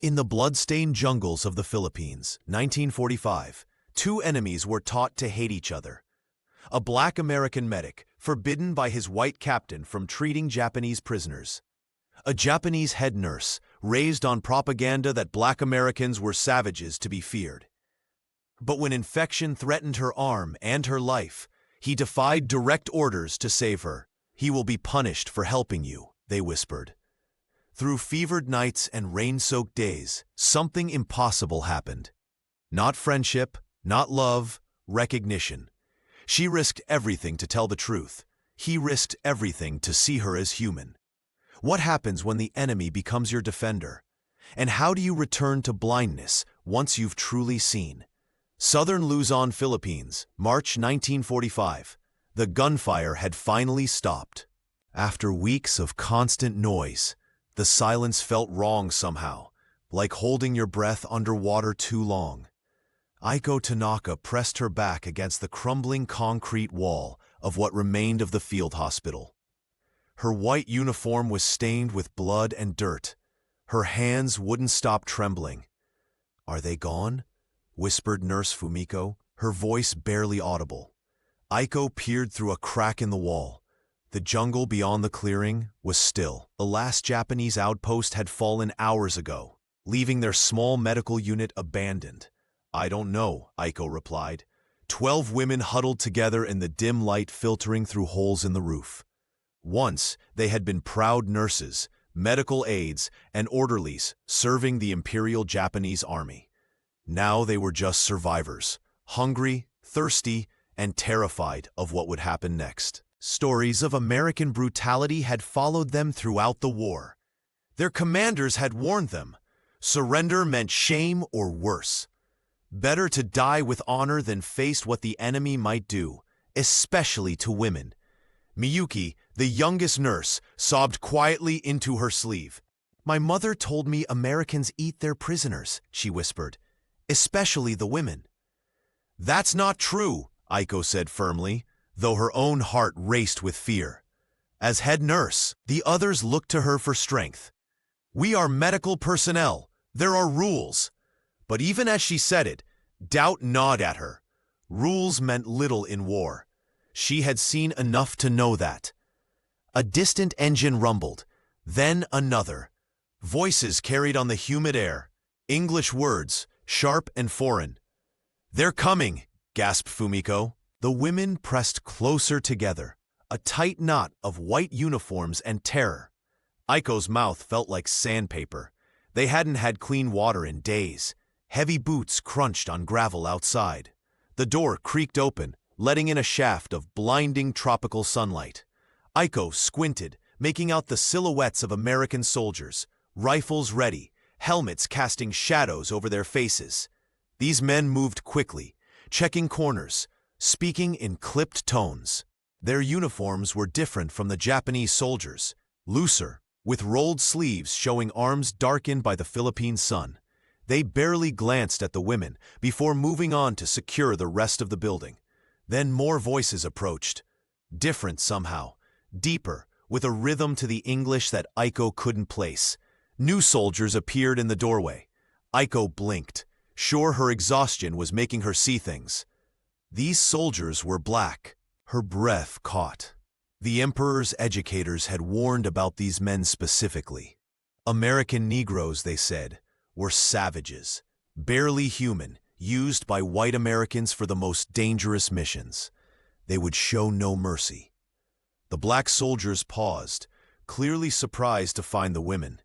In the blood-stained jungles of the Philippines, 1945, two enemies were taught to hate each other. A black American medic, forbidden by his white captain from treating Japanese prisoners. A Japanese head nurse, raised on propaganda that black Americans were savages to be feared. But when infection threatened her arm and her life, he defied direct orders to save her. "He will be punished for helping you," they whispered. Through fevered nights and rain-soaked days, something impossible happened. Not friendship, not love, recognition. She risked everything to tell the truth. He risked everything to see her as human. What happens when the enemy becomes your defender? And how do you return to blindness once you've truly seen? Southern Luzon, Philippines, March 1945. The gunfire had finally stopped. After weeks of constant noise, the silence felt wrong somehow, like holding your breath underwater too long. Aiko Tanaka pressed her back against the crumbling concrete wall of what remained of the field hospital. Her white uniform was stained with blood and dirt. Her hands wouldn't stop trembling. "Are they gone?" whispered Nurse Fumiko, her voice barely audible. Aiko peered through a crack in the wall. The jungle beyond the clearing was still. The last Japanese outpost had fallen hours ago, leaving their small medical unit abandoned. "I don't know," Aiko replied. 12 women huddled together in the dim light filtering through holes in the roof. Once, they had been proud nurses, medical aides, and orderlies serving the Imperial Japanese Army. Now they were just survivors, hungry, thirsty, and terrified of what would happen next. Stories of American brutality had followed them throughout the war. Their commanders had warned them. Surrender meant shame or worse. Better to die with honor than face what the enemy might do, especially to women. Miyuki, the youngest nurse, sobbed quietly into her sleeve. "My mother told me Americans eat their prisoners," she whispered, "especially the women." "That's not true," Aiko said firmly, though her own heart raced with fear. As head nurse, the others looked to her for strength. "We are medical personnel. There are rules." But even as she said it, doubt gnawed at her. Rules meant little in war. She had seen enough to know that. A distant engine rumbled, then another. Voices carried on the humid air, English words, sharp and foreign. "They're coming," gasped Fumiko. The women pressed closer together, a tight knot of white uniforms and terror. Aiko's mouth felt like sandpaper. They hadn't had clean water in days. Heavy boots crunched on gravel outside. The door creaked open, letting in a shaft of blinding tropical sunlight. Aiko squinted, making out the silhouettes of American soldiers, rifles ready, helmets casting shadows over their faces. These men moved quickly, checking corners, speaking in clipped tones. Their uniforms were different from the Japanese soldiers, looser, with rolled sleeves showing arms darkened by the Philippine sun. They barely glanced at the women before moving on to secure the rest of the building. Then more voices approached. Different somehow, deeper, with a rhythm to the English that Aiko couldn't place. New soldiers appeared in the doorway. Aiko blinked, sure her exhaustion was making her see things. These soldiers were black. Her breath caught. The Emperor's educators had warned about these men specifically. American Negroes, they said, were savages, barely human, used by white Americans for the most dangerous missions. They would show no mercy. The black soldiers paused, clearly surprised to find the women.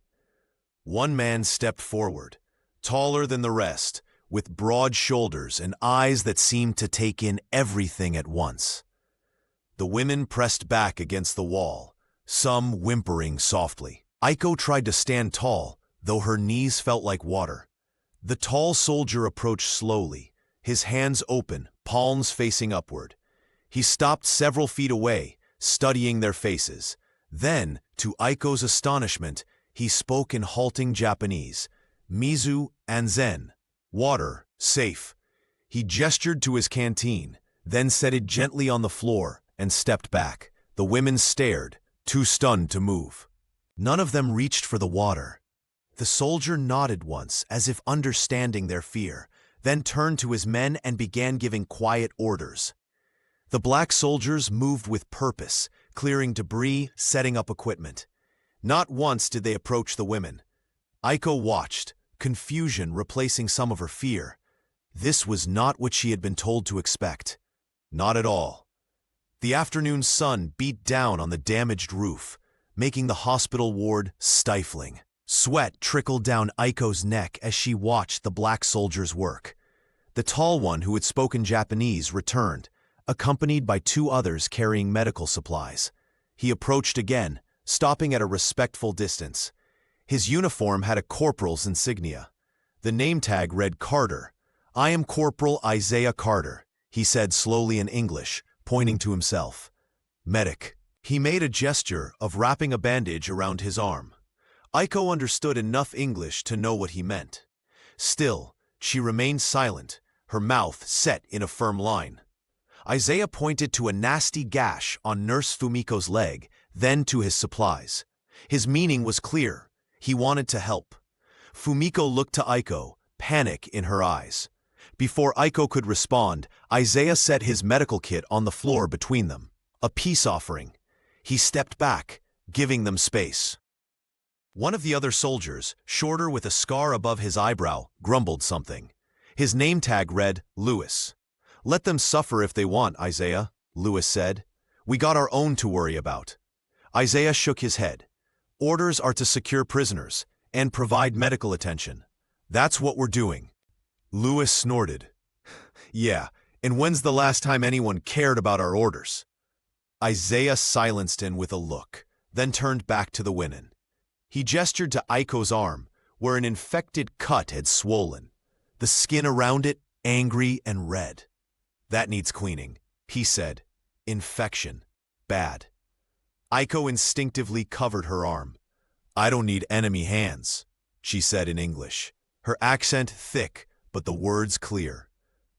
One man stepped forward, taller than the rest, with broad shoulders and eyes that seemed to take in everything at once. The women pressed back against the wall, some whimpering softly. Aiko tried to stand tall, though her knees felt like water. The tall soldier approached slowly, his hands open, palms facing upward. He stopped several feet away, studying their faces. Then, to Aiko's astonishment, he spoke in halting Japanese. "Mizu anzen." Water, safe. He gestured to his canteen, then set it gently on the floor and stepped back. The women stared, too stunned to move. None of them reached for the water. The soldier nodded once, as if understanding their fear, then turned to his men and began giving quiet orders. The black soldiers moved with purpose, clearing debris, setting up equipment. Not once did they approach the women. Aiko watched, confusion replacing some of her fear. This was not what she had been told to expect. Not at all. The afternoon sun beat down on the damaged roof, making the hospital ward stifling. Sweat trickled down Aiko's neck as she watched the black soldiers work. The tall one who had spoken Japanese returned, accompanied by two others carrying medical supplies. He approached again, stopping at a respectful distance. His uniform had a corporal's insignia. The name tag read Carter. "I am Corporal Isaiah Carter," he said slowly in English, pointing to himself. "Medic." He made a gesture of wrapping a bandage around his arm. Aiko understood enough English to know what he meant. Still, she remained silent, her mouth set in a firm line. Isaiah pointed to a nasty gash on Nurse Fumiko's leg, then to his supplies. His meaning was clear. He wanted to help. Fumiko looked to Aiko, panic in her eyes. Before Aiko could respond, Isaiah set his medical kit on the floor between them, a peace offering. He stepped back, giving them space. One of the other soldiers, shorter with a scar above his eyebrow, grumbled something. His name tag read, Lewis. "Let them suffer if they want, Isaiah," Lewis said. "We got our own to worry about." Isaiah shook his head. "Orders are to secure prisoners and provide medical attention. That's what we're doing." Lewis snorted. "Yeah, and when's the last time anyone cared about our orders?" Isaiah silenced him with a look, then turned back to the women. He gestured to Aiko's arm, where an infected cut had swollen, the skin around it angry and red. "That needs cleaning," he said. "Infection. Bad." Aiko instinctively covered her arm. "I don't need enemy hands," she said in English, her accent thick but the words clear.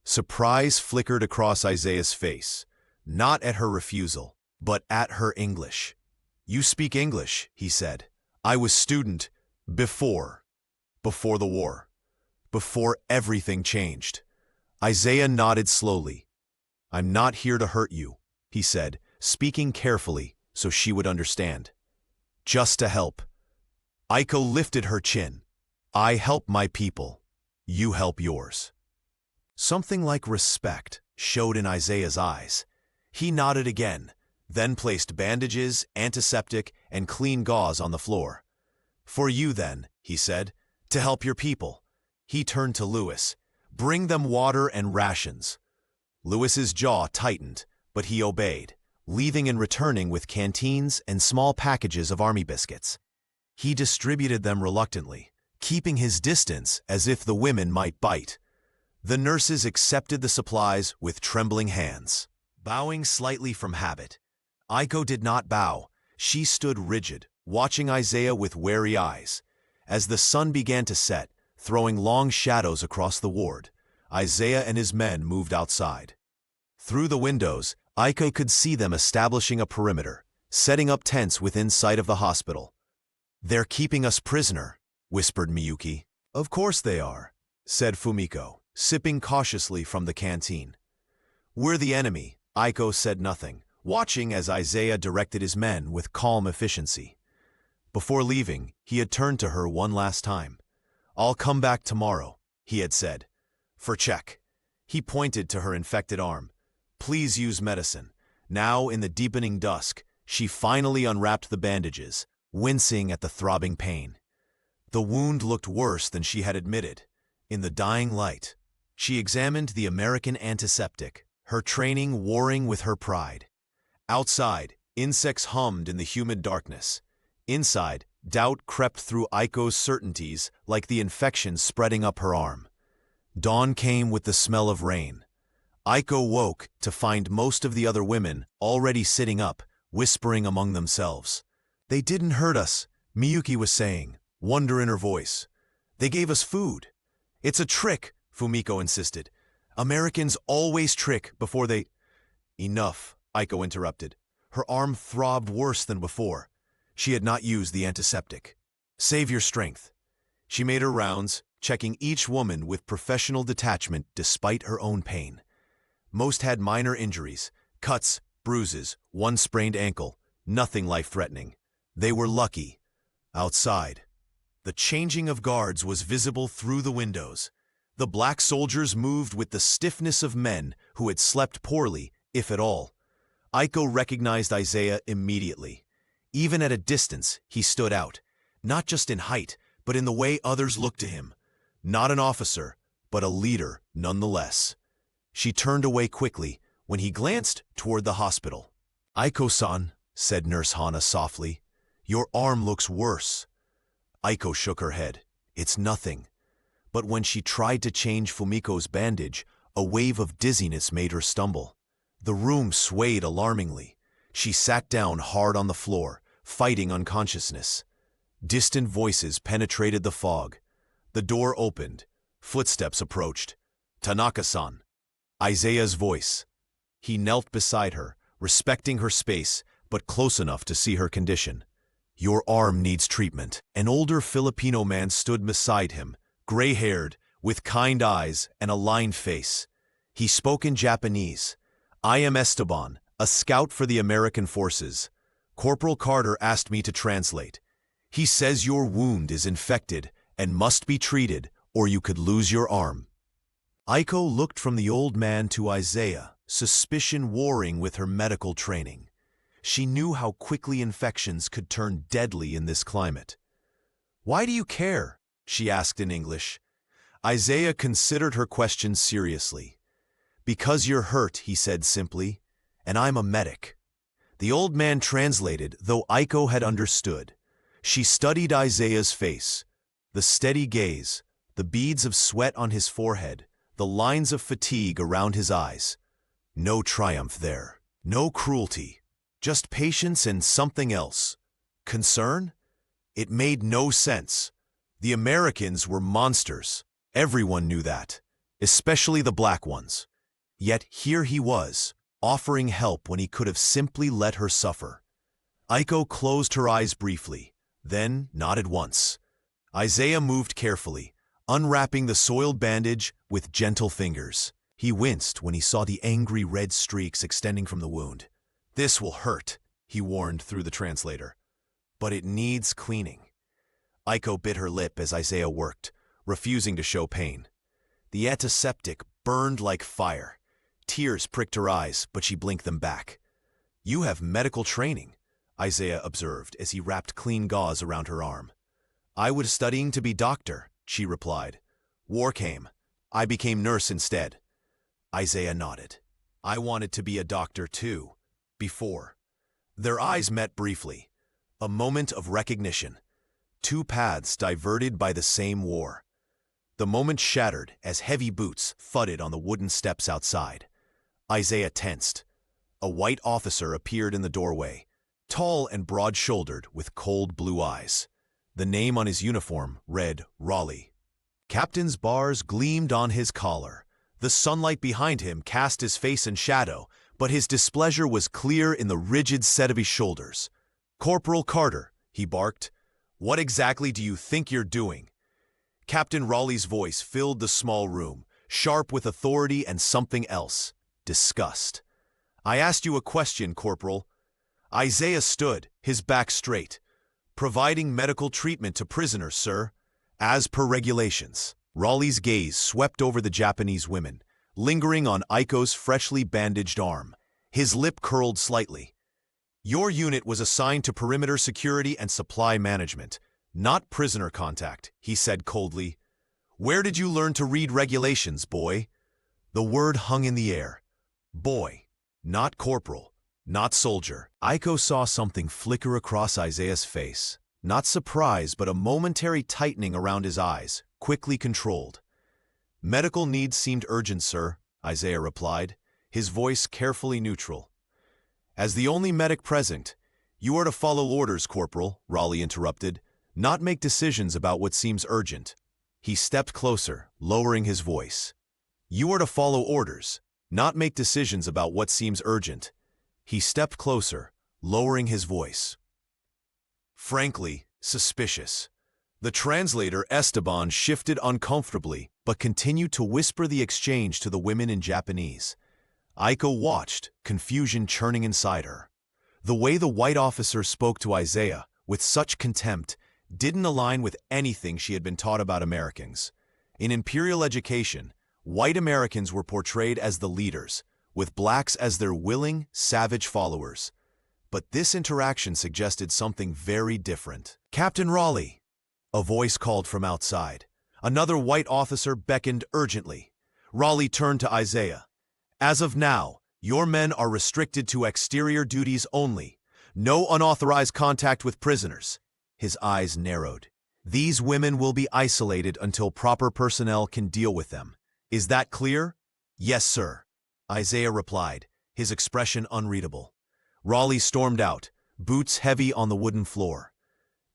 Surprise flickered across Isaiah's face, not at her refusal, but at her English. "You speak English," he said. "I was student before the war, before everything changed." Isaiah nodded slowly. "I'm not here to hurt you," he said, speaking carefully so she would understand. "Just to help." Aiko lifted her chin. "I help my people. You help yours." Something like respect showed in Isaiah's eyes. He nodded again, then placed bandages, antiseptic, and clean gauze on the floor. "For you, then," he said, "to help your people." He turned to Lewis. "Bring them water and rations." Lewis's jaw tightened, but he obeyed, leaving and returning with canteens and small packages of army biscuits. He distributed them reluctantly, keeping his distance as if the women might bite. The nurses accepted the supplies with trembling hands, bowing slightly from habit. Aiko did not bow. She stood rigid, watching Isaiah with wary eyes. As the sun began to set, throwing long shadows across the ward, Isaiah and his men moved outside. Through the windows, Aiko could see them establishing a perimeter, setting up tents within sight of the hospital. "They're keeping us prisoner," whispered Miyuki. "Of course they are," said Fumiko, sipping cautiously from the canteen. "We're the enemy," Aiko said nothing, watching as Isaiah directed his men with calm efficiency. Before leaving, he had turned to her one last time. "I'll come back tomorrow," he had said. "For check." He pointed to her infected arm. "Please use medicine." Now, in the deepening dusk, she finally unwrapped the bandages, wincing at the throbbing pain. The wound looked worse than she had admitted. In the dying light, she examined the American antiseptic, her training warring with her pride. Outside, insects hummed in the humid darkness. Inside, doubt crept through Aiko's certainties like the infection spreading up her arm. Dawn came with the smell of rain. Aiko woke to find most of the other women already sitting up, whispering among themselves. "They didn't hurt us," Miyuki was saying, wonder in her voice. "They gave us food." "It's a trick," Fumiko insisted. "Americans always trick before they—" "Enough," Aiko interrupted. Her arm throbbed worse than before. She had not used the antiseptic. "Save your strength." She made her rounds, checking each woman with professional detachment despite her own pain. Most had minor injuries, cuts, bruises, one sprained ankle, nothing life-threatening. They were lucky. Outside, the changing of guards was visible through the windows. The black soldiers moved with the stiffness of men who had slept poorly, if at all. Aiko recognized Isaiah immediately. Even at a distance, he stood out, not just in height, but in the way others looked to him. Not an officer, but a leader nonetheless. She turned away quickly when he glanced toward the hospital. "Aiko-san," said Nurse Hana softly, "your arm looks worse." Aiko shook her head. "It's nothing." But when she tried to change Fumiko's bandage, a wave of dizziness made her stumble. The room swayed alarmingly. She sat down hard on the floor, fighting unconsciousness. Distant voices penetrated the fog. The door opened. Footsteps approached. "Tanaka-san." Isaiah's voice. He knelt beside her, respecting her space, but close enough to see her condition. "Your arm needs treatment." An older Filipino man stood beside him, gray-haired, with kind eyes and a lined face. He spoke in Japanese. "I am Esteban, a scout for the American forces. Corporal Carter asked me to translate. He says your wound is infected and must be treated, or you could lose your arm." Aiko looked from the old man to Isaiah, suspicion warring with her medical training. She knew how quickly infections could turn deadly in this climate. "Why do you care?" she asked in English. Isaiah considered her question seriously. "Because you're hurt," he said simply, "and I'm a medic." The old man translated, though Aiko had understood. She studied Isaiah's face, the steady gaze, the beads of sweat on his forehead, the lines of fatigue around his eyes. No triumph there, no cruelty, just patience and something else. Concern? It made no sense. The Americans were monsters. Everyone knew that, especially the black ones. Yet here he was, offering help when he could have simply let her suffer. Aiko closed her eyes briefly, then nodded once. Isaiah moved carefully, unwrapping the soiled bandage with gentle fingers. He winced when he saw the angry red streaks extending from the wound. "This will hurt," he warned through the translator. "But it needs cleaning." Aiko bit her lip as Isaiah worked, refusing to show pain. The antiseptic burned like fire. Tears pricked her eyes, but she blinked them back. "You have medical training," Isaiah observed as he wrapped clean gauze around her arm. "I was studying to be doctor," she replied. "War came. I became nurse instead." Isaiah nodded. "I wanted to be a doctor too, before." Their eyes met briefly. A moment of recognition. Two paths diverted by the same war. The moment shattered as heavy boots thudded on the wooden steps outside. Isaiah tensed. A white officer appeared in the doorway, tall and broad-shouldered with cold blue eyes. The name on his uniform read Raleigh. Captain's bars gleamed on his collar. The sunlight behind him cast his face in shadow, but his displeasure was clear in the rigid set of his shoulders. "Corporal Carter," he barked, "what exactly do you think you're doing?" Captain Raleigh's voice filled the small room, sharp with authority and something else, disgust. "I asked you a question, Corporal." Isaiah stood, his back straight. "Providing medical treatment to prisoners, sir, as per regulations." Raleigh's gaze swept over the Japanese women, lingering on Aiko's freshly bandaged arm. His lip curled slightly. "Your unit was assigned to perimeter security and supply management, not prisoner contact," he said coldly. "Where did you learn to read regulations, boy?" The word hung in the air. Boy, not corporal, not soldier. Aiko saw something flicker across Isaiah's face. Not surprise, but a momentary tightening around his eyes, quickly controlled. "Medical needs seemed urgent, sir," Isaiah replied, his voice carefully neutral. "As the only medic present, you are to follow orders, Corporal," Raleigh interrupted, "not make decisions about what seems urgent." He stepped closer, lowering his voice. "You are to follow orders, not make decisions about what seems urgent." He stepped closer, lowering his voice. "Frankly, suspicious. The translator, Esteban, shifted uncomfortably, but continued to whisper the exchange to the women in Japanese. Aiko watched, confusion churning inside her. The way the white officer spoke to Isaiah, with such contempt, didn't align with anything she had been taught about Americans. In imperial education, white Americans were portrayed as the leaders, with blacks as their willing, savage followers. But this interaction suggested something very different. "Captain Raleigh!" A voice called from outside. Another white officer beckoned urgently. Raleigh turned to Isaiah. "As of now, your men are restricted to exterior duties only. No unauthorized contact with prisoners." His eyes narrowed. "These women will be isolated until proper personnel can deal with them. Is that clear?" "Yes, sir," Isaiah replied, his expression unreadable. Raleigh stormed out, boots heavy on the wooden floor.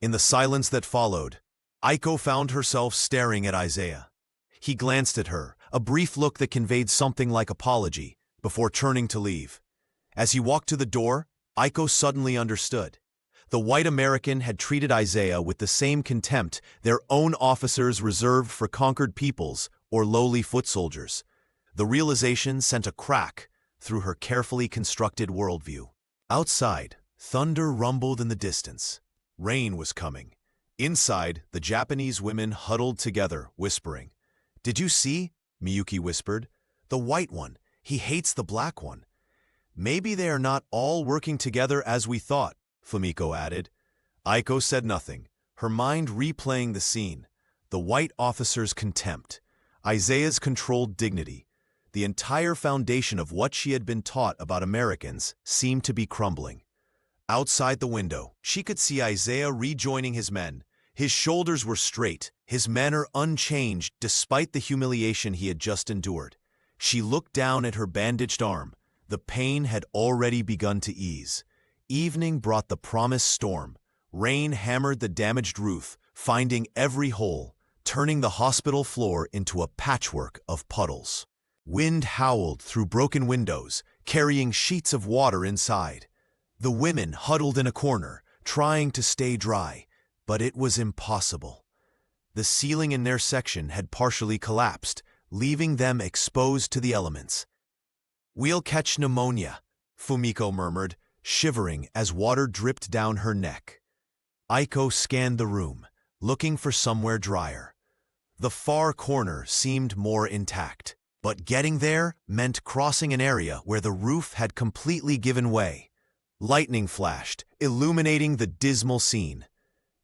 In the silence that followed, Aiko found herself staring at Isaiah. He glanced at her, a brief look that conveyed something like apology, before turning to leave. As he walked to the door, Aiko suddenly understood. The white American had treated Isaiah with the same contempt their own officers reserved for conquered peoples or lowly foot soldiers. The realization sent a crack through her carefully constructed worldview. Outside, thunder rumbled in the distance. Rain was coming. Inside, the Japanese women huddled together, whispering. "Did you see?" Miyuki whispered. "The white one. He hates the black one." "Maybe they are not all working together as we thought," Fumiko added. Aiko said nothing, her mind replaying the scene. The white officer's contempt, Isaiah's controlled dignity. The entire foundation of what she had been taught about Americans seemed to be crumbling. Outside the window, she could see Isaiah rejoining his men. His shoulders were straight, his manner unchanged despite the humiliation he had just endured. She looked down at her bandaged arm. The pain had already begun to ease. Evening brought the promised storm. Rain hammered the damaged roof, finding every hole, turning the hospital floor into a patchwork of puddles. Wind howled through broken windows, carrying sheets of water inside. The women huddled in a corner, trying to stay dry, but it was impossible. The ceiling in their section had partially collapsed, leaving them exposed to the elements. "We'll catch pneumonia," Fumiko murmured, shivering as water dripped down her neck. Aiko scanned the room, looking for somewhere drier. The far corner seemed more intact, but getting there meant crossing an area where the roof had completely given way. Lightning flashed, illuminating the dismal scene.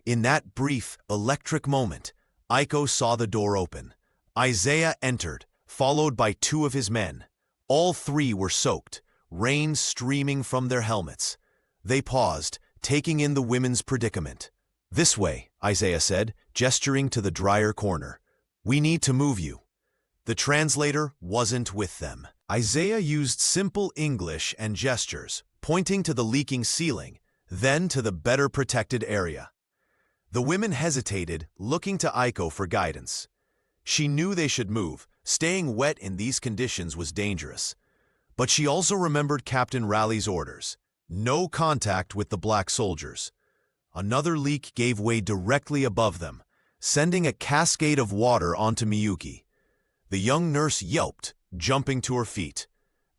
In that brief, electric moment, Aiko saw the door open. Isaiah entered, followed by two of his men. All three were soaked, rain streaming from their helmets. They paused, taking in the women's predicament. "This way," Isaiah said, gesturing to the drier corner. "We need to move you." The translator wasn't with them. Isaiah used simple English and gestures, pointing to the leaking ceiling, then to the better protected area. The women hesitated, looking to Aiko for guidance. She knew they should move. Staying wet in these conditions was dangerous. But she also remembered Captain Raleigh's orders. No contact with the black soldiers. Another leak gave way directly above them, sending a cascade of water onto Miyuki. The young nurse yelped, jumping to her feet.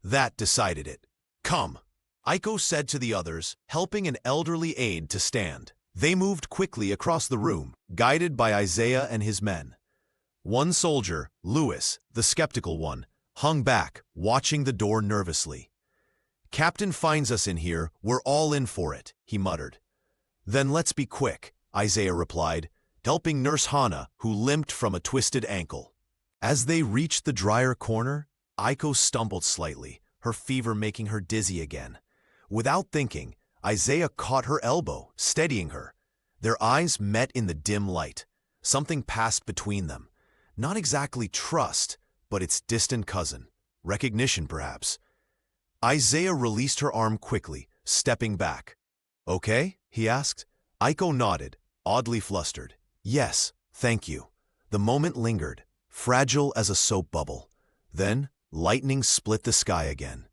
That decided it. "Come," Aiko said to the others, helping an elderly aide to stand. They moved quickly across the room, guided by Isaiah and his men. One soldier, Lewis, the skeptical one, hung back, watching the door nervously. "Captain finds us in here, we're all in for it," he muttered. "Then let's be quick," Isaiah replied, helping Nurse Hana, who limped from a twisted ankle. As they reached the drier corner, Aiko stumbled slightly, her fever making her dizzy again. Without thinking, Isaiah caught her elbow, steadying her. Their eyes met in the dim light. Something passed between them. Not exactly trust, but its distant cousin. Recognition, perhaps. Isaiah released her arm quickly, stepping back. "Okay?" he asked. Aiko nodded, oddly flustered. "Yes, thank you." The moment lingered, fragile as a soap bubble. Then, lightning split the sky again,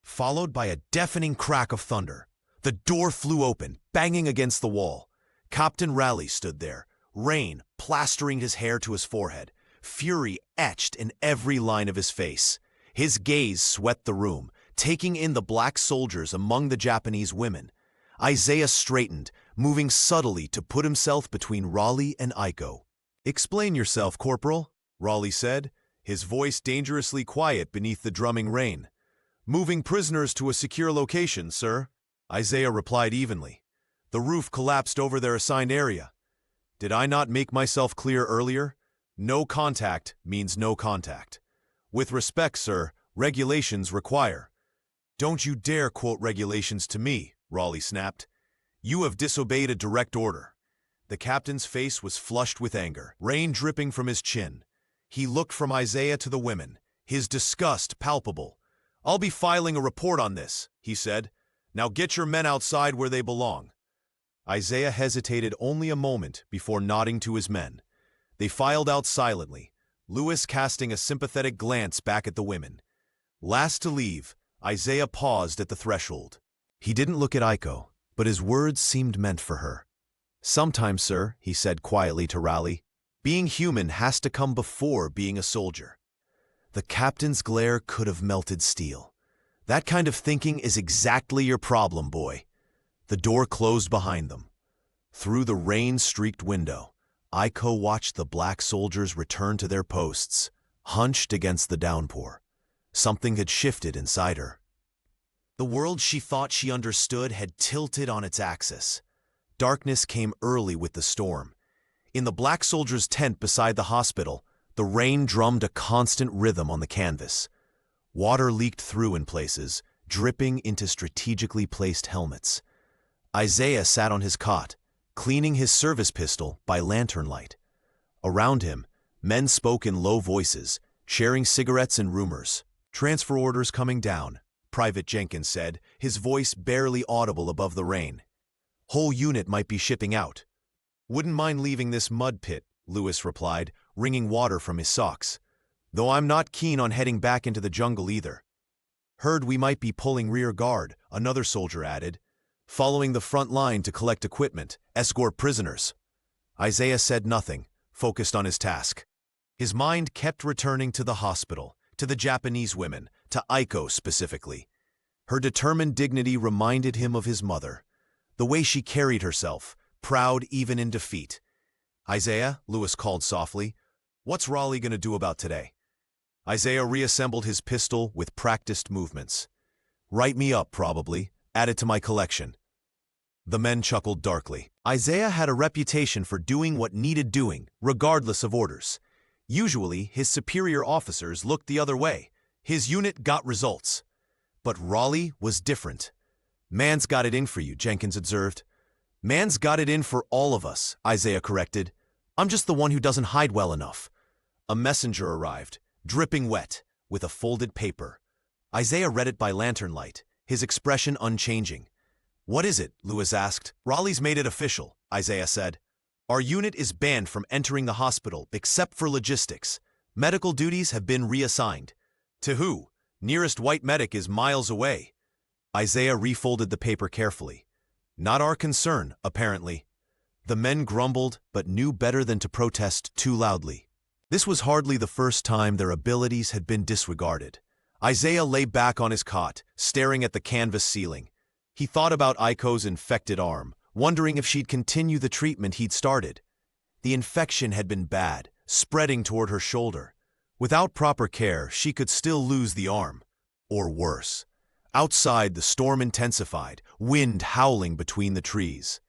followed by a deafening crack of thunder. The door flew open, banging against the wall. Captain Raleigh stood there, rain plastering his hair to his forehead, fury etched in every line of his face. His gaze swept the room, taking in the black soldiers among the Japanese women. Isaiah straightened, moving subtly to put himself between Raleigh and Aiko. "Explain yourself, Corporal," Raleigh said, his voice dangerously quiet beneath the drumming rain. "Moving prisoners to a secure location, sir," Isaiah replied evenly. "The roof collapsed over their assigned area. Did I not make myself clear earlier? No contact means no contact. With respect, sir, regulations require." "Don't you dare quote regulations to me," Raleigh snapped. "You have disobeyed a direct order." The captain's face was flushed with anger, rain dripping from his chin. He looked from Isaiah to the women, his disgust palpable. "I'll be filing a report on this," he said. "Now get your men outside where they belong." Isaiah hesitated only a moment before nodding to his men. They filed out silently, Lewis casting a sympathetic glance back at the women. Last to leave, Isaiah paused at the threshold. He didn't look at Aiko, but his words seemed meant for her. "Sometimes, sir," he said quietly to Raleigh, "being human has to come before being a soldier." The captain's glare could have melted steel. "That kind of thinking is exactly your problem, boy." The door closed behind them. Through the rain-streaked window, Aiko watched the black soldiers return to their posts, hunched against the downpour. Something had shifted inside her. The world she thought she understood had tilted on its axis. Darkness came early with the storm. In the black soldier's tent beside the hospital, the rain drummed a constant rhythm on the canvas. Water leaked through in places, dripping into strategically placed helmets. Isaiah sat on his cot, cleaning his service pistol by lantern light. Around him, men spoke in low voices, sharing cigarettes and rumors. "Transfer orders coming down," Private Jenkins said, his voice barely audible above the rain. "Whole unit might be shipping out." "Wouldn't mind leaving this mud pit," Lewis replied, wringing water from his socks. "Though I'm not keen on heading back into the jungle either." "Heard we might be pulling rear guard," another soldier added. "Following the front line to collect equipment, escort prisoners." Isaiah said nothing, focused on his task. His mind kept returning to the hospital, to the Japanese women, to Aiko specifically. Her determined dignity reminded him of his mother. The way she carried herself, proud even in defeat. "Isaiah," Lewis called softly, "what's Raleigh going to do about today?" Isaiah reassembled his pistol with practiced movements. "Write me up, probably. Add it to my collection." The men chuckled darkly. Isaiah had a reputation for doing what needed doing, regardless of orders. Usually, his superior officers looked the other way. His unit got results. But Raleigh was different. "Man's got it in for you," Jenkins observed. "Man's got it in for all of us," Isaiah corrected. "I'm just the one who doesn't hide well enough." A messenger arrived, dripping wet, with a folded paper. Isaiah read it by lantern light, his expression unchanging. "What is it?" Lewis asked. "Raleigh's made it official," Isaiah said. "Our unit is banned from entering the hospital except for logistics. Medical duties have been reassigned." "To who? Nearest white medic is miles away." Isaiah refolded the paper carefully. "Not our concern, apparently." The men grumbled, but knew better than to protest too loudly. This was hardly the first time their abilities had been disregarded. Isaiah lay back on his cot, staring at the canvas ceiling. He thought about Aiko's infected arm, wondering if she'd continue the treatment he'd started. The infection had been bad, spreading toward her shoulder. Without proper care, she could still lose the arm. Or worse. Outside, the storm intensified, wind howling between the trees.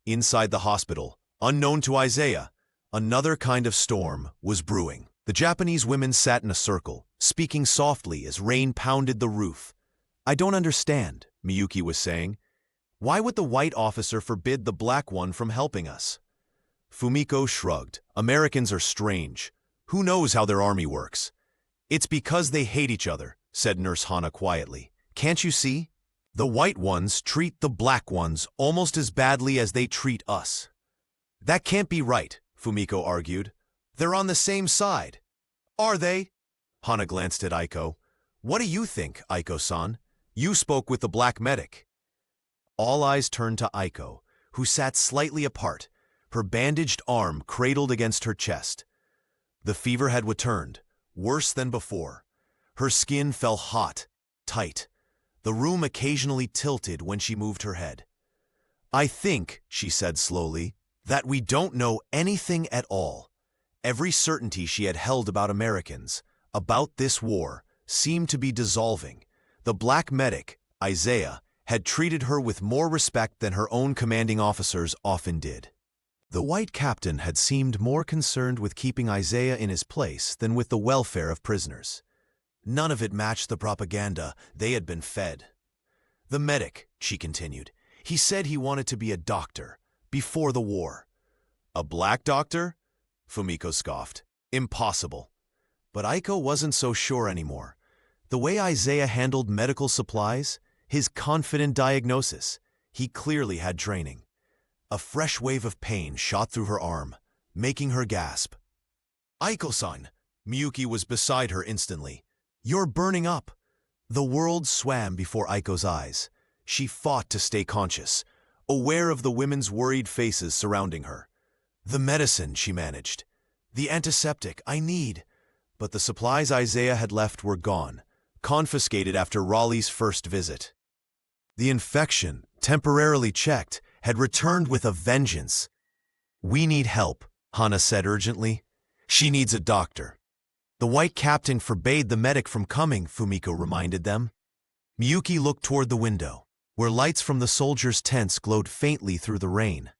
Inside the hospital, unknown to Isaiah, another kind of storm was brewing. The Japanese women sat in a circle, speaking softly as rain pounded the roof. "I don't understand," Miyuki was saying. "Why would the white officer forbid the black one from helping us?" Fumiko shrugged. "Americans are strange. Who knows how their army works?" "It's because they hate each other," said Nurse Hana quietly. "Can't you see? The white ones treat the black ones almost as badly as they treat us." "That can't be right," Fumiko argued. "They're on the same side." "Are they?" Hana glanced at Aiko. "What do you think, Aiko-san? You spoke with the black medic." All eyes turned to Aiko, who sat slightly apart, her bandaged arm cradled against her chest. The fever had returned, worse than before. Her skin felt hot, tight. The room occasionally tilted when she moved her head. "I think," she said slowly, "that we don't know anything at all." Every certainty she had held about Americans, about this war, seemed to be dissolving. The black medic, Isaiah, had treated her with more respect than her own commanding officers often did. The white captain had seemed more concerned with keeping Isaiah in his place than with the welfare of prisoners. None of it matched the propaganda they had been fed. "The medic," she continued, "he said he wanted to be a doctor, before the war." "A black doctor?" Fumiko scoffed. "Impossible." But Aiko wasn't so sure anymore. The way Isaiah handled medical supplies, his confident diagnosis, he clearly had training. A fresh wave of pain shot through her arm, making her gasp. "Aiko-san!" Miyuki was beside her instantly. "You're burning up!" The world swam before Aiko's eyes. She fought to stay conscious, aware of the women's worried faces surrounding her. "The medicine," she managed. "The antiseptic, I need." But the supplies Isaiah had left were gone, confiscated after Raleigh's first visit. The infection, temporarily checked, had returned with a vengeance. "We need help," Hana said urgently. "She needs a doctor." "The white captain forbade the medic from coming," Fumiko reminded them. Miyuki looked toward the window, where lights from the soldiers' tents glowed faintly through the rain.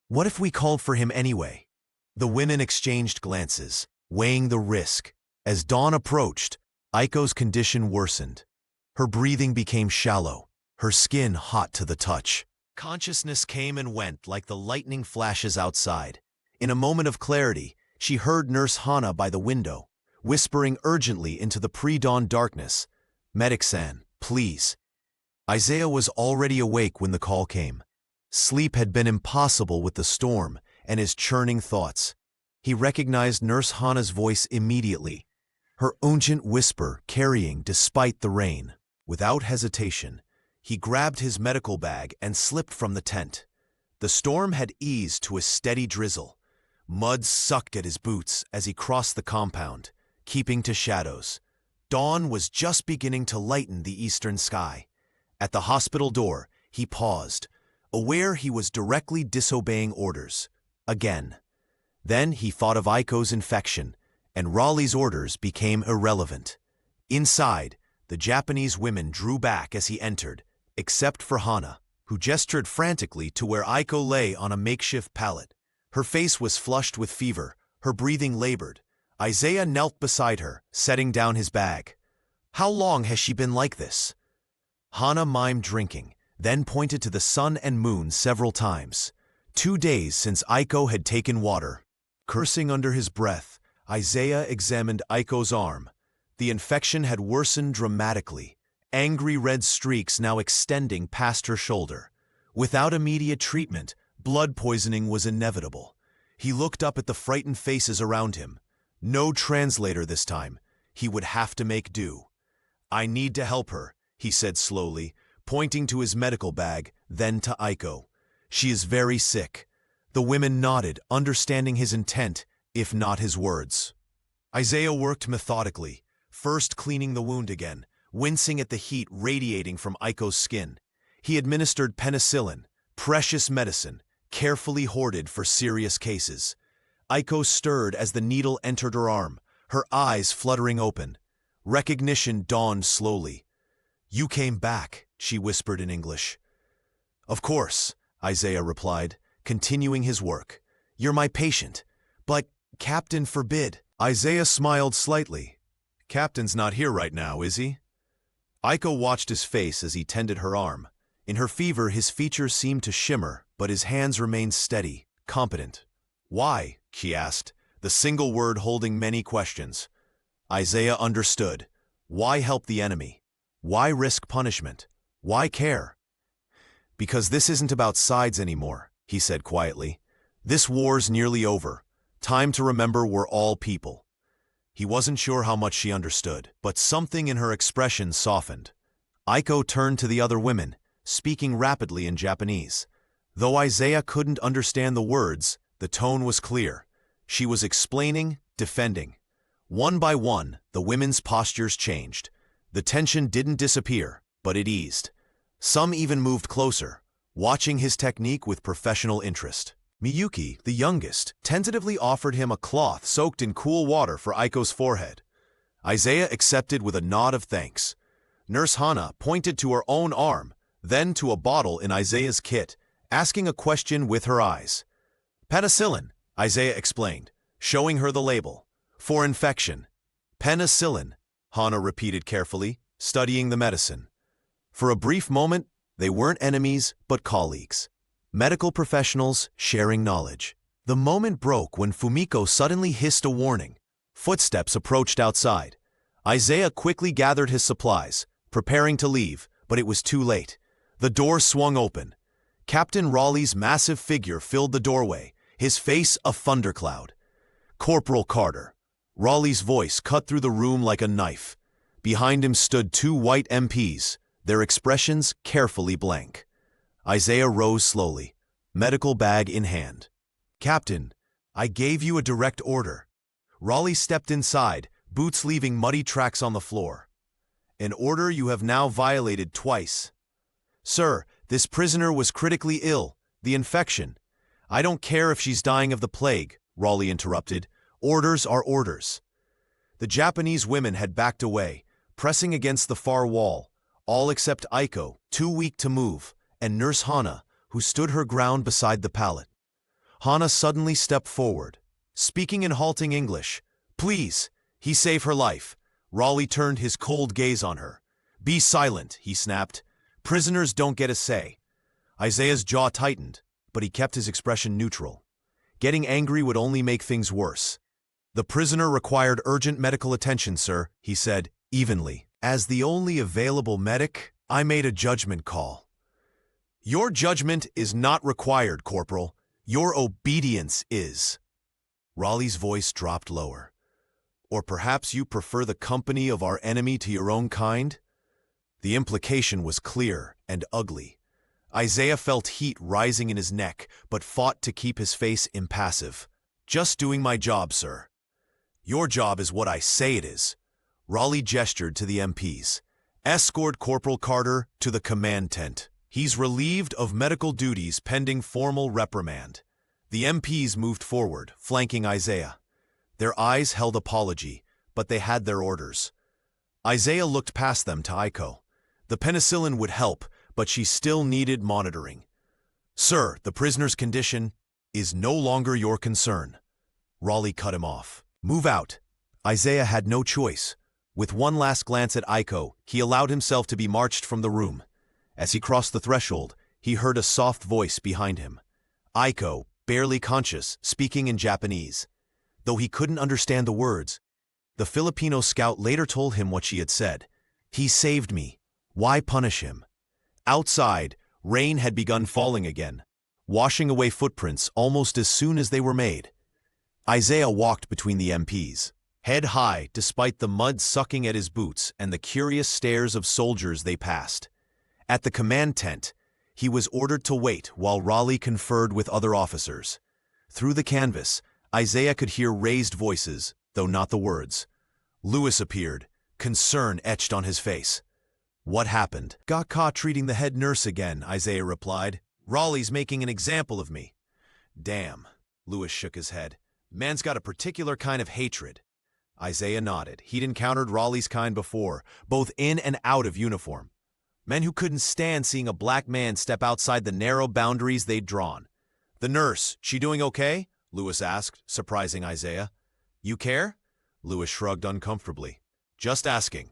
"What if we called for him anyway?" The women exchanged glances, weighing the risk. As dawn approached, Aiko's condition worsened. Her breathing became shallow, her skin hot to the touch. Consciousness came and went like the lightning flashes outside. In a moment of clarity, she heard Nurse Hana by the window, whispering urgently into the pre-dawn darkness, "Medic-san, please." Isaiah was already awake when the call came. Sleep had been impossible with the storm and his churning thoughts. He recognized Nurse Hana's voice immediately, her urgent whisper carrying despite the rain. Without hesitation, he grabbed his medical bag and slipped from the tent. The storm had eased to a steady drizzle. Mud sucked at his boots as he crossed the compound, keeping to shadows. Dawn was just beginning to lighten the eastern sky. At the hospital door, he paused, aware he was directly disobeying orders. Again. Then he thought of Aiko's infection, and Raleigh's orders became irrelevant. Inside, the Japanese women drew back as he entered, except for Hana, who gestured frantically to where Aiko lay on a makeshift pallet. Her face was flushed with fever, her breathing labored. Isaiah knelt beside her, setting down his bag. "How long has she been like this?" Hana mimed drinking, then pointed to the sun and moon several times. 2 days since Aiko had taken water. Cursing under his breath, Isaiah examined Aiko's arm. The infection had worsened dramatically, angry red streaks now extending past her shoulder. Without immediate treatment, blood poisoning was inevitable. He looked up at the frightened faces around him. No translator this time. He would have to make do. "I need to help her," he said slowly, pointing to his medical bag, then to Aiko. "She is very sick." The women nodded, understanding his intent, if not his words. Isaiah worked methodically, first cleaning the wound again, wincing at the heat radiating from Aiko's skin. He administered penicillin, precious medicine, carefully hoarded for serious cases. Aiko stirred as the needle entered her arm, her eyes fluttering open. Recognition dawned slowly. "You came back," she whispered in English. "Of course," Isaiah replied, continuing his work. "You're my patient. But Captain forbid." Isaiah smiled slightly. "Captain's not here right now, is he?" Aiko watched his face as he tended her arm. In her fever, his features seemed to shimmer, but his hands remained steady, competent. "Why?" she asked, the single word holding many questions. Isaiah understood. Why help the enemy? Why risk punishment? Why care? "Because this isn't about sides anymore," he said quietly. "This war's nearly over. Time to remember we're all people." He wasn't sure how much she understood, but something in her expression softened. Aiko turned to the other women, speaking rapidly in Japanese. Though Isaiah couldn't understand the words, The tone was clear. She was explaining, defending. One by one, the women's postures changed. The tension didn't disappear, but it eased. Some even moved closer, watching his technique with professional interest. Miyuki, the youngest, tentatively offered him a cloth soaked in cool water for Aiko's forehead. Isaiah accepted with a nod of thanks. Nurse Hana pointed to her own arm, then to a bottle in Isaiah's kit, asking a question with her eyes. Penicillin, Isaiah explained, showing her the label. For infection. Penicillin, Hana repeated carefully, studying the medicine. For a brief moment, they weren't enemies, but colleagues. Medical professionals sharing knowledge. The moment broke when Fumiko suddenly hissed a warning. Footsteps approached outside. Isaiah quickly gathered his supplies, preparing to leave, but it was too late. The door swung open. Captain Raleigh's massive figure filled the doorway, his face a thundercloud. Corporal Carter. Raleigh's voice cut through the room like a knife. Behind him stood two white MPs, their expressions carefully blank. Isaiah rose slowly, medical bag in hand. Captain, I gave you a direct order. Raleigh stepped inside, boots leaving muddy tracks on the floor. An order you have now violated twice. Sir, this prisoner was critically ill, the infection. I don't care if she's dying of the plague, Raleigh interrupted. Orders are orders. The Japanese women had backed away, pressing against the far wall, all except Aiko, too weak to move, and Nurse Hana, who stood her ground beside the pallet. Hana suddenly stepped forward, speaking in halting English. Please, he saved her life. Raleigh turned his cold gaze on her. Be silent, he snapped. Prisoners don't get a say. Isaiah's jaw tightened, but he kept his expression neutral. Getting angry would only make things worse. The prisoner required urgent medical attention, sir, he said, evenly. As the only available medic, I made a judgment call. Your judgment is not required, Corporal. Your obedience is. Raleigh's voice dropped lower. Or perhaps you prefer the company of our enemy to your own kind? The implication was clear and ugly. Isaiah felt heat rising in his neck, but fought to keep his face impassive. Just doing my job, sir. Your job is what I say it is. Raleigh gestured to the MPs. Escort Corporal Carter to the command tent. He's relieved of medical duties pending formal reprimand. The MPs moved forward, flanking Isaiah. Their eyes held apology, but they had their orders. Isaiah looked past them to Aiko. The penicillin would help, but she still needed monitoring. Sir, the prisoner's condition is no longer your concern. Raleigh cut him off. Move out. Isaiah had no choice. With one last glance at Aiko, he allowed himself to be marched from the room. As he crossed the threshold, he heard a soft voice behind him. Aiko, barely conscious, speaking in Japanese. Though he couldn't understand the words, the Filipino scout later told him what she had said. He saved me. Why punish him? Outside, rain had begun falling again, washing away footprints almost as soon as they were made. Isaiah walked between the MPs, head high despite the mud sucking at his boots and the curious stares of soldiers they passed. At the command tent, he was ordered to wait while Raleigh conferred with other officers. Through the canvas, Isaiah could hear raised voices, though not the words. Lewis appeared, concern etched on his face. What happened? Got caught treating the head nurse again, Isaiah replied. Raleigh's making an example of me. Damn, Lewis shook his head. Man's got a particular kind of hatred. Isaiah nodded. He'd encountered Raleigh's kind before, both in and out of uniform. Men who couldn't stand seeing a black man step outside the narrow boundaries they'd drawn. The nurse, she doing okay? Lewis asked, surprising Isaiah. You care? Lewis shrugged uncomfortably. Just asking.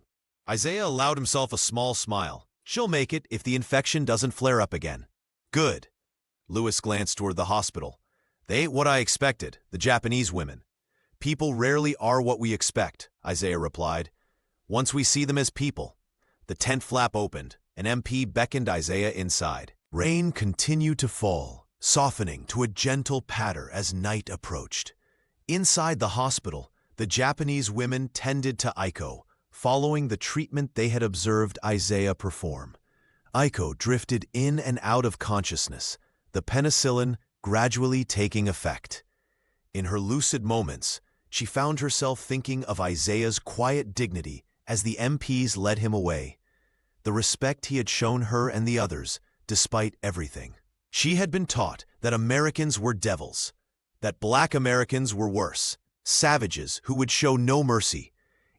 Isaiah allowed himself a small smile. She'll make it if the infection doesn't flare up again. Good. Lewis glanced toward the hospital. They ain't what I expected, the Japanese women. People rarely are what we expect, Isaiah replied. Once we see them as people. The tent flap opened. An MP beckoned Isaiah inside. Rain continued to fall, softening to a gentle patter as night approached. Inside the hospital, the Japanese women tended to Aiko, following the treatment they had observed Isaiah perform. Aiko drifted in and out of consciousness, the penicillin gradually taking effect. In her lucid moments, she found herself thinking of Isaiah's quiet dignity as the MPs led him away, the respect he had shown her and the others, despite everything. She had been taught that Americans were devils, that Black Americans were worse, savages who would show no mercy.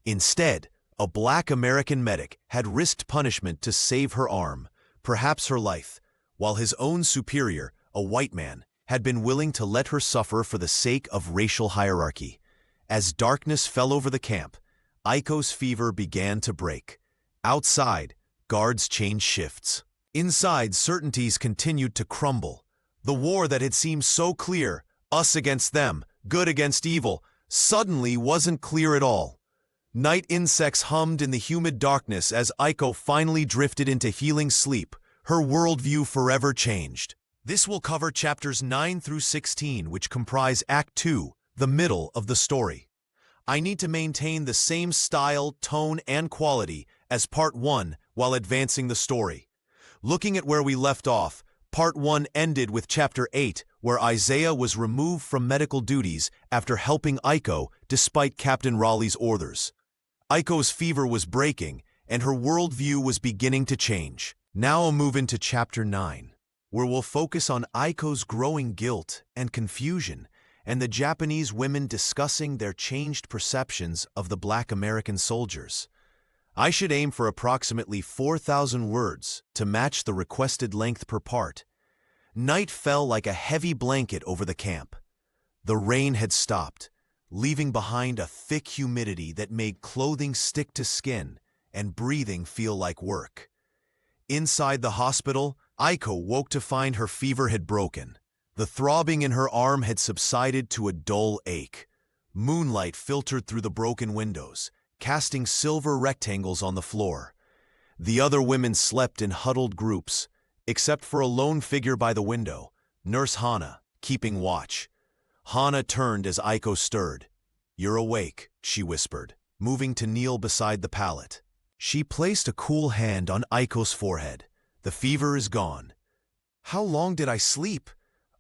Instead, a Black American medic had risked punishment to save her arm, perhaps her life, while his own superior, a white man, had been willing to let her suffer for the sake of racial hierarchy. As darkness fell over the camp, Aiko's fever began to break. Outside, guards changed shifts. Inside, certainties continued to crumble. The war that had seemed so clear, us against them, good against evil, suddenly wasn't clear at all. Night insects hummed in the humid darkness as Aiko finally drifted into healing sleep, her worldview forever changed. This will cover chapters 9 through 16, which comprise Act 2, the middle of the story. I need to maintain the same style, tone, and quality as Part 1 while advancing the story. Looking at where we left off, Part 1 ended with Chapter 8, where Isaiah was removed from medical duties after helping Aiko despite Captain Raleigh's orders. Aiko's fever was breaking, and her worldview was beginning to change. Now I'll move into Chapter 9, where we'll focus on Aiko's growing guilt and confusion, and the Japanese women discussing their changed perceptions of the Black American soldiers. I should aim for approximately 4,000 words to match the requested length per part. Night fell like a heavy blanket over the camp. The rain had stopped, leaving behind a thick humidity that made clothing stick to skin and breathing feel like work. Inside the hospital, Aiko woke to find her fever had broken. The throbbing in her arm had subsided to a dull ache. Moonlight filtered through the broken windows, casting silver rectangles on the floor. The other women slept in huddled groups, except for a lone figure by the window, Nurse Hana, keeping watch. Hana turned as Aiko stirred. "You're awake," she whispered, moving to kneel beside the pallet. She placed a cool hand on Aiko's forehead. "The fever is gone." "How long did I sleep?"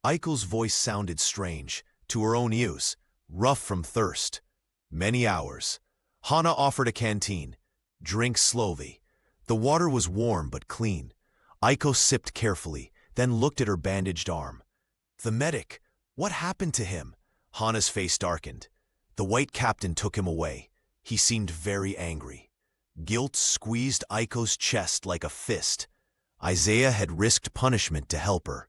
Aiko's voice sounded strange, to her own ears, rough from thirst. "Many hours." Hana offered a canteen. "Drink slowly." The water was warm but clean. Aiko sipped carefully, then looked at her bandaged arm. "The medic, what happened to him?" Hana's face darkened. "The white captain took him away. He seemed very angry." Guilt squeezed Aiko's chest like a fist. Isaiah had risked punishment to help her,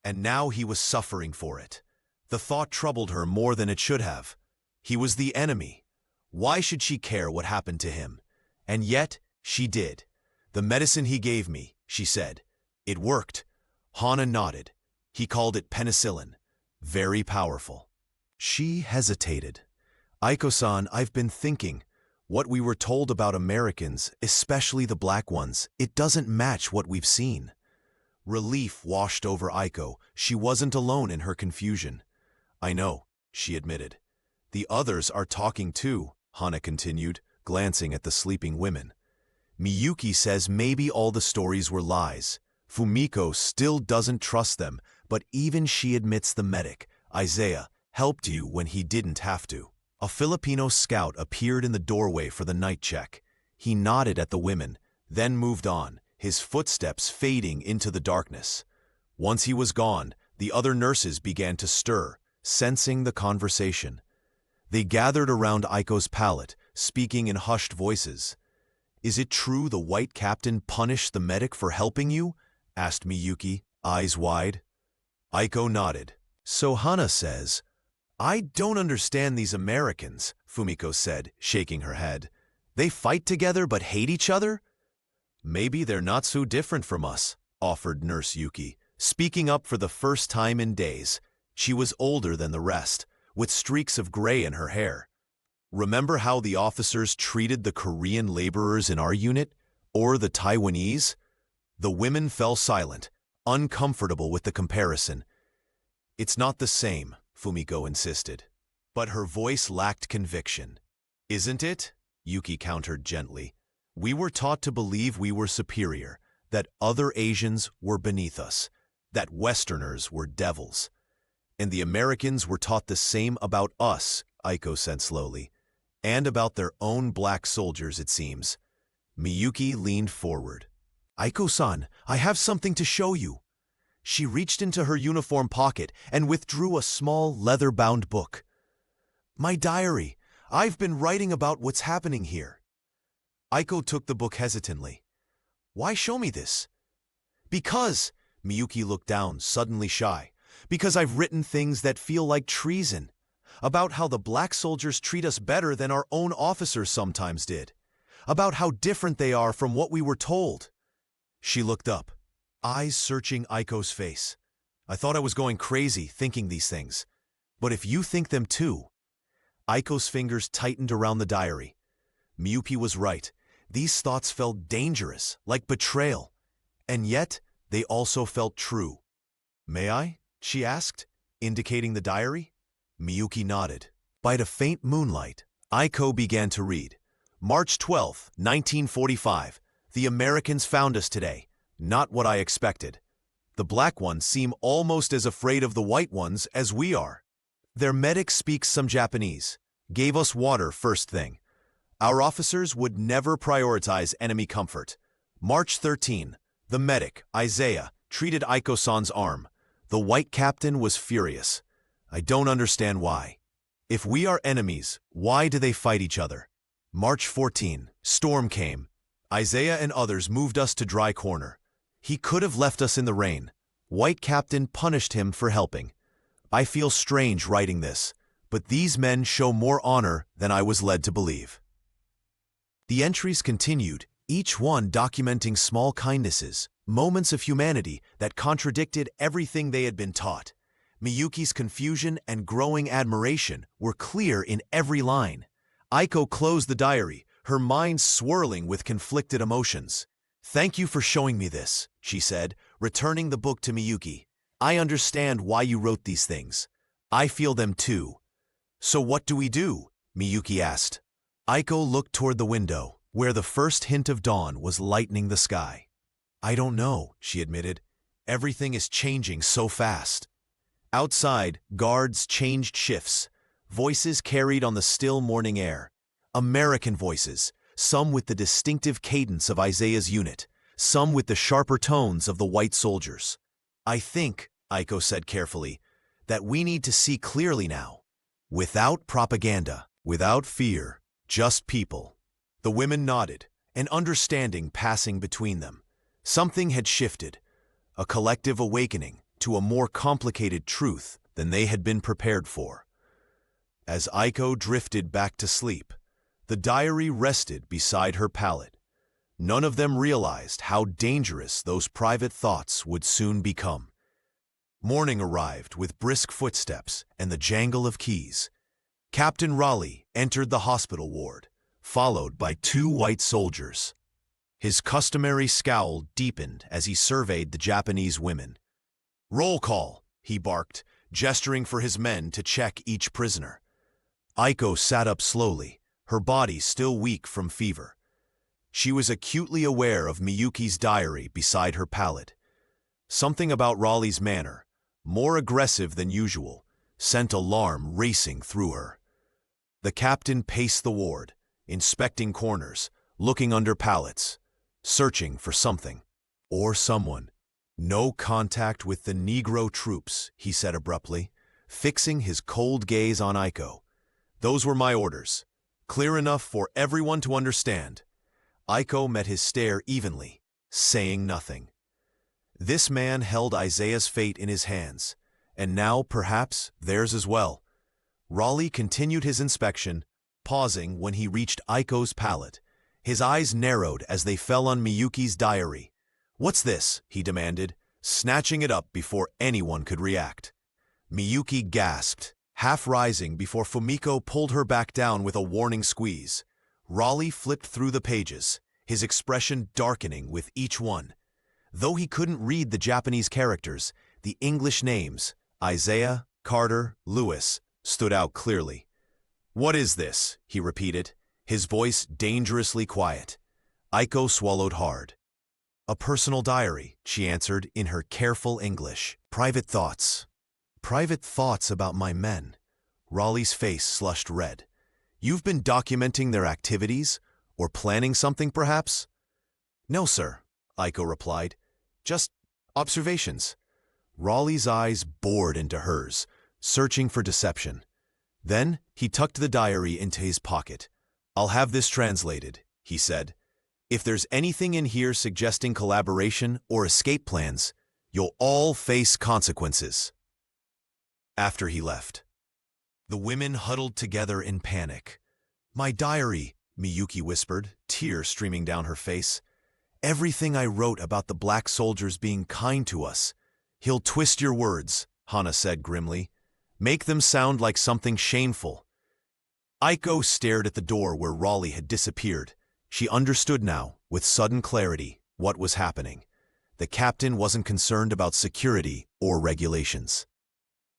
and now he was suffering for it. The thought troubled her more than it should have. He was the enemy. Why should she care what happened to him? And yet, she did. "The medicine he gave me," she said. "It worked." Hana nodded. "He called it penicillin. Very powerful." She hesitated. "Aiko-san, I've been thinking. What we were told about Americans, especially the black ones, it doesn't match what we've seen." Relief washed over Aiko. She wasn't alone in her confusion. "I know," she admitted. "The others are talking too," Hana continued, glancing at the sleeping women. "Miyuki says maybe all the stories were lies. Fumiko still doesn't trust them, but even she admits the medic, Isaiah, helped you when he didn't have to." A Filipino scout appeared in the doorway for the night check. He nodded at the women, then moved on, his footsteps fading into the darkness. Once he was gone, the other nurses began to stir, sensing the conversation. They gathered around Aiko's pallet, speaking in hushed voices. "Is it true the white captain punished the medic for helping you?" asked Miyuki, eyes wide. Aiko nodded. "So Hana says." "I don't understand these Americans," Fumiko said, shaking her head. "They fight together but hate each other?" "Maybe they're not so different from us," offered Nurse Yuki, speaking up for the first time in days. She was older than the rest, with streaks of gray in her hair. "Remember how the officers treated the Korean laborers in our unit? Or the Taiwanese?" The women fell silent, uncomfortable with the comparison. "It's not the same," Fumiko insisted. But her voice lacked conviction. "Isn't it?" Yuki countered gently. "We were taught to believe we were superior, that other Asians were beneath us. that Westerners were devils. And the Americans were taught the same about us, Aiko said slowly, and about their own black soldiers, it seems. Miyuki leaned forward. Aiko-san, I have something to show you. She reached into her uniform pocket and withdrew a small leather-bound book. My diary. I've been writing about what's happening here. Aiko took the book hesitantly. Why show me this? Because, Miyuki looked down, suddenly shy, because I've written things that feel like treason, about how the black soldiers treat us better than our own officers sometimes did, about how different they are from what we were told. She looked up, eyes searching Aiko's face. I thought I was going crazy thinking these things, but if you think them too. Aiko's fingers tightened around the diary. Miyuki was right. These thoughts felt dangerous, like betrayal, and yet they also felt true. May I? She asked, indicating the diary. Miyuki nodded. By the faint moonlight, Aiko began to read. March 12, 1945. The Americans found us today. Not what I expected. The black ones seem almost as afraid of the white ones as we are. Their medic speaks some Japanese. Gave us water first thing. Our officers would never prioritize enemy comfort. March 13. The medic, Isaiah, treated Aiko-san's arm. The white captain was furious. I don't understand why. If we are enemies, why do they fight each other? March 14. Storm came. Isaiah and others moved us to dry corner. He could have left us in the rain. White captain punished him for helping. I feel strange writing this, but these men show more honor than I was led to believe. The entries continued, each one documenting small kindnesses, moments of humanity that contradicted everything they had been taught. Miyuki's confusion and growing admiration were clear in every line. Aiko closed the diary, her mind swirling with conflicted emotions. Thank you for showing me this, she said, returning the book to Miyuki. I understand why you wrote these things. I feel them too. So what do we do? Miyuki asked. Aiko looked toward the window, where the first hint of dawn was lightening the sky. I don't know, she admitted. Everything is changing so fast. Outside, guards changed shifts. Voices carried on the still morning air. American voices, some with the distinctive cadence of Isaiah's unit, some with the sharper tones of the white soldiers. I think, Aiko said carefully, that we need to see clearly now. Without propaganda, without fear, just people. The women nodded, an understanding passing between them. Something had shifted, a collective awakening to a more complicated truth than they had been prepared for. As Aiko drifted back to sleep, the diary rested beside her pallet. None of them realized how dangerous those private thoughts would soon become. Morning arrived with brisk footsteps and the jangle of keys. Captain Raleigh entered the hospital ward, followed by 2 white soldiers. His customary scowl deepened as he surveyed the Japanese women. Roll call, he barked, gesturing for his men to check each prisoner. Aiko sat up slowly, her body still weak from fever. She was acutely aware of Miyuki's diary beside her pallet. Something about Raleigh's manner, more aggressive than usual, sent alarm racing through her. The captain paced the ward, inspecting corners, looking under pallets, searching for something or someone. No contact with the Negro troops, he said abruptly, fixing his cold gaze on Aiko. Those were my orders, clear enough for everyone to understand. Aiko met his stare evenly, saying nothing. This man held Isaiah's fate in his hands, and now perhaps theirs as well. Raleigh continued his inspection, pausing when he reached Aiko's pallet. His eyes narrowed as they fell on Miyuki's diary. What's this? He demanded, snatching it up before anyone could react. Miyuki gasped, half rising before Fumiko pulled her back down with a warning squeeze. Raleigh flipped through the pages, his expression darkening with each one. Though he couldn't read the Japanese characters, the English names, Isaiah, Carter, Lewis, stood out clearly. What is this? He repeated, his voice dangerously quiet. Aiko swallowed hard. A personal diary, she answered in her careful English. Private thoughts. Private thoughts about my men. Raleigh's face flushed red. You've been documenting their activities? Or planning something, perhaps? No, sir, Iko replied. Just observations. Raleigh's eyes bored into hers, searching for deception. Then he tucked the diary into his pocket. I'll have this translated, he said. If there's anything in here suggesting collaboration or escape plans, you'll all face consequences. After he left, the women huddled together in panic. My diary, Miyuki whispered, tears streaming down her face. Everything I wrote about the black soldiers being kind to us. He'll twist your words, Hana said grimly. Make them sound like something shameful. Iko stared at the door where Raleigh had disappeared. She understood now, with sudden clarity, what was happening. The captain wasn't concerned about security or regulations.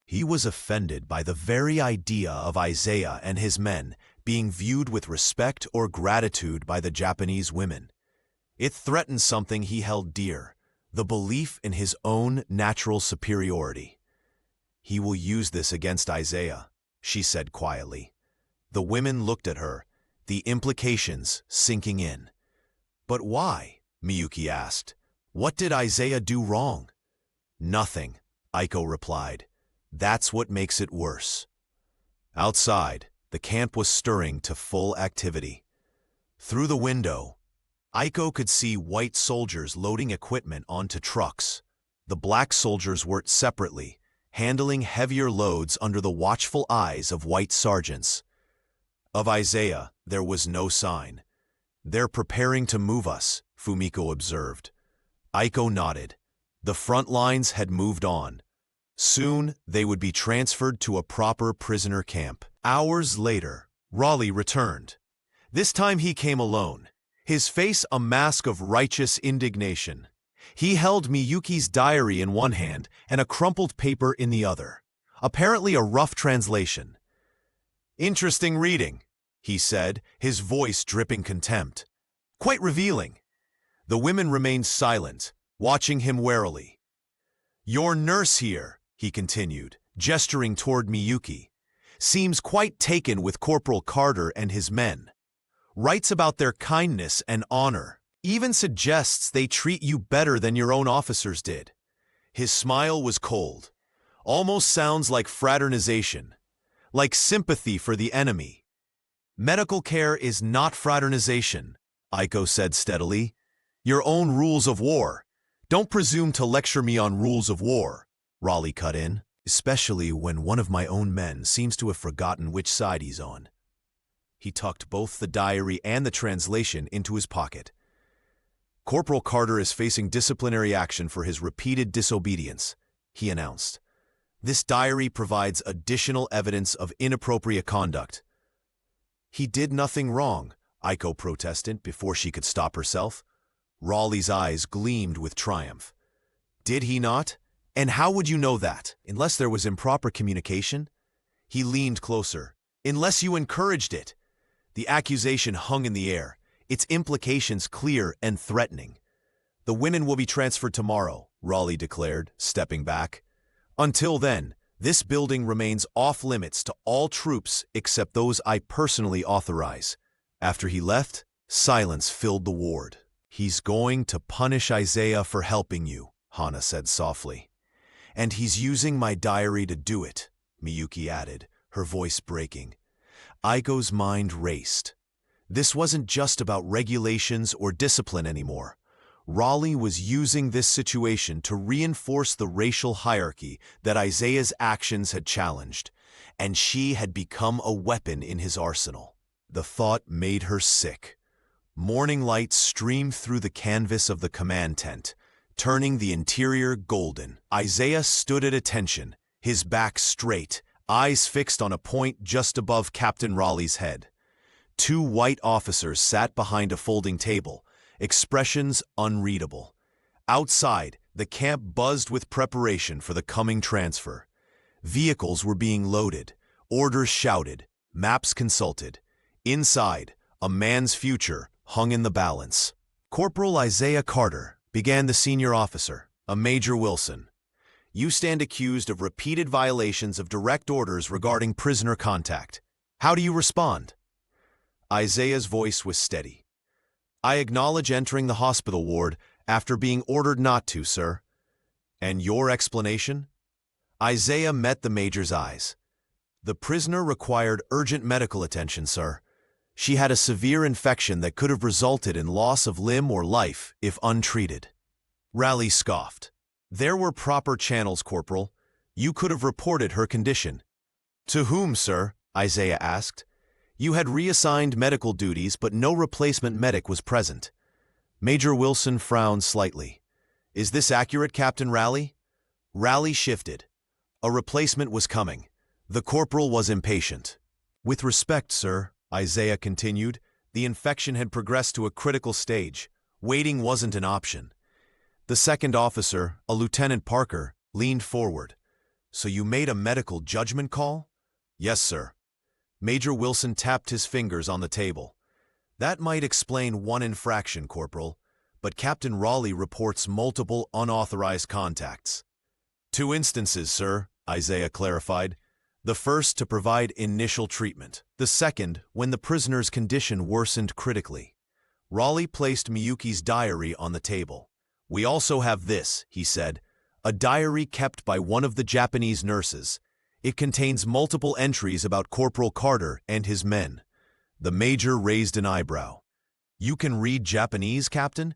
He was offended by the very idea of Isaiah and his men being viewed with respect or gratitude by the Japanese women. It threatened something he held dear, the belief in his own natural superiority. He will use this against Isaiah, she said quietly. The women looked at her, the implications sinking in. But why? Miyuki asked. What did Isaiah do wrong? Nothing, Iko replied. That's what makes it worse. Outside, the camp was stirring to full activity. Through the window, Iko could see white soldiers loading equipment onto trucks. The black soldiers worked separately, handling heavier loads under the watchful eyes of white sergeants. Of Isaiah, there was no sign. They're preparing to move us, Fumiko observed. Iko nodded. The front lines had moved on. Soon, they would be transferred to a proper prisoner camp. Hours later, Raleigh returned. This time he came alone, his face a mask of righteous indignation. He held Miyuki's diary in one hand and a crumpled paper in the other, apparently a rough translation. Interesting reading, he said, his voice dripping contempt. Quite revealing. The women remained silent, watching him warily. Your nurse here, he continued, gesturing toward Miyuki, seems quite taken with Corporal Carter and his men. Writes about their kindness and honor, even suggests they treat you better than your own officers did. His smile was cold. Almost sounds like fraternization, like sympathy for the enemy. Medical care is not fraternization, Iko said steadily. Your own rules of war. Don't presume to lecture me on rules of war, Raleigh cut in, especially when one of my own men seems to have forgotten which side he's on. He tucked both the diary and the translation into his pocket. Corporal Carter is facing disciplinary action for his repeated disobedience, he announced. This diary provides additional evidence of inappropriate conduct. He did nothing wrong, Iko protested before she could stop herself. Raleigh's eyes gleamed with triumph. Did he not? And how would you know that, unless there was improper communication? He leaned closer. Unless you encouraged it. The accusation hung in the air, its implications clear and threatening. The women will be transferred tomorrow, Raleigh declared, stepping back. Until then, this building remains off-limits to all troops except those I personally authorize. After he left, silence filled the ward. He's going to punish Isaiah for helping you, Hana said softly. And he's using my diary to do it, Miyuki added, her voice breaking. Iko's mind raced. This wasn't just about regulations or discipline anymore. Raleigh was using this situation to reinforce the racial hierarchy that Isaiah's actions had challenged, and she had become a weapon in his arsenal. The thought made her sick. Morning light streamed through the canvas of the command tent, turning the interior golden. Isaiah stood at attention, his back straight, eyes fixed on a point just above Captain Raleigh's head. Two white officers sat behind a folding table, expressions unreadable. Outside, the camp buzzed with preparation for the coming transfer. Vehicles were being loaded, orders shouted, maps consulted. Inside, a man's future hung in the balance. Corporal Isaiah Carter, began the senior officer, a Major Wilson. You stand accused of repeated violations of direct orders regarding prisoner contact. How do you respond? Isaiah's voice was steady. I acknowledge entering the hospital ward after being ordered not to, sir. And your explanation? Isaiah met the Major's eyes. The prisoner required urgent medical attention, sir. She had a severe infection that could have resulted in loss of limb or life if untreated. Raleigh scoffed. There were proper channels, Corporal. You could have reported her condition. To whom, sir? Isaiah asked. You had reassigned medical duties, but no replacement medic was present. Major Wilson frowned slightly. Is this accurate, Captain Raleigh? Raleigh shifted. A replacement was coming. The corporal was impatient. With respect, sir, Isaiah continued, the infection had progressed to a critical stage. Waiting wasn't an option. The second officer, a Lieutenant Parker, leaned forward. So you made a medical judgment call? Yes, sir. Major Wilson tapped his fingers on the table. That might explain one infraction, Corporal, but Captain Raleigh reports multiple unauthorized contacts. 2 instances, sir, Isaiah clarified. The first to provide initial treatment. The second, when the prisoner's condition worsened critically. Raleigh placed Miyuki's diary on the table. We also have this, he said, a diary kept by one of the Japanese nurses. It contains multiple entries about Corporal Carter and his men. The Major raised an eyebrow. You can read Japanese, Captain?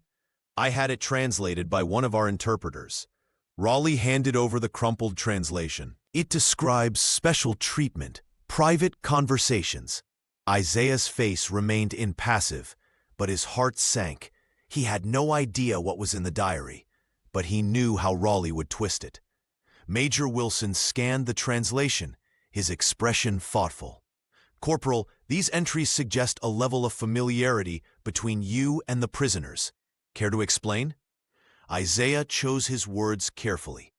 I had it translated by one of our interpreters. Raleigh handed over the crumpled translation. It describes special treatment, private conversations. Isaiah's face remained impassive, but his heart sank. He had no idea what was in the diary, but he knew how Raleigh would twist it. Major Wilson scanned the translation, his expression thoughtful. Corporal, these entries suggest a level of familiarity between you and the prisoners. Care to explain? Isaiah chose his words carefully.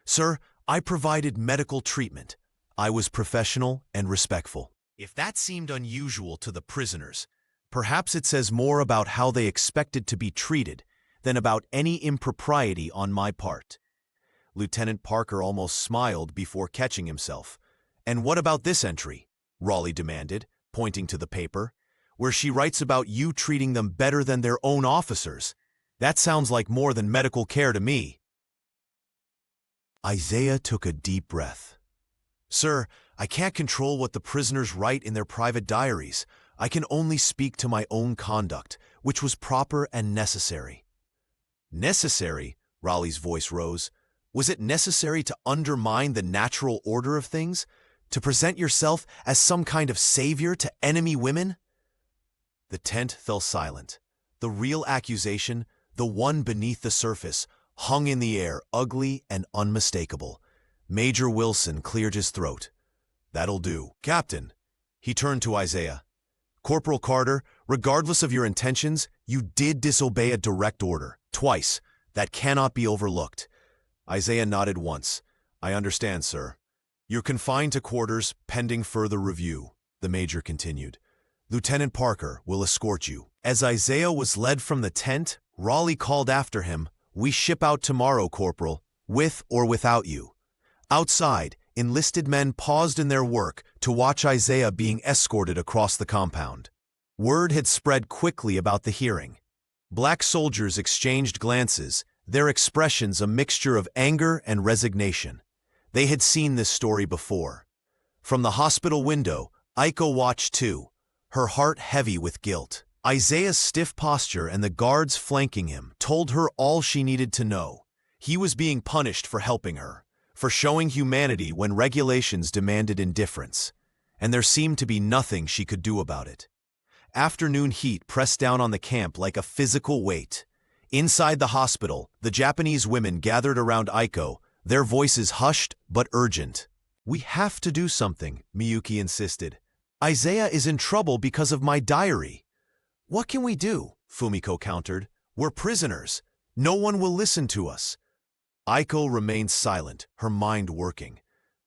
Sir, I provided medical treatment. I was professional and respectful. If that seemed unusual to the prisoners, perhaps it says more about how they expected to be treated than about any impropriety on my part. Lieutenant Parker almost smiled before catching himself. And what about this entry? Raleigh demanded, pointing to the paper, where she writes about you treating them better than their own officers. That sounds like more than medical care to me. Isaiah took a deep breath. Sir, I can't control what the prisoners write in their private diaries. I can only speak to my own conduct, which was proper and necessary. Necessary? Raleigh's voice rose. Was it necessary to undermine the natural order of things? To present yourself as some kind of savior to enemy women? The tent fell silent. The real accusation, the one beneath the surface, hung in the air, ugly and unmistakable. Major Wilson cleared his throat. That'll do. Captain, he turned to Isaiah. Corporal Carter, regardless of your intentions, you did disobey a direct order. Twice. That cannot be overlooked. Isaiah nodded once. I understand, sir. You're confined to quarters pending further review, the Major continued. Lieutenant Parker will escort you. As Isaiah was led from the tent, Raleigh called after him, We ship out tomorrow, Corporal, with or without you. Outside, enlisted men paused in their work to watch Isaiah being escorted across the compound. Word had spread quickly about the hearing. Black soldiers exchanged glances, their expressions a mixture of anger and resignation. They had seen this story before. From the hospital window, Aiko watched too, her heart heavy with guilt. Isaiah's stiff posture and the guards flanking him told her all she needed to know. He was being punished for helping her, for showing humanity when regulations demanded indifference, and there seemed to be nothing she could do about it. Afternoon heat pressed down on the camp like a physical weight. Inside the hospital, the Japanese women gathered around Aiko, their voices hushed but urgent. We have to do something, Miyuki insisted. Isaiah is in trouble because of my diary. What can we do? Fumiko countered. We're prisoners. No one will listen to us. Aiko remained silent, her mind working.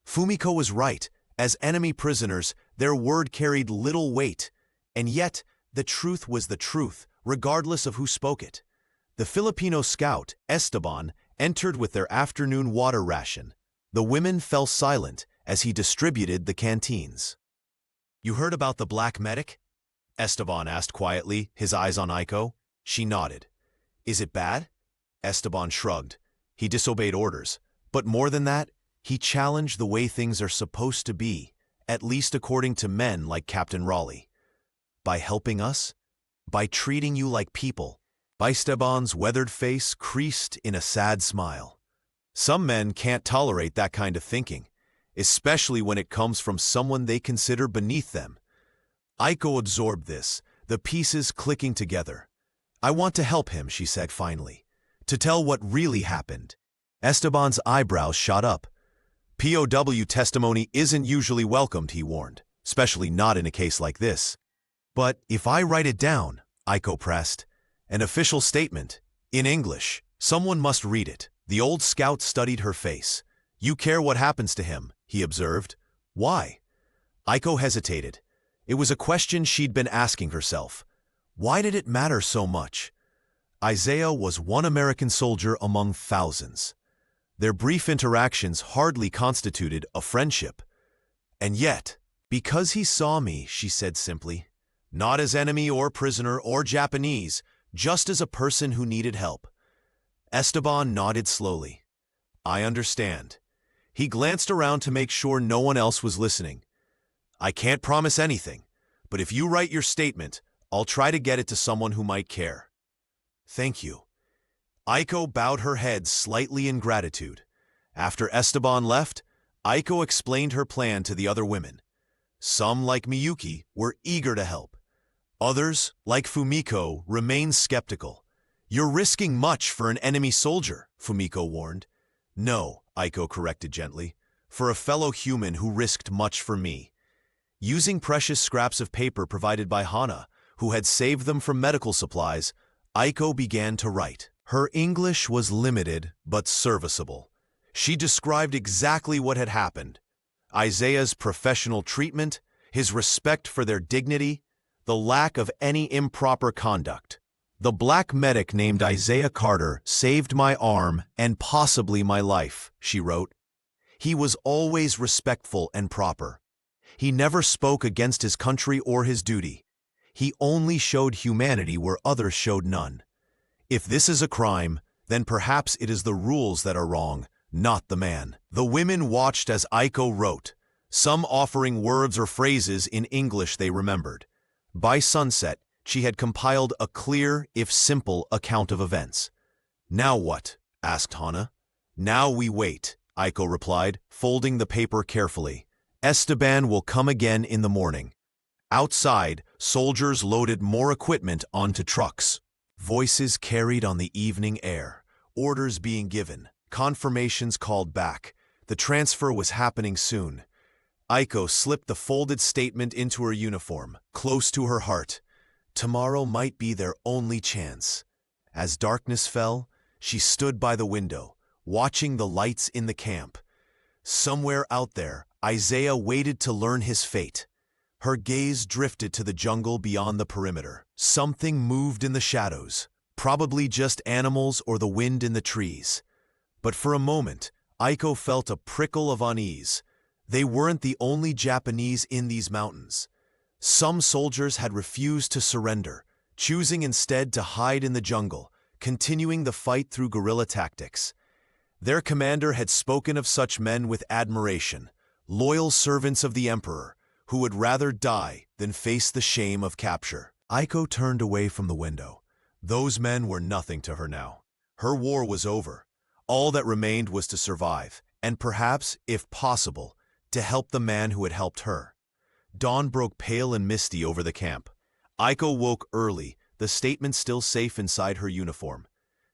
Fumiko was right. As enemy prisoners, their word carried little weight. And yet, the truth was the truth, regardless of who spoke it. The Filipino scout, Esteban, entered with their afternoon water ration. The women fell silent as he distributed the canteens. "You heard about the black medic?" Esteban asked quietly, his eyes on Aiko. She nodded. "Is it bad?" Esteban shrugged. He disobeyed orders. But more than that, he challenged the way things are supposed to be, at least according to men like Captain Raleigh. "By helping us? By treating you like people?" Esteban's weathered face creased in a sad smile. Some men can't tolerate that kind of thinking, especially when it comes from someone they consider beneath them. Aiko absorbed this, the pieces clicking together. "I want to help him," she said finally, "to tell what really happened." Esteban's eyebrows shot up. "POW testimony isn't usually welcomed," he warned, "especially not in a case like this." "But if I write it down," Aiko pressed, "an official statement, in English, someone must read it." The old scout studied her face. "You care what happens to him," he observed. "Why?" Aiko hesitated. It was a question she'd been asking herself. Why did it matter so much? Isaiah was one American soldier among thousands. Their brief interactions hardly constituted a friendship. And yet, "Because he saw me," she said simply, "not as enemy or prisoner or Japanese, just as a person who needed help." Esteban nodded slowly. "I understand." He glanced around to make sure no one else was listening. "I can't promise anything, but if you write your statement, I'll try to get it to someone who might care." "Thank you." Aiko bowed her head slightly in gratitude. After Esteban left, Aiko explained her plan to the other women. Some, like Miyuki, were eager to help. Others, like Fumiko, remained skeptical. "You're risking much for an enemy soldier," Fumiko warned. "No," Aiko corrected gently, "for a fellow human who risked much for me." Using precious scraps of paper provided by Hana, who had saved them from medical supplies, Aiko began to write. Her English was limited but serviceable. She described exactly what had happened: Isaiah's professional treatment, his respect for their dignity, the lack of any improper conduct. "The black medic named Isaiah Carter saved my arm and possibly my life," she wrote. "He was always respectful and proper. He never spoke against his country or his duty. He only showed humanity where others showed none. If this is a crime, then perhaps it is the rules that are wrong, not the man." The women watched as Aiko wrote, some offering words or phrases in English they remembered. By sunset, she had compiled a clear, if simple, account of events. "Now what?" asked Hana. "Now we wait," Aiko replied, folding the paper carefully. "Esteban will come again in the morning." Outside, soldiers loaded more equipment onto trucks. Voices carried on the evening air, orders being given, confirmations called back. The transfer was happening soon. Aiko slipped the folded statement into her uniform, close to her heart. Tomorrow might be their only chance. As darkness fell, she stood by the window, watching the lights in the camp. Somewhere out there, Isaiah waited to learn his fate. Her gaze drifted to the jungle beyond the perimeter. Something moved in the shadows, probably just animals or the wind in the trees. But for a moment, Aiko felt a prickle of unease. They weren't the only Japanese in these mountains. Some soldiers had refused to surrender, choosing instead to hide in the jungle, continuing the fight through guerrilla tactics. Their commander had spoken of such men with admiration, loyal servants of the emperor, who would rather die than face the shame of capture. Aiko turned away from the window. Those men were nothing to her now. Her war was over. All that remained was to survive, and perhaps, if possible, to help the man who had helped her. Dawn broke pale and misty over the camp. Aiko woke early, the statement still safe inside her uniform.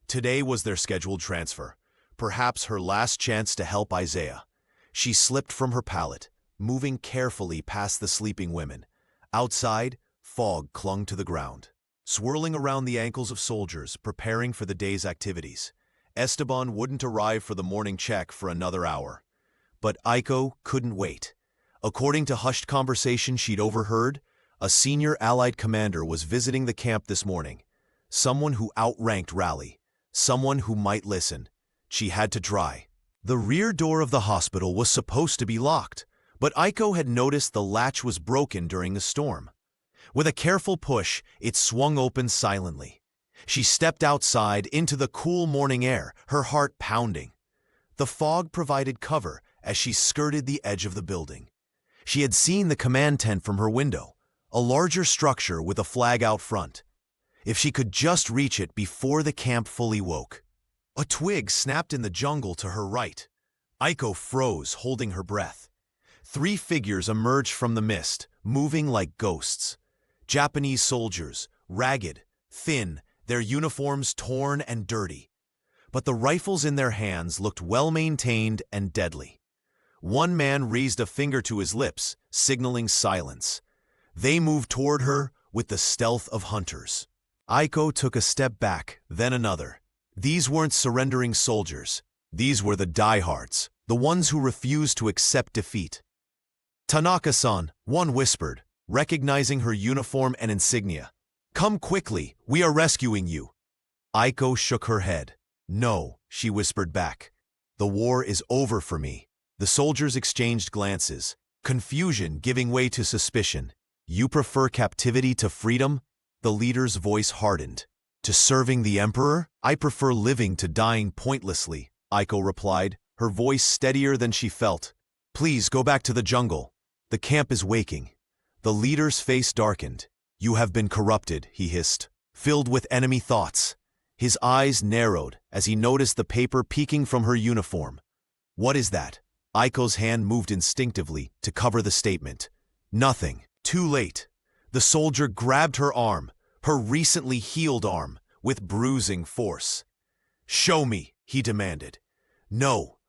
Today was their scheduled transfer, perhaps her last chance to help Isaiah. She slipped from her pallet, moving carefully past the sleeping women. Outside, fog clung to the ground, swirling around the ankles of soldiers preparing for the day's activities. Esteban wouldn't arrive for the morning check for another hour. But Aiko couldn't wait. According to hushed conversation she'd overheard, a senior Allied commander was visiting the camp this morning. someone who outranked Raleigh, someone who might listen. She had to try. The rear door of the hospital was supposed to be locked, but Aiko had noticed the latch was broken during the storm. With a careful push, it swung open silently. She stepped outside into the cool morning air, her heart pounding. The fog provided cover as she skirted the edge of the building. She had seen the command tent from her window, a larger structure with a flag out front. If she could just reach it before the camp fully woke. A twig snapped in the jungle to her right. Aiko froze, holding her breath. 3 figures emerged from the mist, moving like ghosts. Japanese soldiers, ragged, thin, their uniforms torn and dirty. But the rifles in their hands looked well-maintained and deadly. One man raised a finger to his lips, signaling silence. They moved toward her with the stealth of hunters. Aiko took a step back, then another. These weren't surrendering soldiers. These were the diehards, the ones who refused to accept defeat. "Tanaka-san," one whispered, recognizing her uniform and insignia. "Come quickly, we are rescuing you." Aiko shook her head. "No," she whispered back. "The war is over for me." The soldiers exchanged glances, confusion giving way to suspicion. "You prefer captivity to freedom?" The leader's voice hardened. "To serving the emperor? I prefer living to dying pointlessly," Aiko replied, her voice steadier than she felt. "Please go back to the jungle. The camp is waking." The leader's face darkened. "You have been corrupted," he hissed, filled with enemy thoughts. His eyes narrowed as he noticed the paper peeking from her uniform. "What is that?" Aiko's hand moved instinctively to cover the statement. "Nothing." Too late. The soldier grabbed her arm, her recently healed arm, with bruising force. "Show me," he demanded. "No."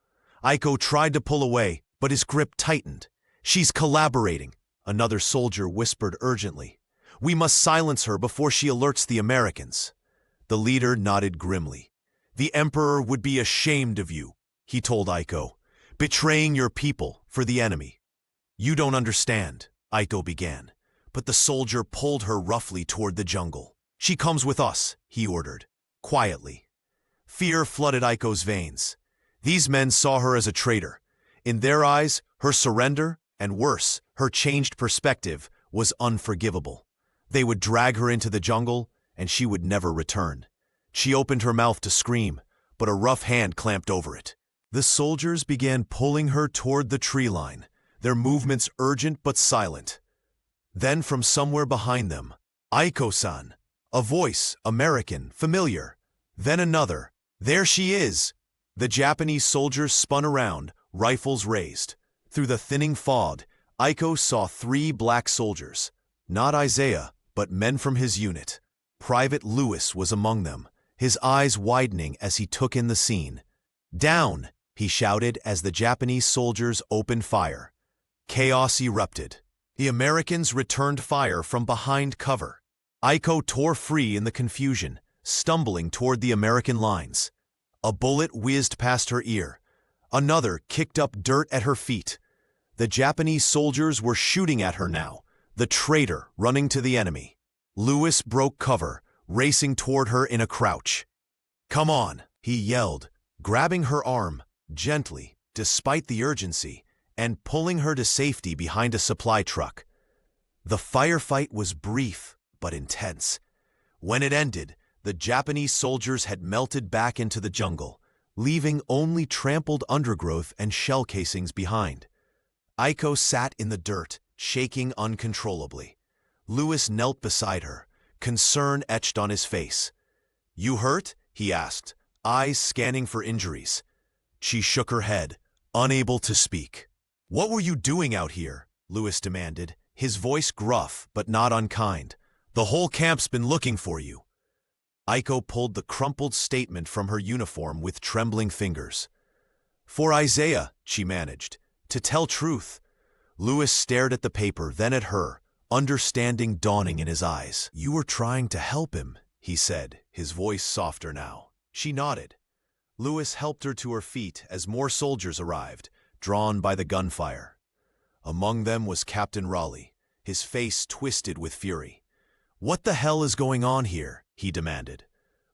Aiko tried to pull away, but his grip tightened. "She's collaborating," another soldier whispered urgently. "We must silence her before she alerts the Americans." The leader nodded grimly. "The emperor would be ashamed of you," he told Aiko, "betraying your people for the enemy." "You don't understand," Aiko began, but the soldier pulled her roughly toward the jungle. "She comes with us," he ordered, quietly. Fear flooded Aiko's veins. These men saw her as a traitor. In their eyes, her surrender, and worse, her changed perspective, was unforgivable. They would drag her into the jungle, and she would never return. She opened her mouth to scream, but a rough hand clamped over it. The soldiers began pulling her toward the tree line, their movements urgent but silent. Then from somewhere behind them, "Aiko-san!" A voice, American, familiar. Then another, "There she is!" The Japanese soldiers spun around, rifles raised. Through the thinning fog, Aiko saw 3 black soldiers. Not Isaiah, but men from his unit. Private Lewis was among them, his eyes widening as he took in the scene. "Down!" he shouted as the Japanese soldiers opened fire. Chaos erupted. The Americans returned fire from behind cover. Aiko tore free in the confusion, stumbling toward the American lines. A bullet whizzed past her ear. Another kicked up dirt at her feet. The Japanese soldiers were shooting at her now, the traitor running to the enemy. Lewis broke cover, racing toward her in a crouch. "Come on," he yelled, grabbing her arm, gently, despite the urgency, and pulling her to safety behind a supply truck. The firefight was brief but intense. When it ended, the Japanese soldiers had melted back into the jungle, leaving only trampled undergrowth and shell casings behind. Aiko sat in the dirt, shaking uncontrollably. Lewis knelt beside her, concern etched on his face. "You hurt?" he asked, eyes scanning for injuries. She shook her head, unable to speak. "What were you doing out here?" Lewis demanded, his voice gruff but not unkind. "The whole camp's been looking for you." Aiko pulled the crumpled statement from her uniform with trembling fingers. "For Isaiah," she managed, "to tell truth." Lewis stared at the paper, then at her, understanding dawning in his eyes. "You were trying to help him," he said, his voice softer now. She nodded. Lewis helped her to her feet as more soldiers arrived, drawn by the gunfire. Among them was Captain Raleigh, his face twisted with fury. "What the hell is going on here?" he demanded.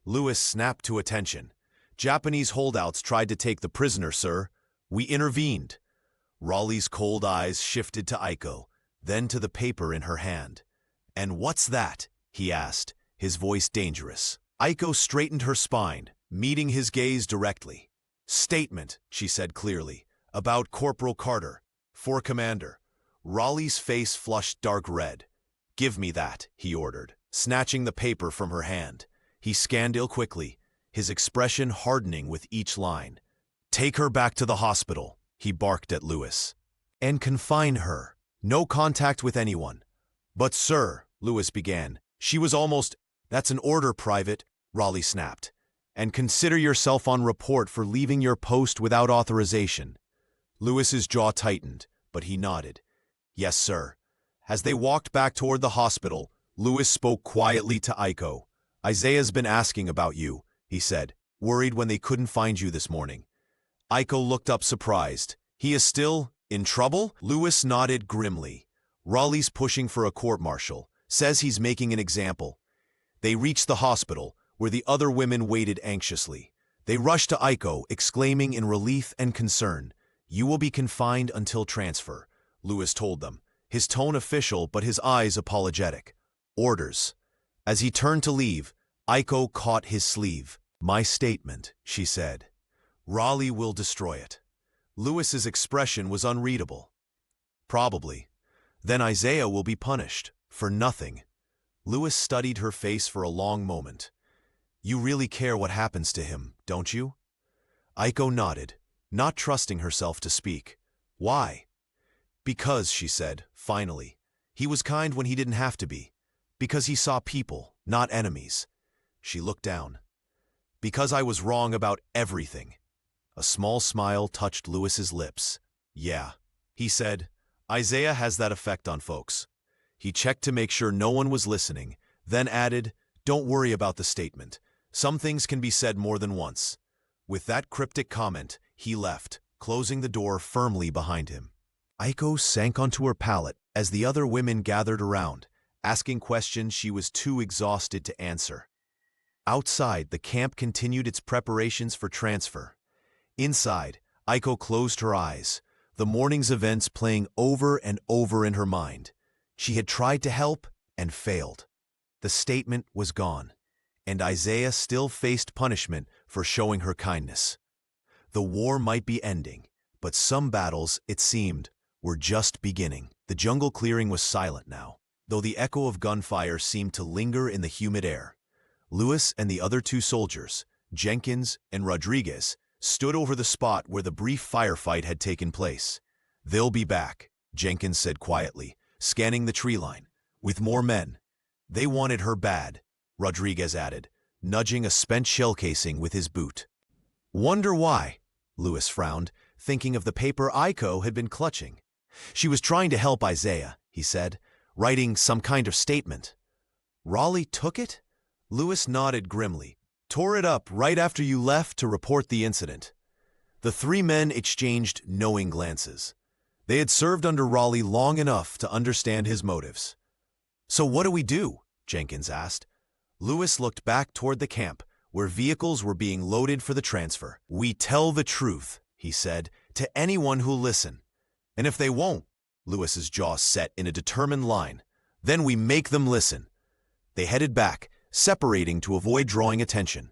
Lewis snapped to attention. Japanese holdouts tried to take the prisoner, sir. We intervened. Raleigh's cold eyes shifted to Aiko, then to the paper in her hand. And what's that? He asked, his voice dangerous. Aiko straightened her spine, meeting his gaze directly. Statement, she said clearly, about Corporal Carter, for Commander. Raleigh's face flushed dark red. Give me that, he ordered, snatching the paper from her hand. He scanned it quickly, his expression hardening with each line. Take her back to the hospital, he barked at Lewis. And confine her. No contact with anyone. But sir, Lewis began. She was almost— That's an order, Private, Raleigh snapped. And consider yourself on report for leaving your post without authorization. Lewis's jaw tightened, but he nodded. Yes, sir. As they walked back toward the hospital, Lewis spoke quietly to Aiko. Isaiah's been asking about you, he said, worried when they couldn't find you this morning. Aiko looked up surprised. He is still in trouble? Lewis nodded grimly. Raleigh's pushing for a court-martial. Says he's making an example. They reached the hospital, where the other women waited anxiously. They rushed to Aiko, exclaiming in relief and concern. You will be confined until transfer, Lewis told them, his tone official but his eyes apologetic. Orders. As he turned to leave, Aiko caught his sleeve. My statement, she said. Raleigh will destroy it. Lewis's expression was unreadable. Probably. Then Isaiah will be punished. For nothing. Lewis studied her face for a long moment. You really care what happens to him, don't you? Aiko nodded, not trusting herself to speak. Why? Because, she said, finally. He was kind when he didn't have to be. Because he saw people, not enemies. She looked down. Because I was wrong about everything. A small smile touched Lewis's lips. Yeah, he said. Isaiah has that effect on folks. He checked to make sure no one was listening, then added, Don't worry about the statement. Some things can be said more than once. With that cryptic comment, he left, closing the door firmly behind him. Aiko sank onto her pallet as the other women gathered around, asking questions she was too exhausted to answer. Outside, the camp continued its preparations for transfer. Inside, Aiko closed her eyes, the morning's events playing over and over in her mind. She had tried to help and failed. The statement was gone, and Isaiah still faced punishment for showing her kindness. The war might be ending, but some battles, it seemed, were just beginning. The jungle clearing was silent now, though the echo of gunfire seemed to linger in the humid air. Lewis and the other two soldiers, Jenkins and Rodriguez, stood over the spot where the brief firefight had taken place. They'll be back, Jenkins said quietly, scanning the tree line, with more men. They wanted her bad, Rodriguez added, nudging a spent shell casing with his boot. Wonder why, Lewis frowned, thinking of the paper Aiko had been clutching. She was trying to help Isaiah, he said, writing some kind of statement. Raleigh took it? Lewis nodded grimly. Tore it up right after you left to report the incident. The three men exchanged knowing glances. They had served under Raleigh long enough to understand his motives. So what do we do? Jenkins asked. Lewis looked back toward the camp, where vehicles were being loaded for the transfer. We tell the truth, he said, to anyone who'll listen. And if they won't, Lewis's jaw set in a determined line, then we make them listen. They headed back, separating to avoid drawing attention.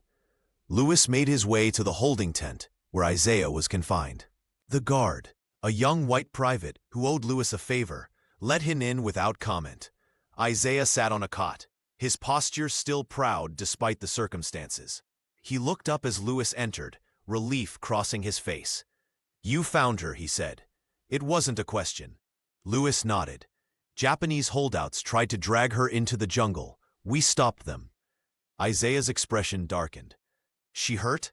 Lewis made his way to the holding tent, where Isaiah was confined. The guard, a young white private who owed Lewis a favor, let him in without comment. Isaiah sat on a cot, his posture still proud despite the circumstances. He looked up as Lewis entered, relief crossing his face. You found her, he said. It wasn't a question. Lewis nodded. Japanese holdouts tried to drag her into the jungle. We stopped them. Isaiah's expression darkened. She hurt?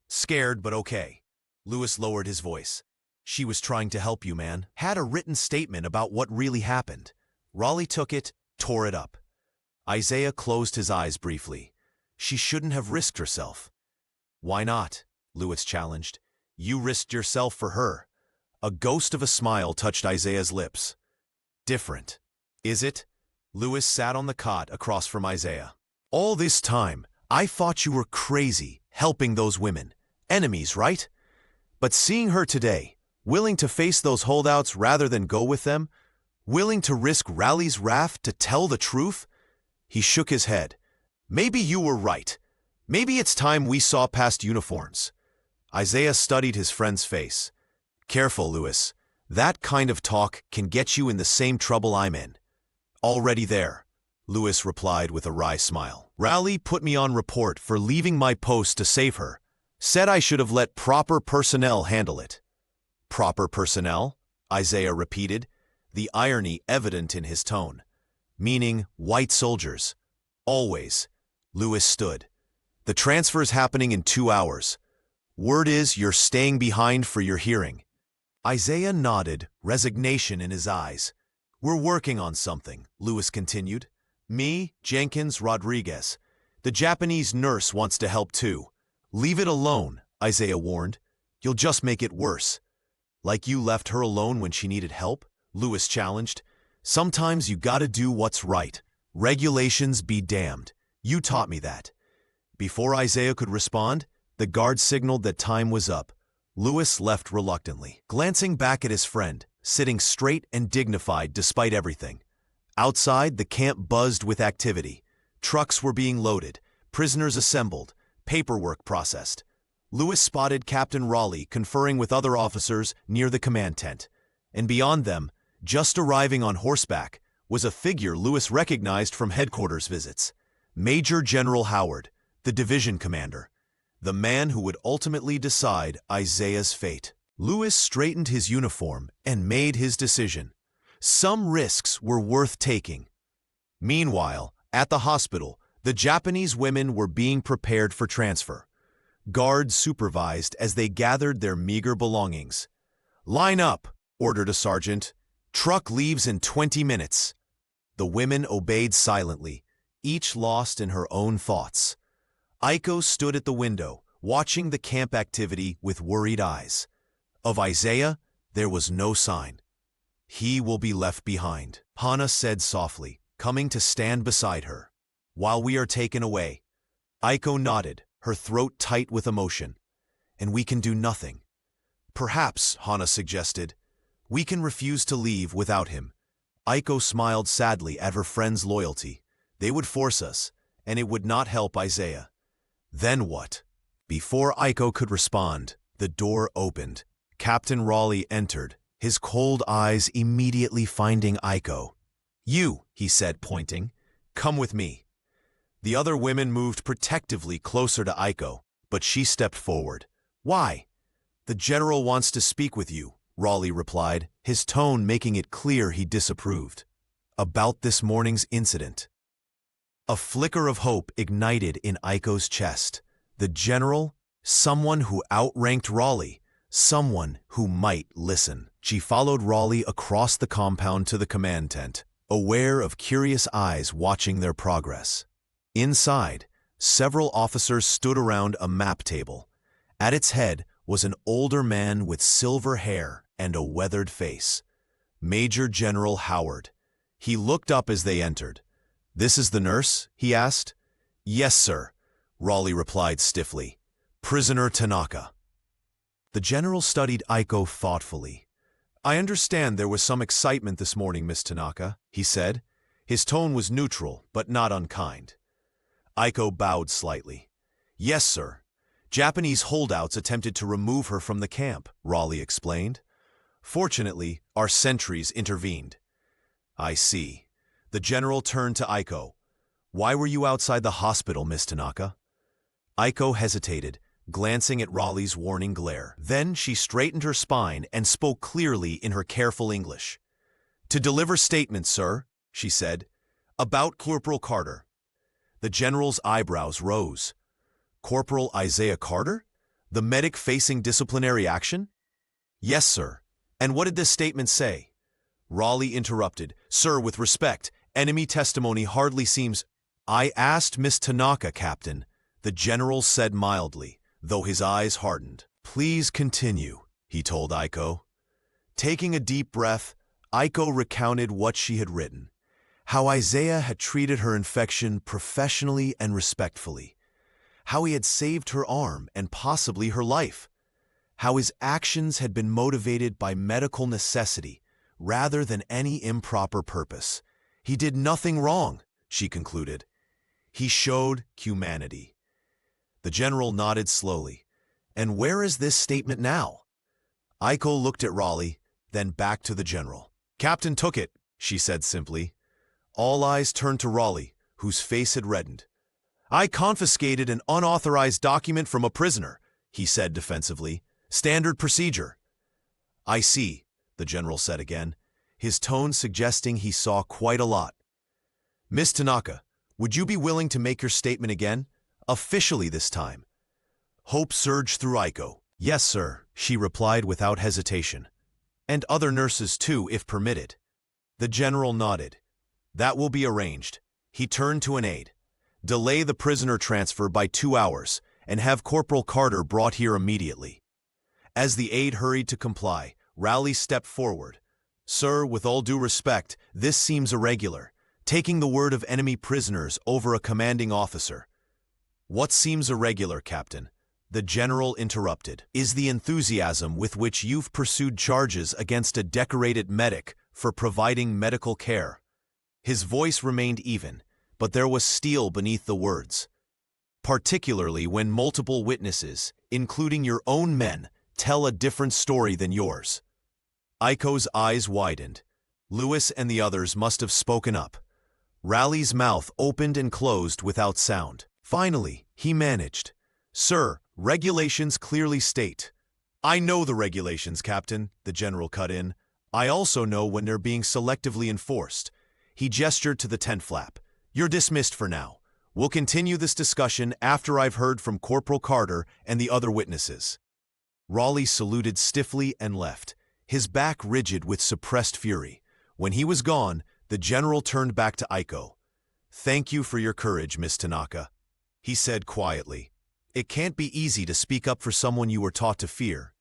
Scared, but okay. Lewis lowered his voice. She was trying to help you, man. Had a written statement about what really happened. Raleigh took it, tore it up. Isaiah closed his eyes briefly. She shouldn't have risked herself. Why not? Lewis challenged. You risked yourself for her. A ghost of a smile touched Isaiah's lips. Different. Is it? Lewis sat on the cot across from Isaiah. All this time, I thought you were crazy, helping those women. Enemies, right? But seeing her today, willing to face those holdouts rather than go with them, willing to risk Raleig's wrath to tell the truth, he shook his head. Maybe you were right. Maybe it's time we saw past uniforms. Isaiah studied his friend's face. Careful, Lewis. That kind of talk can get you in the same trouble I'm in. Already there, Lewis replied with a wry smile. Raleigh put me on report for leaving my post to save her. Said I should have let proper personnel handle it. Proper personnel? Isaiah repeated, the irony evident in his tone. Meaning white soldiers. Always. Lewis stood. The transfer's happening in 2 hours. Word is you're staying behind for your hearing. Isaiah nodded, resignation in his eyes. We're working on something, Lewis continued. Me, Jenkins, Rodriguez. The Japanese nurse wants to help too. Leave it alone, Isaiah warned. You'll just make it worse. Like you left her alone when she needed help? Lewis challenged. Sometimes you gotta do what's right. Regulations be damned. You taught me that. Before Isaiah could respond, the guard signaled that time was up. Lewis left reluctantly, glancing back at his friend, sitting straight and dignified despite everything. Outside, the camp buzzed with activity. Trucks were being loaded, prisoners assembled, paperwork processed. Lewis spotted Captain Raleigh conferring with other officers near the command tent. And beyond them, just arriving on horseback, was a figure Lewis recognized from headquarters visits. Major General Howard, the division commander. The man who would ultimately decide Isaiah's fate. Lewis straightened his uniform and made his decision. Some risks were worth taking. Meanwhile, at the hospital, the Japanese women were being prepared for transfer. Guards supervised as they gathered their meager belongings. "Line up," ordered a sergeant. "Truck leaves in 20 minutes." The women obeyed silently, each lost in her own thoughts. Aiko stood at the window, watching the camp activity with worried eyes. Of Isaiah, there was no sign. "He will be left behind," Hana said softly, coming to stand beside her. "While we are taken away." Aiko nodded, her throat tight with emotion. "And we can do nothing." "Perhaps," Hana suggested, "we can refuse to leave without him." Aiko smiled sadly at her friend's loyalty. They would force us, and it would not help Isaiah. Then what? Before Aiko could respond, the door opened. Captain Raleigh entered, his cold eyes immediately finding Aiko. "You," he said, pointing, "come with me." The other women moved protectively closer to Aiko, but she stepped forward. "Why?" "The general wants to speak with you," Raleigh replied, his tone making it clear he disapproved. "About this morning's incident." A flicker of hope ignited in Aiko's chest. The general, someone who outranked Raleigh, someone who might listen. She followed Raleigh across the compound to the command tent, aware of curious eyes watching their progress. Inside, several officers stood around a map table. At its head was an older man with silver hair and a weathered face. Major General Howard. He looked up as they entered. "This is the nurse?" he asked. "Yes, sir," Raleigh replied stiffly. "Prisoner Tanaka." The general studied Aiko thoughtfully. "I understand there was some excitement this morning, Miss Tanaka," he said. His tone was neutral, but not unkind. Aiko bowed slightly. "Yes, sir. Japanese holdouts attempted to remove her from the camp," Raleigh explained. "Fortunately, our sentries intervened." "I see." The general turned to Aiko. "Why were you outside the hospital, Miss Tanaka?" Aiko hesitated, glancing at Raleigh's warning glare. Then she straightened her spine and spoke clearly in her careful English. "To deliver statements, sir," she said, "about Corporal Carter." The general's eyebrows rose. "Corporal Isaiah Carter? The medic facing disciplinary action?" "Yes, sir. And what did this statement say?" Raleigh interrupted. "Sir, with respect, enemy testimony hardly seems—" "I asked Miss Tanaka, Captain," the general said mildly, though his eyes hardened. "Please continue," he told Aiko. Taking a deep breath, Aiko recounted what she had written. How Isaiah had treated her infection professionally and respectfully. How he had saved her arm and possibly her life. How his actions had been motivated by medical necessity rather than any improper purpose. He did nothing wrong, she concluded. He showed humanity. The general nodded slowly. And where is this statement now? Aiko looked at Raleigh, then back to the general. Captain took it, she said simply. All eyes turned to Raleigh, whose face had reddened. I confiscated an unauthorized document from a prisoner, he said defensively. Standard procedure. I see, the general said again, his tone suggesting he saw quite a lot. Miss Tanaka, would you be willing to make your statement again? Officially this time. Hope surged through Aiko. Yes, sir, she replied without hesitation. And other nurses too, if permitted. The general nodded. That will be arranged. He turned to an aide. Delay the prisoner transfer by 2 hours and have Corporal Carter brought here immediately. As the aide hurried to comply, Raleigh stepped forward. Sir, with all due respect, this seems irregular, taking the word of enemy prisoners over a commanding officer. What seems irregular, Captain? The general interrupted. Is the enthusiasm with which you've pursued charges against a decorated medic for providing medical care. His voice remained even, but there was steel beneath the words. Particularly when multiple witnesses, including your own men, tell a different story than yours. Aiko's eyes widened. Lewis and the others must have spoken up. Raleigh's mouth opened and closed without sound. Finally, he managed. Sir, regulations clearly state. I know the regulations, Captain, the general cut in. I also know when they're being selectively enforced. He gestured to the tent flap. You're dismissed for now. We'll continue this discussion after I've heard from Corporal Carter and the other witnesses. Raleigh saluted stiffly and left, his back rigid with suppressed fury. When he was gone, the general turned back to Aiko. Thank you for your courage, Miss Tanaka, he said quietly. It can't be easy to speak up for someone you were taught to fear.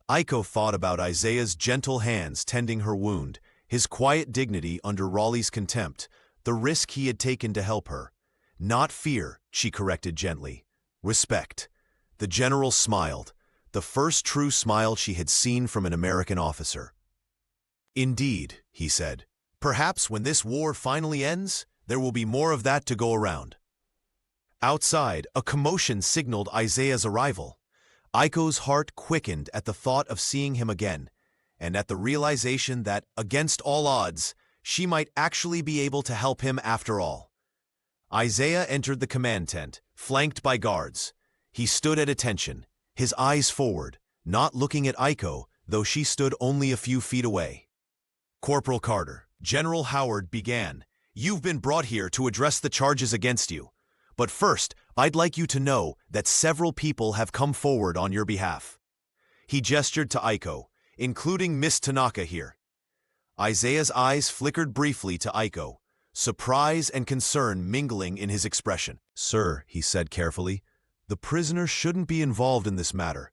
Aiko thought about Isaiah's gentle hands tending her wound, his quiet dignity under Raleigh's contempt, the risk he had taken to help her. Not fear, she corrected gently. Respect. The general smiled, the first true smile she had seen from an American officer. Indeed, he said. Perhaps when this war finally ends, there will be more of that to go around. Outside, a commotion signaled Isaiah's arrival. Aiko's heart quickened at the thought of seeing him again, and at the realization that, against all odds, she might actually be able to help him after all. Isaiah entered the command tent, flanked by guards. He stood at attention, his eyes forward, not looking at Aiko, though she stood only a few feet away. Corporal Carter, General Howard began. You've been brought here to address the charges against you. But first, I'd like you to know that several people have come forward on your behalf. He gestured to Aiko, including Miss Tanaka here. Isaiah's eyes flickered briefly to Aiko, surprise and concern mingling in his expression. Sir, he said carefully, the prisoner shouldn't be involved in this matter.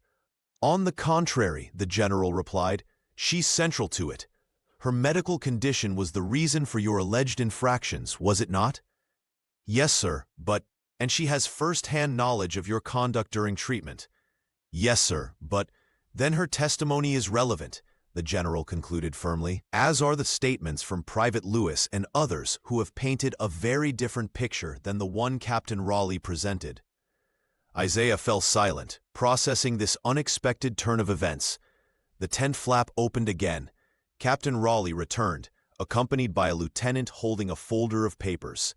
On the contrary, the general replied, she's central to it. Her medical condition was the reason for your alleged infractions, was it not? Yes, sir, and she has first-hand knowledge of your conduct during treatment. Yes, sir, but then her testimony is relevant, the general concluded firmly, as are the statements from Private Lewis and others who have painted a very different picture than the one Captain Raleigh presented. Isaiah fell silent, processing this unexpected turn of events. The tent flap opened again. Captain Raleigh returned, accompanied by a lieutenant holding a folder of papers.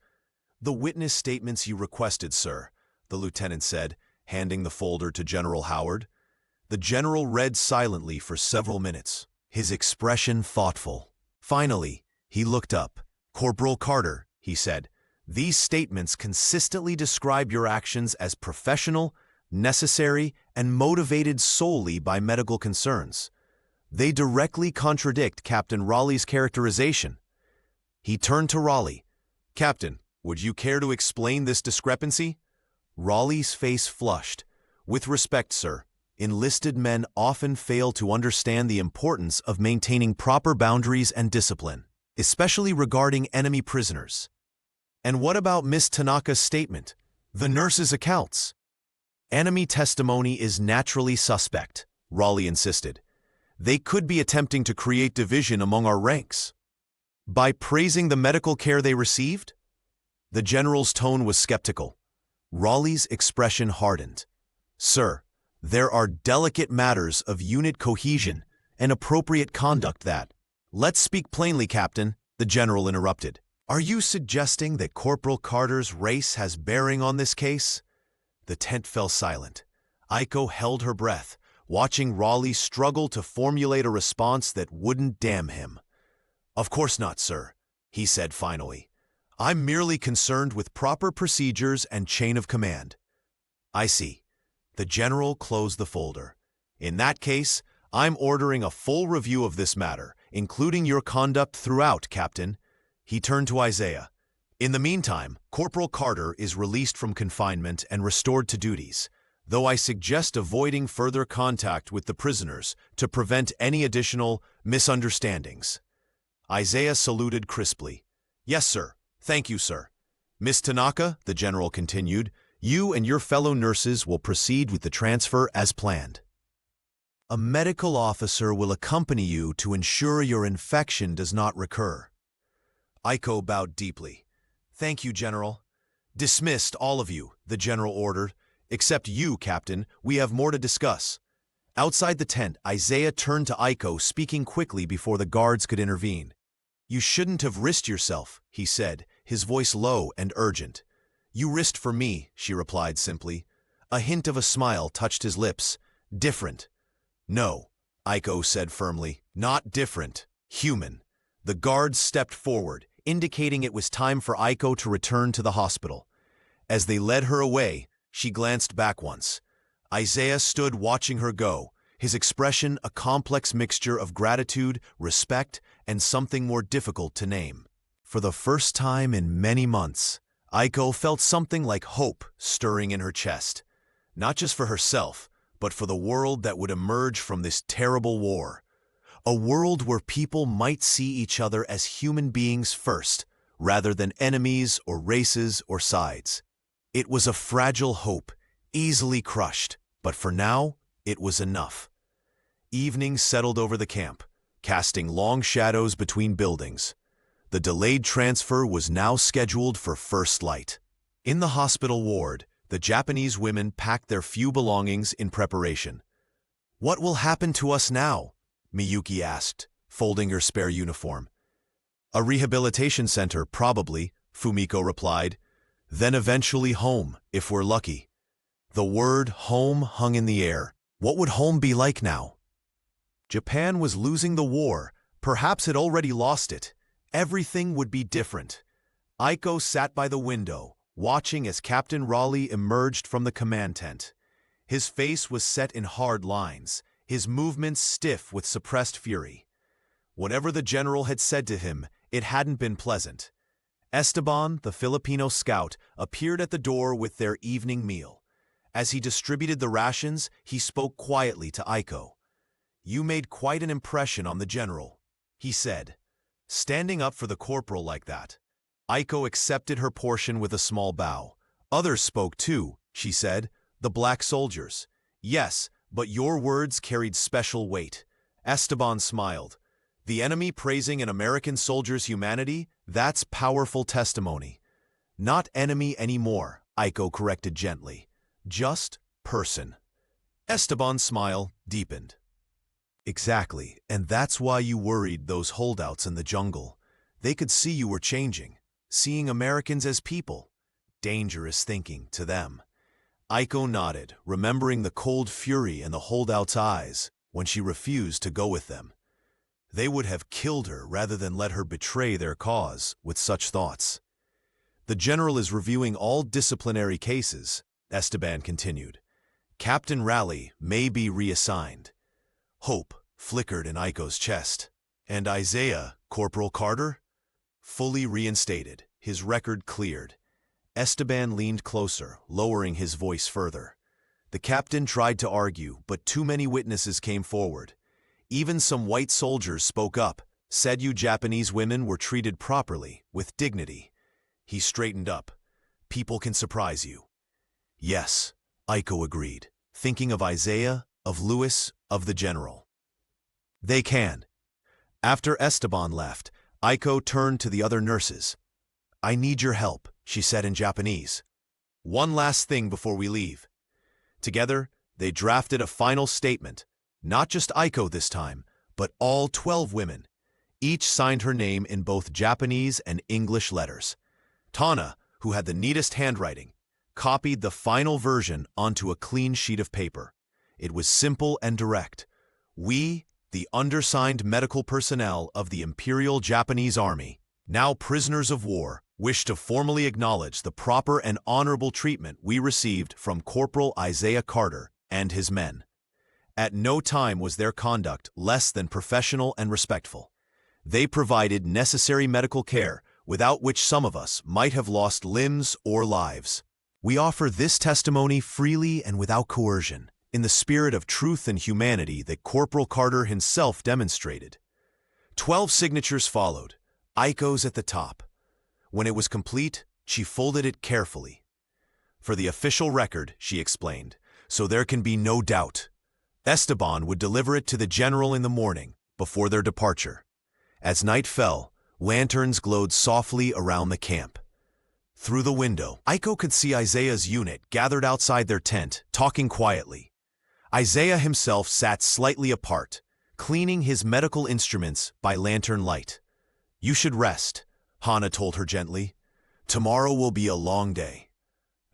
The witness statements you requested, sir, the lieutenant said, handing the folder to General Howard. The general read silently for several minutes, his expression thoughtful. Finally, he looked up. Corporal Carter, he said, these statements consistently describe your actions as professional, necessary, and motivated solely by medical concerns. They directly contradict Captain Raleigh's characterization. He turned to Raleigh. Captain, would you care to explain this discrepancy? Raleigh's face flushed. With respect, sir, enlisted men often fail to understand the importance of maintaining proper boundaries and discipline. especially regarding enemy prisoners. And what about Miss Tanaka's statement? The nurse's accounts? Enemy testimony is naturally suspect, Raleigh insisted. They could be attempting to create division among our ranks. By praising the medical care they received? The general's tone was skeptical. Raleigh's expression hardened. Sir, there are delicate matters of unit cohesion and appropriate conduct that— Let's speak plainly, Captain, the general interrupted. Are you suggesting that Corporal Carter's race has bearing on this case? The tent fell silent. Aiko held her breath, watching Raleigh struggle to formulate a response that wouldn't damn him. Of course not, sir, he said finally. I'm merely concerned with proper procedures and chain of command. I see. The general closed the folder. In that case, I'm ordering a full review of this matter, including your conduct throughout, Captain. He turned to Isaiah. In the meantime, Corporal Carter is released from confinement and restored to duties, though I suggest avoiding further contact with the prisoners to prevent any additional misunderstandings. Isaiah saluted crisply. Yes, sir. Thank you, sir. Miss Tanaka, the general continued, you and your fellow nurses will proceed with the transfer as planned. A medical officer will accompany you to ensure your infection does not recur. Aiko bowed deeply. Thank you, General. Dismissed, all of you, the general ordered. Except you, Captain, we have more to discuss. Outside the tent, Isaiah turned to Aiko, speaking quickly before the guards could intervene. You shouldn't have risked yourself, he said, his voice low and urgent. You risked for me, she replied simply. A hint of a smile touched his lips. Different. No, Aiko said firmly. Not different. Human. The guards stepped forward, indicating it was time for Aiko to return to the hospital. As they led her away, she glanced back once. Isaiah stood watching her go, his expression a complex mixture of gratitude, respect, and something more difficult to name. For the first time in many months, Aiko felt something like hope stirring in her chest, not just for herself, but for the world that would emerge from this terrible war. A world where people might see each other as human beings first, rather than enemies or races or sides. It was a fragile hope, easily crushed, but for now, it was enough. Evening settled over the camp, casting long shadows between buildings. The delayed transfer was now scheduled for first light. In the hospital ward, the Japanese women packed their few belongings in preparation. What will happen to us now? Miyuki asked, folding her spare uniform. A rehabilitation center, probably, Fumiko replied. Then eventually home, if we're lucky. The word home hung in the air. What would home be like now? Japan was losing the war. Perhaps it already lost it. Everything would be different. Aiko sat by the window, watching as Captain Raleigh emerged from the command tent. His face was set in hard lines, his movements stiff with suppressed fury. Whatever the general had said to him, it hadn't been pleasant. Esteban, the Filipino scout, appeared at the door with their evening meal. As he distributed the rations, he spoke quietly to Aiko. You made quite an impression on the general, he said. Standing up for the corporal like that. Aiko accepted her portion with a small bow. Others spoke too, she said, the black soldiers. Yes, but your words carried special weight. Esteban smiled. The enemy praising an American soldier's humanity, that's powerful testimony. Not enemy anymore, Aiko corrected gently. Just person. Esteban's smile deepened. Exactly, and that's why you worried those holdouts in the jungle. They could see you were changing, seeing Americans as people. Dangerous thinking to them. Aiko nodded, remembering the cold fury in the holdouts' eyes when she refused to go with them. They would have killed her rather than let her betray their cause with such thoughts. The general is reviewing all disciplinary cases, Esteban continued. Captain Raleigh may be reassigned. Hope flickered in Aiko's chest. And Isaiah, Corporal Carter? Fully reinstated, his record cleared. Esteban leaned closer, lowering his voice further. The captain tried to argue, but too many witnesses came forward. Even some white soldiers spoke up, Said you Japanese women were treated properly, with dignity. He straightened up. People can surprise you. Yes, Aiko agreed, thinking of Isaiah, of Louis, of the general. They can. After Esteban left, Aiko turned to the other nurses. I need your help, she said in Japanese. One last thing before we leave. Together, they drafted a final statement, not just Aiko this time, but all 12 women. Each signed her name in both Japanese and English letters. Tana, who had the neatest handwriting, copied the final version onto a clean sheet of paper. It was simple and direct. We, the undersigned medical personnel of the Imperial Japanese Army, now prisoners of war, wish to formally acknowledge the proper and honorable treatment we received from Corporal Isaiah Carter and his men. At no time was their conduct less than professional and respectful. They provided necessary medical care, without which some of us might have lost limbs or lives. We offer this testimony freely and without coercion, in the spirit of truth and humanity that Corporal Carter himself demonstrated. 12 signatures followed, Aiko's at the top. When it was complete, she folded it carefully. For the official record, she explained, so there can be no doubt. Esteban would deliver it to the general in the morning, before their departure. As night fell, lanterns glowed softly around the camp. Through the window, Aiko could see Isaiah's unit gathered outside their tent, talking quietly. Isaiah himself sat slightly apart, cleaning his medical instruments by lantern light. You should rest, Hana told her gently. Tomorrow will be a long day.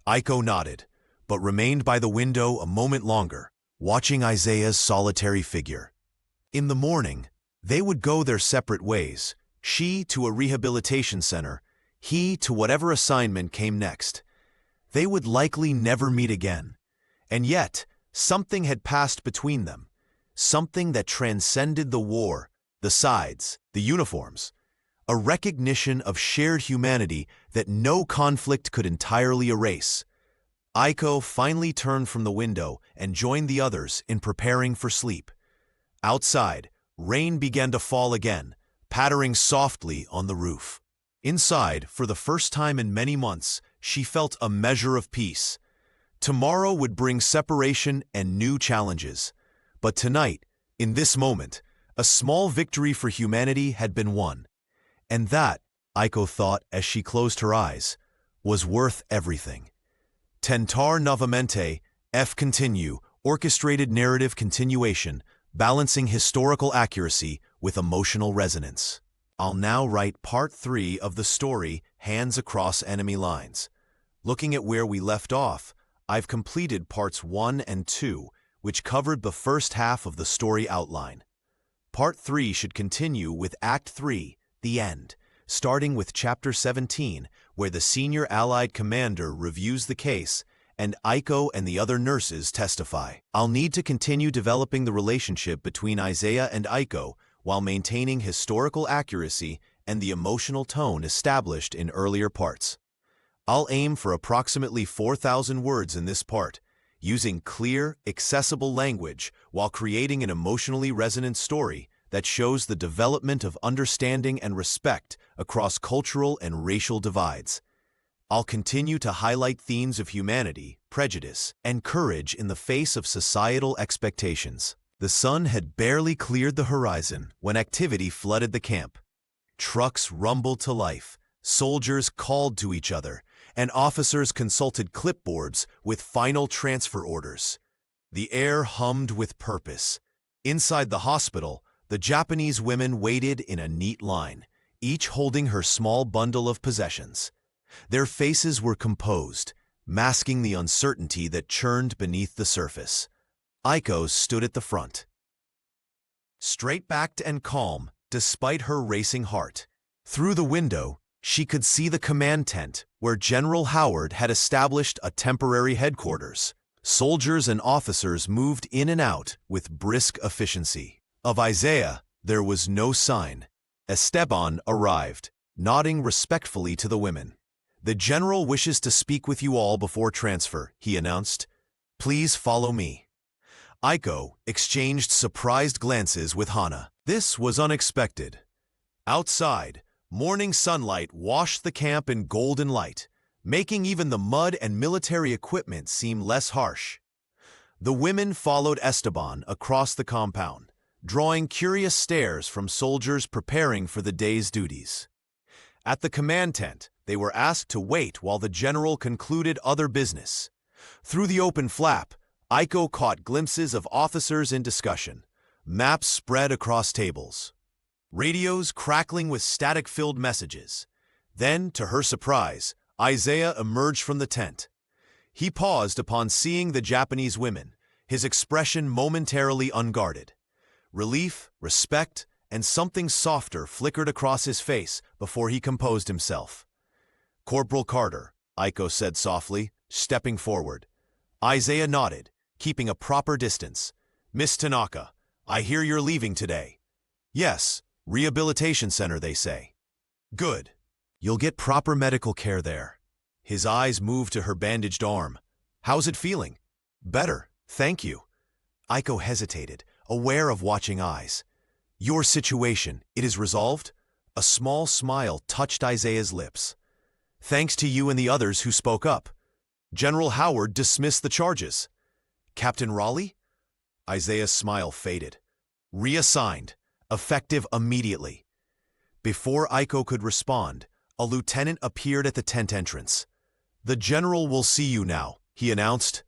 Aiko nodded, but remained by the window a moment longer, watching Isaiah's solitary figure. In the morning, they would go their separate ways, she to a rehabilitation center, he to whatever assignment came next. They would likely never meet again. And yet, something had passed between them, something that transcended the war, the sides, the uniforms, a recognition of shared humanity that no conflict could entirely erase. Aiko finally turned from the window and joined the others in preparing for sleep. Outside, rain began to fall again, pattering softly on the roof. Inside, for the first time in many months, she felt a measure of peace. Tomorrow would bring separation and new challenges. But tonight, in this moment, a small victory for humanity had been won. And that, Aiko thought as she closed her eyes, was worth everything. Tentar novamente, F continue, orchestrated narrative continuation, balancing historical accuracy with emotional resonance. I'll now write part 3 of the story, Hands Across Enemy Lines. Looking at where we left off, I've completed parts 1 and 2, which covered the first half of the story outline. Part 3 should continue with Act 3, the end, starting with Chapter 17, where the senior Allied commander reviews the case and Aiko and the other nurses testify. I'll need to continue developing the relationship between Isaiah and Aiko while maintaining historical accuracy and the emotional tone established in earlier parts. I'll aim for approximately 4,000 words in this part, using clear, accessible language while creating an emotionally resonant story that shows the development of understanding and respect across cultural and racial divides. I'll continue to highlight themes of humanity, prejudice, and courage in the face of societal expectations. The sun had barely cleared the horizon when activity flooded the camp. Trucks rumbled to life, soldiers called to each other, and officers consulted clipboards with final transfer orders. The air hummed with purpose. Inside the hospital, the Japanese women waited in a neat line, each holding her small bundle of possessions. Their faces were composed, masking the uncertainty that churned beneath the surface. Aiko stood at the front, straight-backed and calm despite her racing heart. Through the window, she could see the command tent where General Howard had established a temporary headquarters. Soldiers and officers moved in and out with brisk efficiency. Of Isaiah, there was no sign. Esteban arrived, nodding respectfully to the women. The general wishes to speak with you all before transfer, he announced. Please follow me. Aiko exchanged surprised glances with Hana. This was unexpected. Outside, morning sunlight washed the camp in golden light, making even the mud and military equipment seem less harsh. The women followed Esteban across the compound, drawing curious stares from soldiers preparing for the day's duties. At the command tent, they were asked to wait while the general concluded other business. Through the open flap, Aiko caught glimpses of officers in discussion, maps spread across tables, radios crackling with static-filled messages. Then, to her surprise, Isaiah emerged from the tent. He paused upon seeing the Japanese women, his expression momentarily unguarded. Relief, respect, and something softer flickered across his face before he composed himself. "Corporal Carter," Aiko said softly, stepping forward. Isaiah nodded, keeping a proper distance. "Miss Tanaka, I hear you're leaving today." "Yes, rehabilitation center, they say." "Good. You'll get proper medical care there." His eyes moved to her bandaged arm. "How's it feeling?" "Better, thank you." Aiko hesitated, aware of watching eyes. "Your situation, it is resolved?" A small smile touched Isaiah's lips. "Thanks to you and the others who spoke up. General Howard dismissed the charges." "Captain Raleigh?" Isaiah's smile faded. "Reassigned, effective immediately." Before Aiko could respond, a lieutenant appeared at the tent entrance. "The general will see you now," he announced.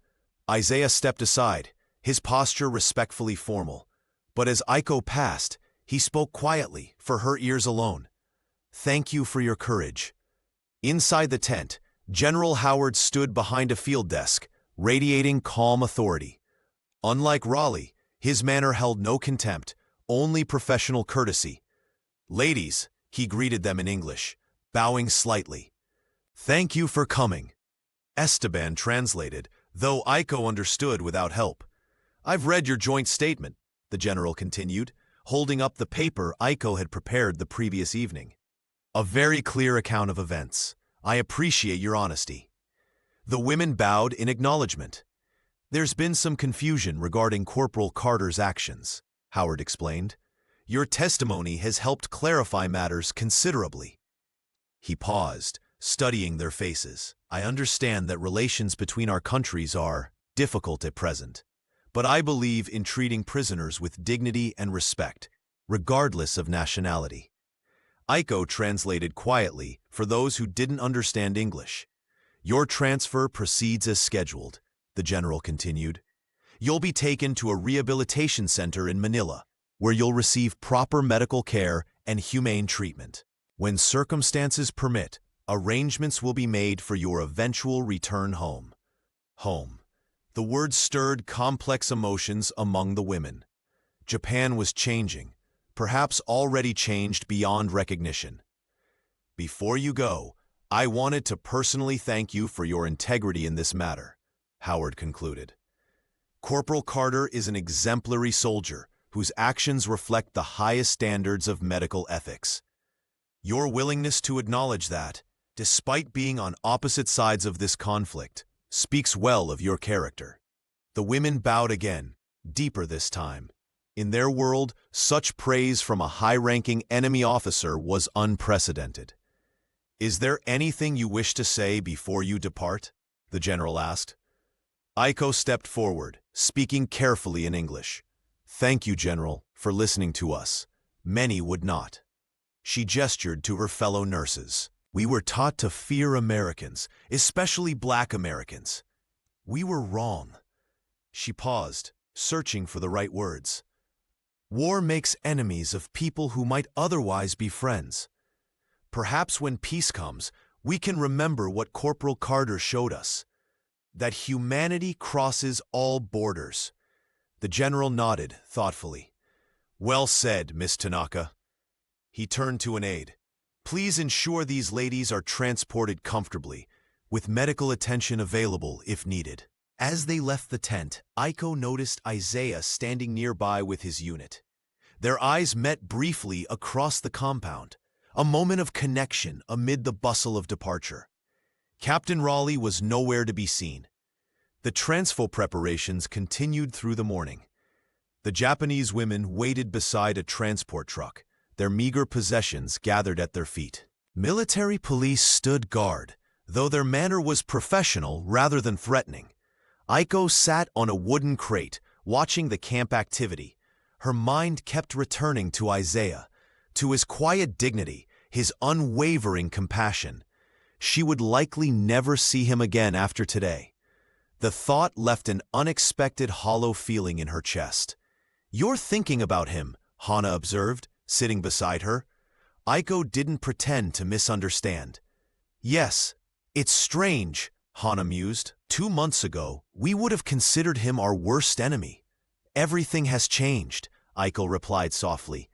Isaiah stepped aside, his posture respectfully formal. But as Aiko passed, he spoke quietly, for her ears alone. "Thank you for your courage." Inside the tent, General Howard stood behind a field desk, radiating calm authority. Unlike Raleigh, his manner held no contempt, only professional courtesy. "Ladies," he greeted them in English, bowing slightly. "Thank you for coming." Esteban translated, though Aiko understood without help. "I've read your joint statement," the general continued, holding up the paper Aiko had prepared the previous evening. "A very clear account of events. I appreciate your honesty." The women bowed in acknowledgement. "There's been some confusion regarding Corporal Carter's actions," Howard explained. "Your testimony has helped clarify matters considerably." He paused, studying their faces. "I understand that relations between our countries are difficult at present, but I believe in treating prisoners with dignity and respect, regardless of nationality." Aiko translated quietly for those who didn't understand English. "Your transfer proceeds as scheduled," the general continued. "You'll be taken to a rehabilitation center in Manila, where you'll receive proper medical care and humane treatment. When circumstances permit, arrangements will be made for your eventual return home." Home. The word stirred complex emotions among the women. Japan was changing, perhaps already changed beyond recognition. "Before you go, I wanted to personally thank you for your integrity in this matter," Howard concluded. "Corporal Carter is an exemplary soldier whose actions reflect the highest standards of medical ethics. Your willingness to acknowledge that, despite being on opposite sides of this conflict, speaks well of your character." The women bowed again, deeper this time. In their world, such praise from a high-ranking enemy officer was unprecedented. "Is there anything you wish to say before you depart?" the general asked. Aiko stepped forward, speaking carefully in English. "Thank you, General, for listening to us. Many would not." She gestured to her fellow nurses. "We were taught to fear Americans, especially Black Americans. We were wrong." She paused, searching for the right words. "War makes enemies of people who might otherwise be friends. Perhaps when peace comes, we can remember what Corporal Carter showed us, that humanity crosses all borders." The general nodded thoughtfully. "Well said, Miss Tanaka." He turned to an aide. "Please ensure these ladies are transported comfortably, with medical attention available if needed." As they left the tent, Aiko noticed Isaiah standing nearby with his unit. Their eyes met briefly across the compound, a moment of connection amid the bustle of departure. Captain Raleigh was nowhere to be seen. The transfer preparations continued through the morning. The Japanese women waited beside a transport truck, their meager possessions gathered at their feet. Military police stood guard, though their manner was professional rather than threatening. Aiko sat on a wooden crate, watching the camp activity. Her mind kept returning to Isaiah, to his quiet dignity, his unwavering compassion. She would likely never see him again after today. The thought left an unexpected hollow feeling in her chest. "You're thinking about him," Hana observed, sitting beside her. Aiko didn't pretend to misunderstand. "Yes, it's strange," Hana mused. "2 months ago, we would have considered him our worst enemy." "Everything has changed," Aiko replied softly.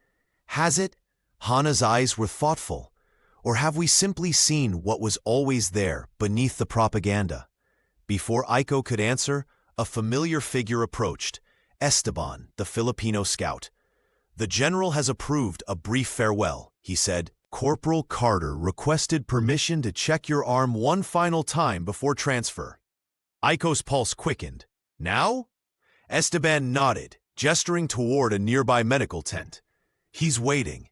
"Has it?" Hana's eyes were thoughtful. "Or have we simply seen what was always there beneath the propaganda?" Before Aiko could answer, a familiar figure approached, Esteban, the Filipino scout. "The general has approved a brief farewell," he said. "Corporal Carter requested permission to check your arm one final time before transfer." Aiko's pulse quickened. "Now?" Esteban nodded, gesturing toward a nearby medical tent. "He's waiting."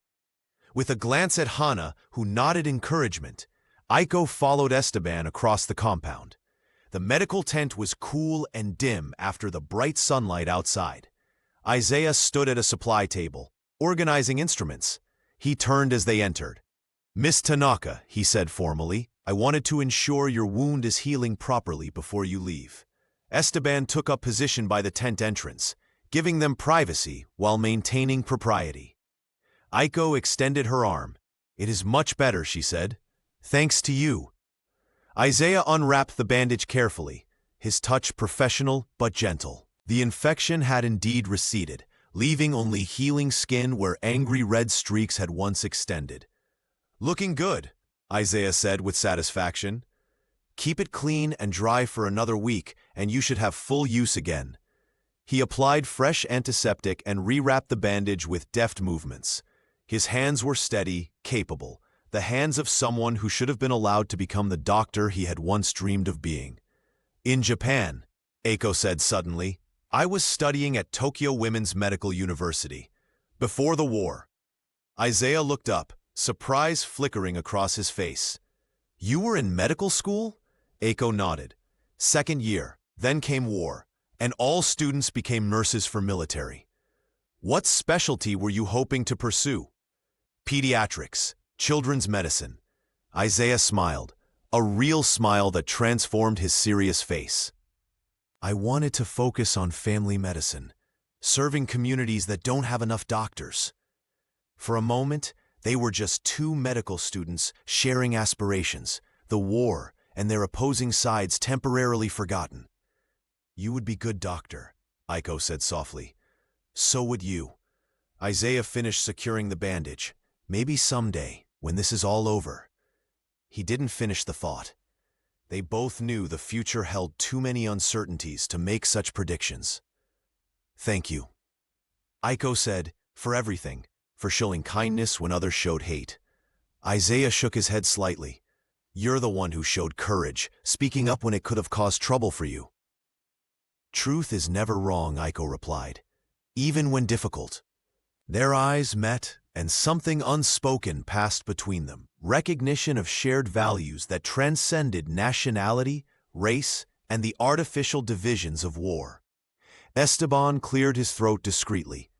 With a glance at Hana, who nodded encouragement, Aiko followed Esteban across the compound. The medical tent was cool and dim after the bright sunlight outside. Isaiah stood at a supply table, organizing instruments. He turned as they entered. "Miss Tanaka," he said formally, "I wanted to ensure your wound is healing properly before you leave." Esteban took up position by the tent entrance, giving them privacy while maintaining propriety. Aiko extended her arm. "It is much better," she said. "Thanks to you." Isaiah unwrapped the bandage carefully, his touch professional but gentle. The infection had indeed receded, leaving only healing skin where angry red streaks had once extended. "Looking good," Isaiah said with satisfaction. "Keep it clean and dry for another week, and you should have full use again." He applied fresh antiseptic and rewrapped the bandage with deft movements. His hands were steady, capable, the hands of someone who should have been allowed to become the doctor he had once dreamed of being. "In Japan," Aiko said suddenly, "I was studying at Tokyo Women's Medical University. Before the war." Isaiah looked up, surprise flickering across his face. "You were in medical school?" Aiko nodded. "Second year, then came war, and all students became nurses for military." "What specialty were you hoping to pursue?" "Pediatrics. Children's medicine." Isaiah smiled, a real smile that transformed his serious face. "I wanted to focus on family medicine, serving communities that don't have enough doctors." For a moment, they were just 2 medical students sharing aspirations, the war and their opposing sides temporarily forgotten. "You would be good doctor," Aiko said softly. "So would you." Isaiah finished securing the bandage. "Maybe someday, when this is all over." He didn't finish the thought. They both knew the future held too many uncertainties to make such predictions. "Thank you," Aiko said, "for everything, for showing kindness when others showed hate." Isaiah shook his head slightly. "You're the one who showed courage, speaking up when it could have caused trouble for you." "Truth is never wrong," Aiko replied, "even when difficult." Their eyes met, and something unspoken passed between them, recognition of shared values that transcended nationality, race, and the artificial divisions of war. Esteban cleared his throat discreetly.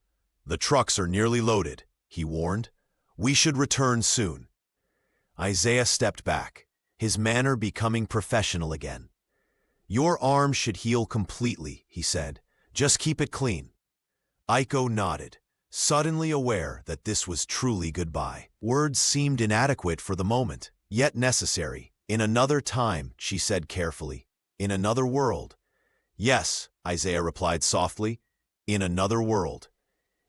"The trucks are nearly loaded," he warned. "We should return soon." Isaiah stepped back, his manner becoming professional again. "Your arm should heal completely," he said. "Just keep it clean." Aiko nodded, suddenly aware that this was truly goodbye. Words seemed inadequate for the moment, yet necessary. "In another time," she said carefully. "In another world." "Yes," Isaiah replied softly, "in another world."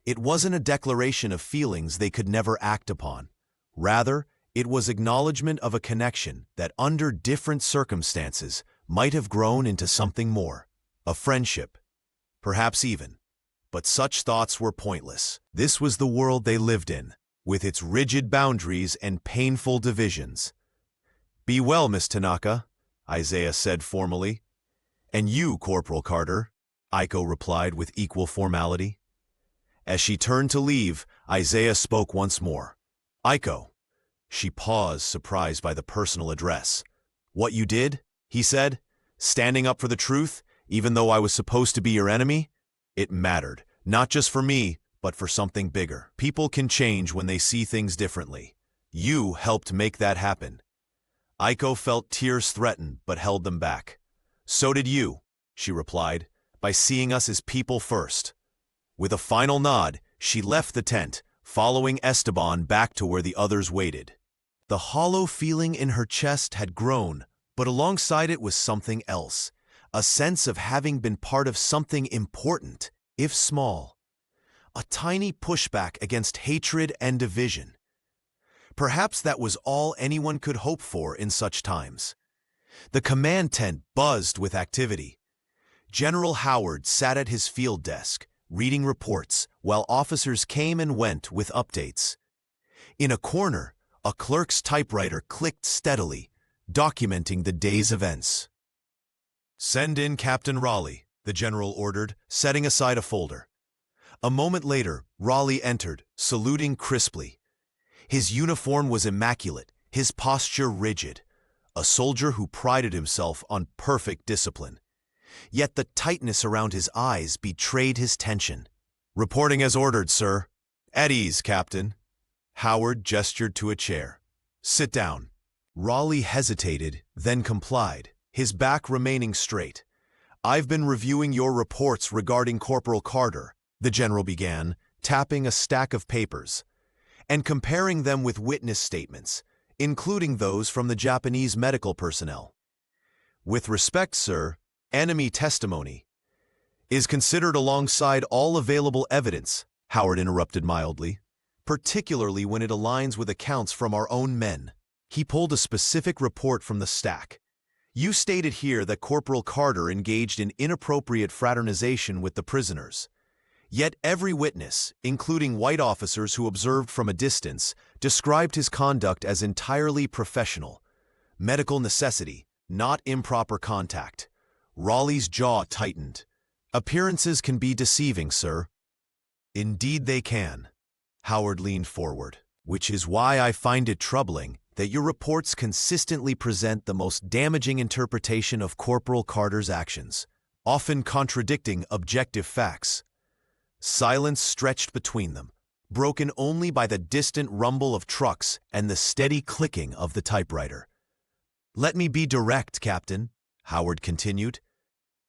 It wasn't a declaration of feelings they could never act upon. Rather, it was acknowledgement of a connection that under different circumstances might have grown into something more. A friendship, perhaps even. But such thoughts were pointless. This was the world they lived in, with its rigid boundaries and painful divisions. "Be well, Miss Tanaka," Isaiah said formally. "And you, Corporal Carter," Aiko replied with equal formality. As she turned to leave, Isaiah spoke once more. "Iko." She paused, surprised by the personal address. "What you did?" he said. "Standing up for the truth, even though I was supposed to be your enemy? It mattered, not just for me, but for something bigger. People can change when they see things differently. You helped make that happen." Iko felt tears threaten, but held them back. "So did you," she replied, "by seeing us as people first." With a final nod, she left the tent, following Esteban back to where the others waited. The hollow feeling in her chest had grown, but alongside it was something else, a sense of having been part of something important, if small. A tiny pushback against hatred and division. Perhaps that was all anyone could hope for in such times. The command tent buzzed with activity. General Howard sat at his field desk, reading reports, while officers came and went with updates. In a corner, a clerk's typewriter clicked steadily, documenting the day's events. "Send in Captain Raleigh," the general ordered, setting aside a folder. A moment later, Raleigh entered, saluting crisply. His uniform was immaculate, his posture rigid, a soldier who prided himself on perfect discipline. Yet the tightness around his eyes betrayed his tension. "Reporting as ordered, sir." "At ease, Captain." Howard gestured to a chair. "Sit down." Raleigh hesitated, then complied, his back remaining straight. "I've been reviewing your reports regarding Corporal Carter," the general began, tapping a stack of papers, "and comparing them with witness statements, including those from the Japanese medical personnel. With respect, sir, enemy testimony is considered alongside all available evidence," Howard interrupted mildly, "particularly when it aligns with accounts from our own men." He pulled a specific report from the stack. "You stated here that Corporal Carter engaged in inappropriate fraternization with the prisoners. Yet every witness, including white officers who observed from a distance, described his conduct as entirely professional. Medical necessity, not improper contact." Raleigh's jaw tightened. "Appearances can be deceiving, sir." "Indeed they can." Howard leaned forward. "Which is why I find it troubling that your reports consistently present the most damaging interpretation of Corporal Carter's actions, often contradicting objective facts." Silence stretched between them, broken only by the distant rumble of trucks and the steady clicking of the typewriter. "Let me be direct, Captain," Howard continued.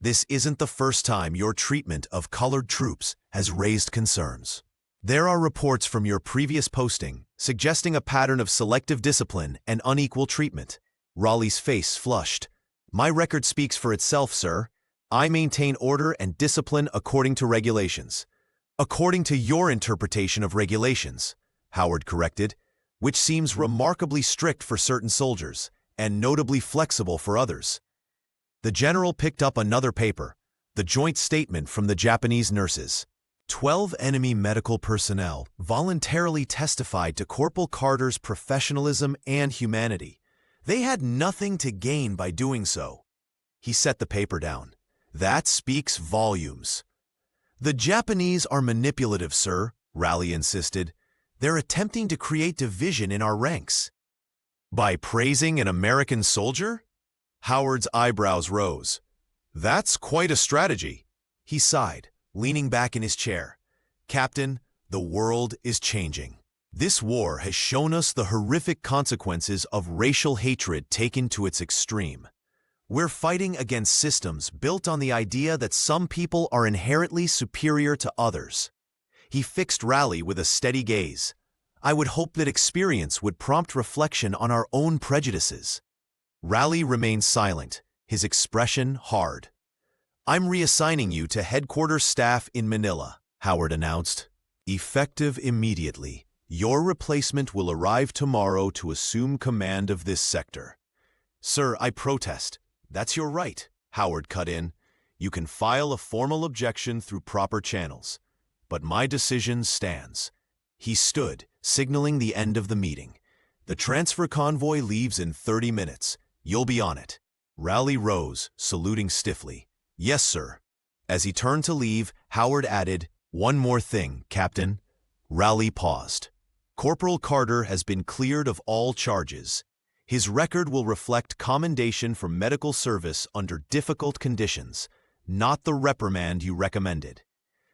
"This isn't the first time your treatment of colored troops has raised concerns. There are reports from your previous posting suggesting a pattern of selective discipline and unequal treatment." Raleigh's face flushed. "My record speaks for itself, sir. I maintain order and discipline according to regulations." "According to your interpretation of regulations," Howard corrected, "which seems remarkably strict for certain soldiers and notably flexible for others." The general picked up another paper, the joint statement from the Japanese nurses. 12 enemy medical personnel voluntarily testified to Corporal Carter's professionalism and humanity. They had nothing to gain by doing so. He set the paper down. "That speaks volumes." "The Japanese are manipulative, sir," Raleigh insisted. "They're attempting to create division in our ranks." "By praising an American soldier?" Howard's eyebrows rose. "That's quite a strategy." He sighed, leaning back in his chair. "Captain, the world is changing. This war has shown us the horrific consequences of racial hatred taken to its extreme. We're fighting against systems built on the idea that some people are inherently superior to others." He fixed Raleigh with a steady gaze. "I would hope that experience would prompt reflection on our own prejudices." Raleigh remained silent, his expression hard. "I'm reassigning you to headquarters staff in Manila," Howard announced. "Effective immediately. Your replacement will arrive tomorrow to assume command of this sector." "Sir, I protest." "That's your right," Howard cut in. "You can file a formal objection through proper channels. But my decision stands." He stood, signaling the end of the meeting. "The transfer convoy leaves in 30 minutes. You'll be on it." Raleigh rose, saluting stiffly. "Yes, sir." As he turned to leave, Howard added, "One more thing, Captain." Raleigh paused. "Corporal Carter has been cleared of all charges. His record will reflect commendation for medical service under difficult conditions, not the reprimand you recommended."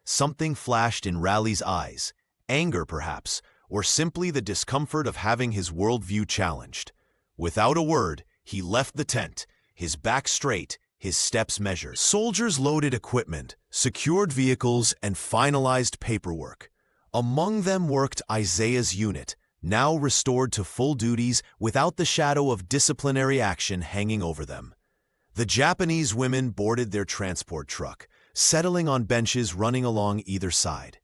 Something flashed in Raleigh's eyes, anger perhaps, or simply the discomfort of having his worldview challenged. Without a word, he left the tent, his back straight, his steps measured. Soldiers loaded equipment, secured vehicles, and finalized paperwork. Among them worked Isaiah's unit, now restored to full duties without the shadow of disciplinary action hanging over them. The Japanese women boarded their transport truck, settling on benches running along either side.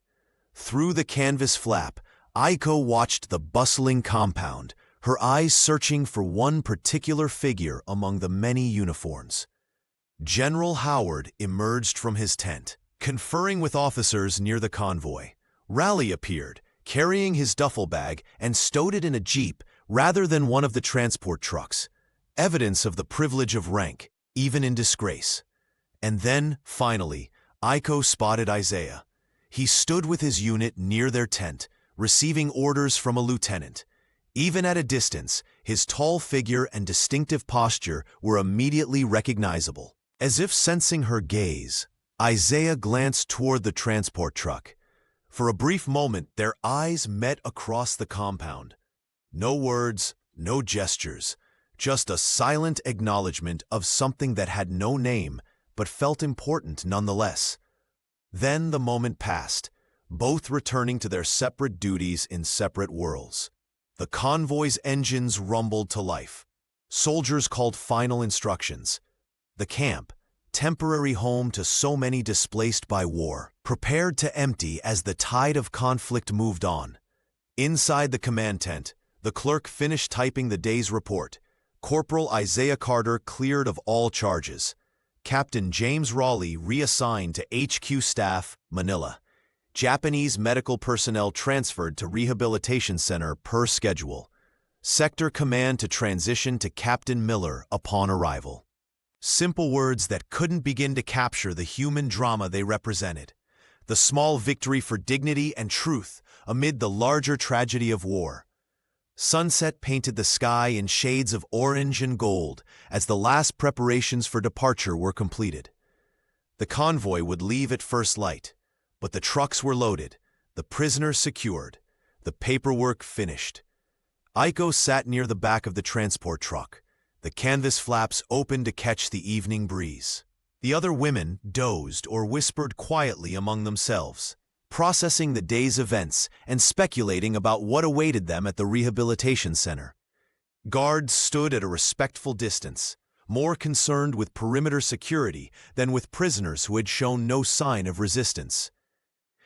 Through the canvas flap, Aiko watched the bustling compound, her eyes searching for one particular figure among the many uniforms. General Howard emerged from his tent, conferring with officers near the convoy. Raleigh appeared, carrying his duffel bag, and stowed it in a jeep rather than one of the transport trucks, evidence of the privilege of rank, even in disgrace. And then, finally, Aiko spotted Isaiah. He stood with his unit near their tent, receiving orders from a lieutenant. Even at a distance, his tall figure and distinctive posture were immediately recognizable. As if sensing her gaze, Isaiah glanced toward the transport truck. For a brief moment, their eyes met across the compound. No words, no gestures, just a silent acknowledgement of something that had no name, but felt important nonetheless. Then the moment passed, both returning to their separate duties in separate worlds. The convoy's engines rumbled to life. Soldiers called final instructions. The camp, temporary home to so many displaced by war, prepared to empty as the tide of conflict moved on. Inside the command tent, the clerk finished typing the day's report. Corporal Isaiah Carter cleared of all charges. Captain James Raleigh reassigned to HQ staff, Manila. Japanese medical personnel transferred to Rehabilitation Center per schedule. Sector command to transition to Captain Miller upon arrival. Simple words that couldn't begin to capture the human drama they represented. The small victory for dignity and truth amid the larger tragedy of war. Sunset painted the sky in shades of orange and gold as the last preparations for departure were completed. The convoy would leave at first light, but the trucks were loaded, the prisoners secured, the paperwork finished. Aiko sat near the back of the transport truck, the canvas flaps open to catch the evening breeze. The other women dozed or whispered quietly among themselves, processing the day's events and speculating about what awaited them at the rehabilitation center. Guards stood at a respectful distance, more concerned with perimeter security than with prisoners who had shown no sign of resistance.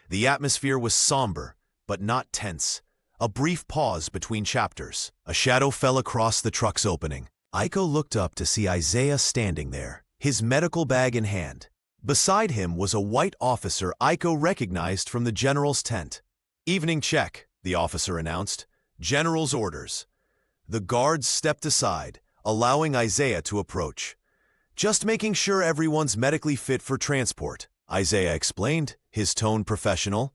The atmosphere was somber, but not tense. A brief pause between chapters. A shadow fell across the truck's opening. Aiko looked up to see Isaiah standing there, his medical bag in hand. Beside him was a white officer Aiko recognized from the general's tent. "Evening check," the officer announced. "General's orders." The guards stepped aside, allowing Isaiah to approach. "Just making sure everyone's medically fit for transport," Isaiah explained, his tone professional.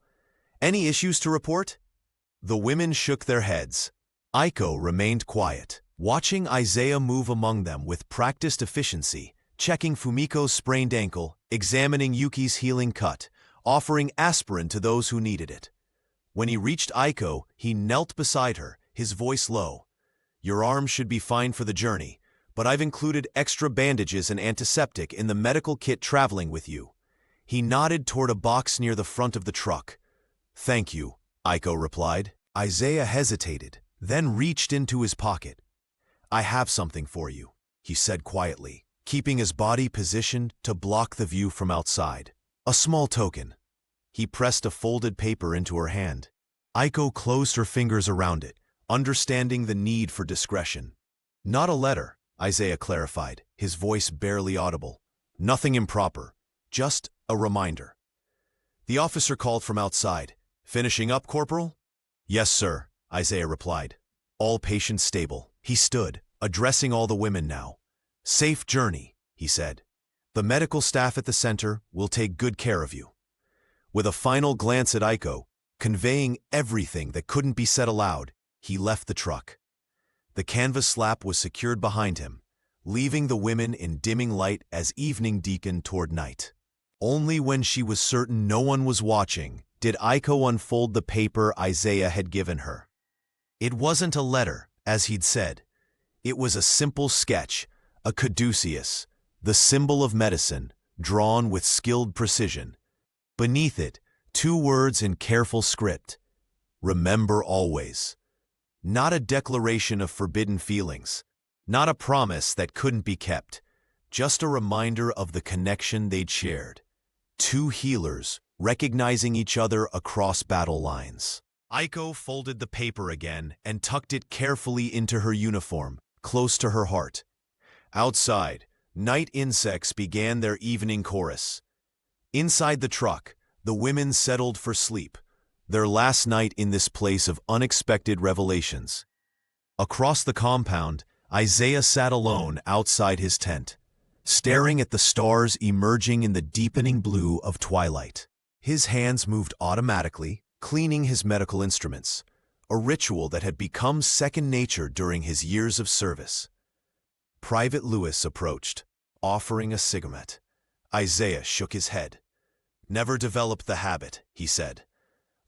"Any issues to report?" The women shook their heads. Aiko remained quiet, watching Isaiah move among them with practiced efficiency, checking Fumiko's sprained ankle, examining Yuki's healing cut, offering aspirin to those who needed it. When he reached Aiko, he knelt beside her, his voice low. "Your arm should be fine for the journey, but I've included extra bandages and antiseptic in the medical kit traveling with you." He nodded toward a box near the front of the truck. "Thank you," Aiko replied. Isaiah hesitated, then reached into his pocket. "I have something for you," he said quietly, keeping his body positioned to block the view from outside. "A small token." He pressed a folded paper into her hand. Aiko closed her fingers around it, understanding the need for discretion. "Not a letter," Isaiah clarified, his voice barely audible. "Nothing improper, just a reminder." The officer called from outside. "Finishing up, Corporal?" "Yes, sir," Isaiah replied. "All patients stable." He stood, addressing all the women now. "Safe journey," he said. "The medical staff at the center will take good care of you." With a final glance at Aiko, conveying everything that couldn't be said aloud, he left the truck. The canvas slab was secured behind him, leaving the women in dimming light as evening deepened toward night. Only when she was certain no one was watching did Aiko unfold the paper Isaiah had given her. It wasn't a letter, as he'd said. It was a simple sketch, a caduceus, the symbol of medicine, drawn with skilled precision. Beneath it, 2 words in careful script: "Remember always." Not a declaration of forbidden feelings, not a promise that couldn't be kept, just a reminder of the connection they'd shared. 2 healers recognizing each other across battle lines. Aiko folded the paper again and tucked it carefully into her uniform, close to her heart. Outside, night insects began their evening chorus. Inside the truck, the women settled for sleep, their last night in this place of unexpected revelations. Across the compound, Isaiah sat alone outside his tent, staring at the stars emerging in the deepening blue of twilight. His hands moved automatically, cleaning his medical instruments, a ritual that had become second nature during his years of service. Private Lewis approached, offering a cigarette. Isaiah shook his head. "Never developed the habit," he said.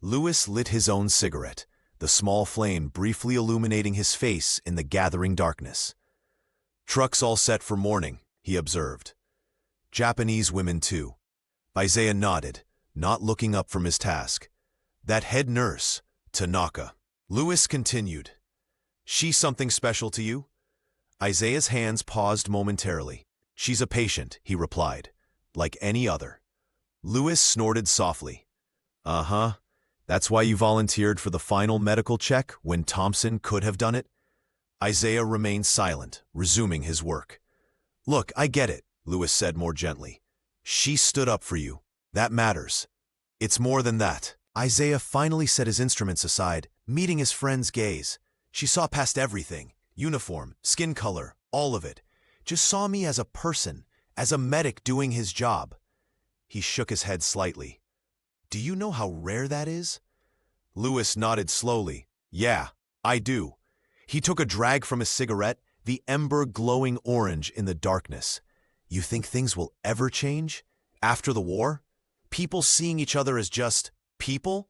Lewis lit his own cigarette, the small flame briefly illuminating his face in the gathering darkness. "Truck's all set for morning," he observed. "Japanese women too." Isaiah nodded, not looking up from his task. "That head nurse, Tanaka." Lewis continued. "She something special to you?" Isaiah's hands paused momentarily. "She's a patient," he replied, "like any other." Lewis snorted softly. "Uh-huh. That's why you volunteered for the final medical check when Thompson could have done it?" Isaiah remained silent, resuming his work. "Look, I get it," Lewis said more gently. "She stood up for you. That matters. It's more than that." Isaiah finally set his instruments aside, meeting his friend's gaze. She saw past everything, uniform, skin color, all of it. Just saw me as a person, as a medic doing his job. He shook his head slightly. "Do you know how rare that is?" Lewis nodded slowly. "Yeah, I do." He took a drag from his cigarette, the ember glowing orange in the darkness. "You think things will ever change? After the war? People seeing each other as just people?"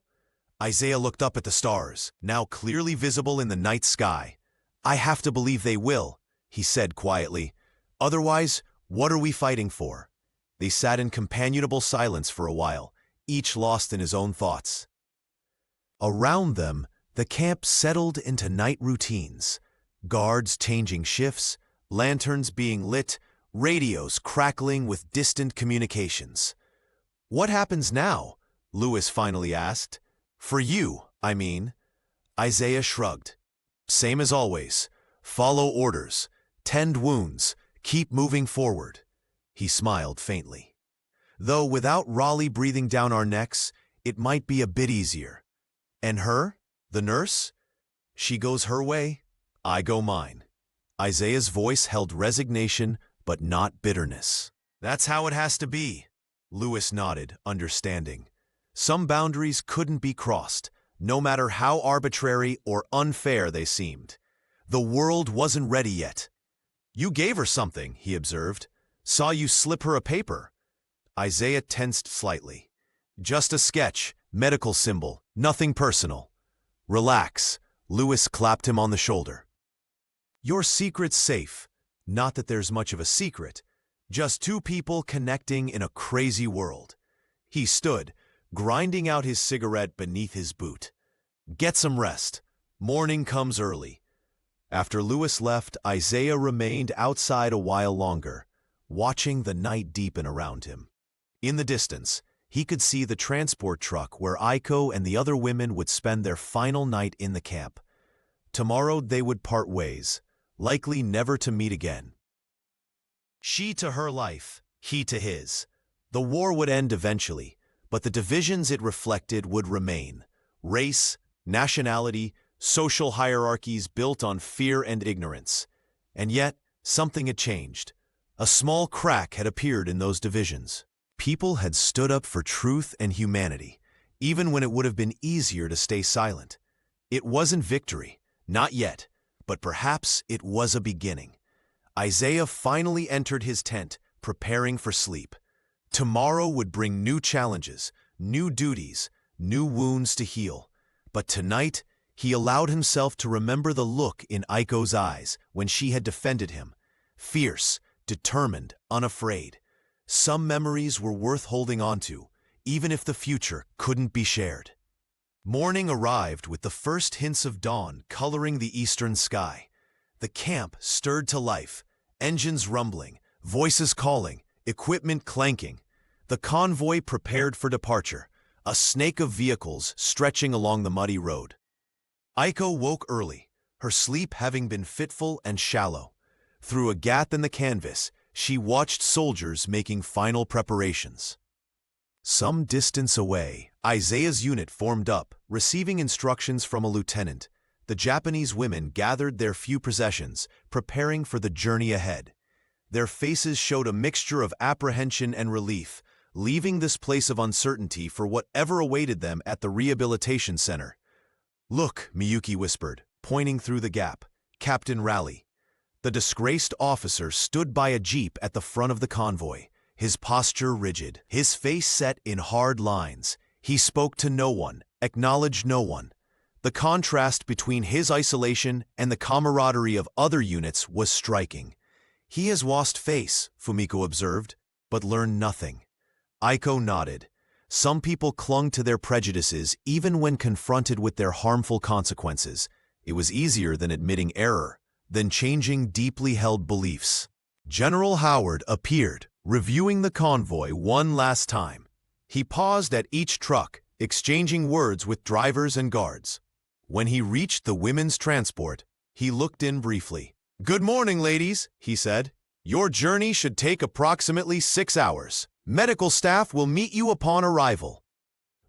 Isaiah looked up at the stars, now clearly visible in the night sky. "I have to believe they will," he said quietly. "Otherwise, what are we fighting for?" They sat in companionable silence for a while, each lost in his own thoughts. Around them, the camp settled into night routines. Guards changing shifts, lanterns being lit, radios crackling with distant communications. "What happens now?" Lewis finally asked. "For you, I mean." Isaiah shrugged. "Same as always. Follow orders, tend wounds, keep moving forward." He smiled faintly. "Though without Raleigh breathing down our necks, it might be a bit easier. And her, the nurse? She goes her way, I go mine." Isaiah's voice held resignation, but not bitterness. "That's how it has to be." Lewis nodded, understanding. Some boundaries couldn't be crossed, no matter how arbitrary or unfair they seemed. The world wasn't ready yet. "You gave her something," he observed. "Saw you slip her a paper." Isaiah tensed slightly. "Just a sketch, medical symbol, nothing personal." "Relax," Lewis clapped him on the shoulder. "Your secret's safe. Not that there's much of a secret. Just 2 people connecting in a crazy world." He stood, grinding out his cigarette beneath his boot. "Get some rest. Morning comes early." After Lewis left, Isaiah remained outside a while longer, watching the night deepen around him. In the distance, he could see the transport truck where Aiko and the other women would spend their final night in the camp. Tomorrow they would part ways, likely never to meet again. She to her life, he to his. The war would end eventually, but the divisions it reflected would remain. Race, nationality, social hierarchies built on fear and ignorance. And yet, something had changed. A small crack had appeared in those divisions. people had stood up for truth and humanity, even when it would have been easier to stay silent. It wasn't victory, not yet, but perhaps it was a beginning. Isaiah finally entered his tent, preparing for sleep. Tomorrow would bring new challenges, new duties, new wounds to heal. But tonight, he allowed himself to remember the look in Aiko's eyes when she had defended him. Fierce, determined, unafraid. Some memories were worth holding on to, even if the future couldn't be shared. Morning arrived with the first hints of dawn coloring the eastern sky. The camp stirred to life, engines rumbling, voices calling, equipment clanking. The convoy prepared for departure, a snake of vehicles stretching along the muddy road. Aiko woke early, her sleep having been fitful and shallow. Through a gap in the canvas, she watched soldiers making final preparations. Some distance away, Isaiah's unit formed up, receiving instructions from a lieutenant. The Japanese women gathered their few possessions, preparing for the journey ahead. Their faces showed a mixture of apprehension and relief, leaving this place of uncertainty for whatever awaited them at the rehabilitation center. "Look," Miyuki whispered, pointing through the gap. "Captain Raleigh." The disgraced officer stood by a jeep at the front of the convoy, his posture rigid, his face set in hard lines. He spoke to no one, acknowledged no one. The contrast between his isolation and the camaraderie of other units was striking. "He has lost face," Fumiko observed, but learned nothing. Aiko nodded. Some people clung to their prejudices even when confronted with their harmful consequences. It was easier than admitting error, than changing deeply held beliefs. General Howard appeared, reviewing the convoy one last time. He paused at each truck, exchanging words with drivers and guards. When he reached the women's transport, he looked in briefly. "Good morning, ladies," he said. "Your journey should take approximately 6 hours. Medical staff will meet you upon arrival."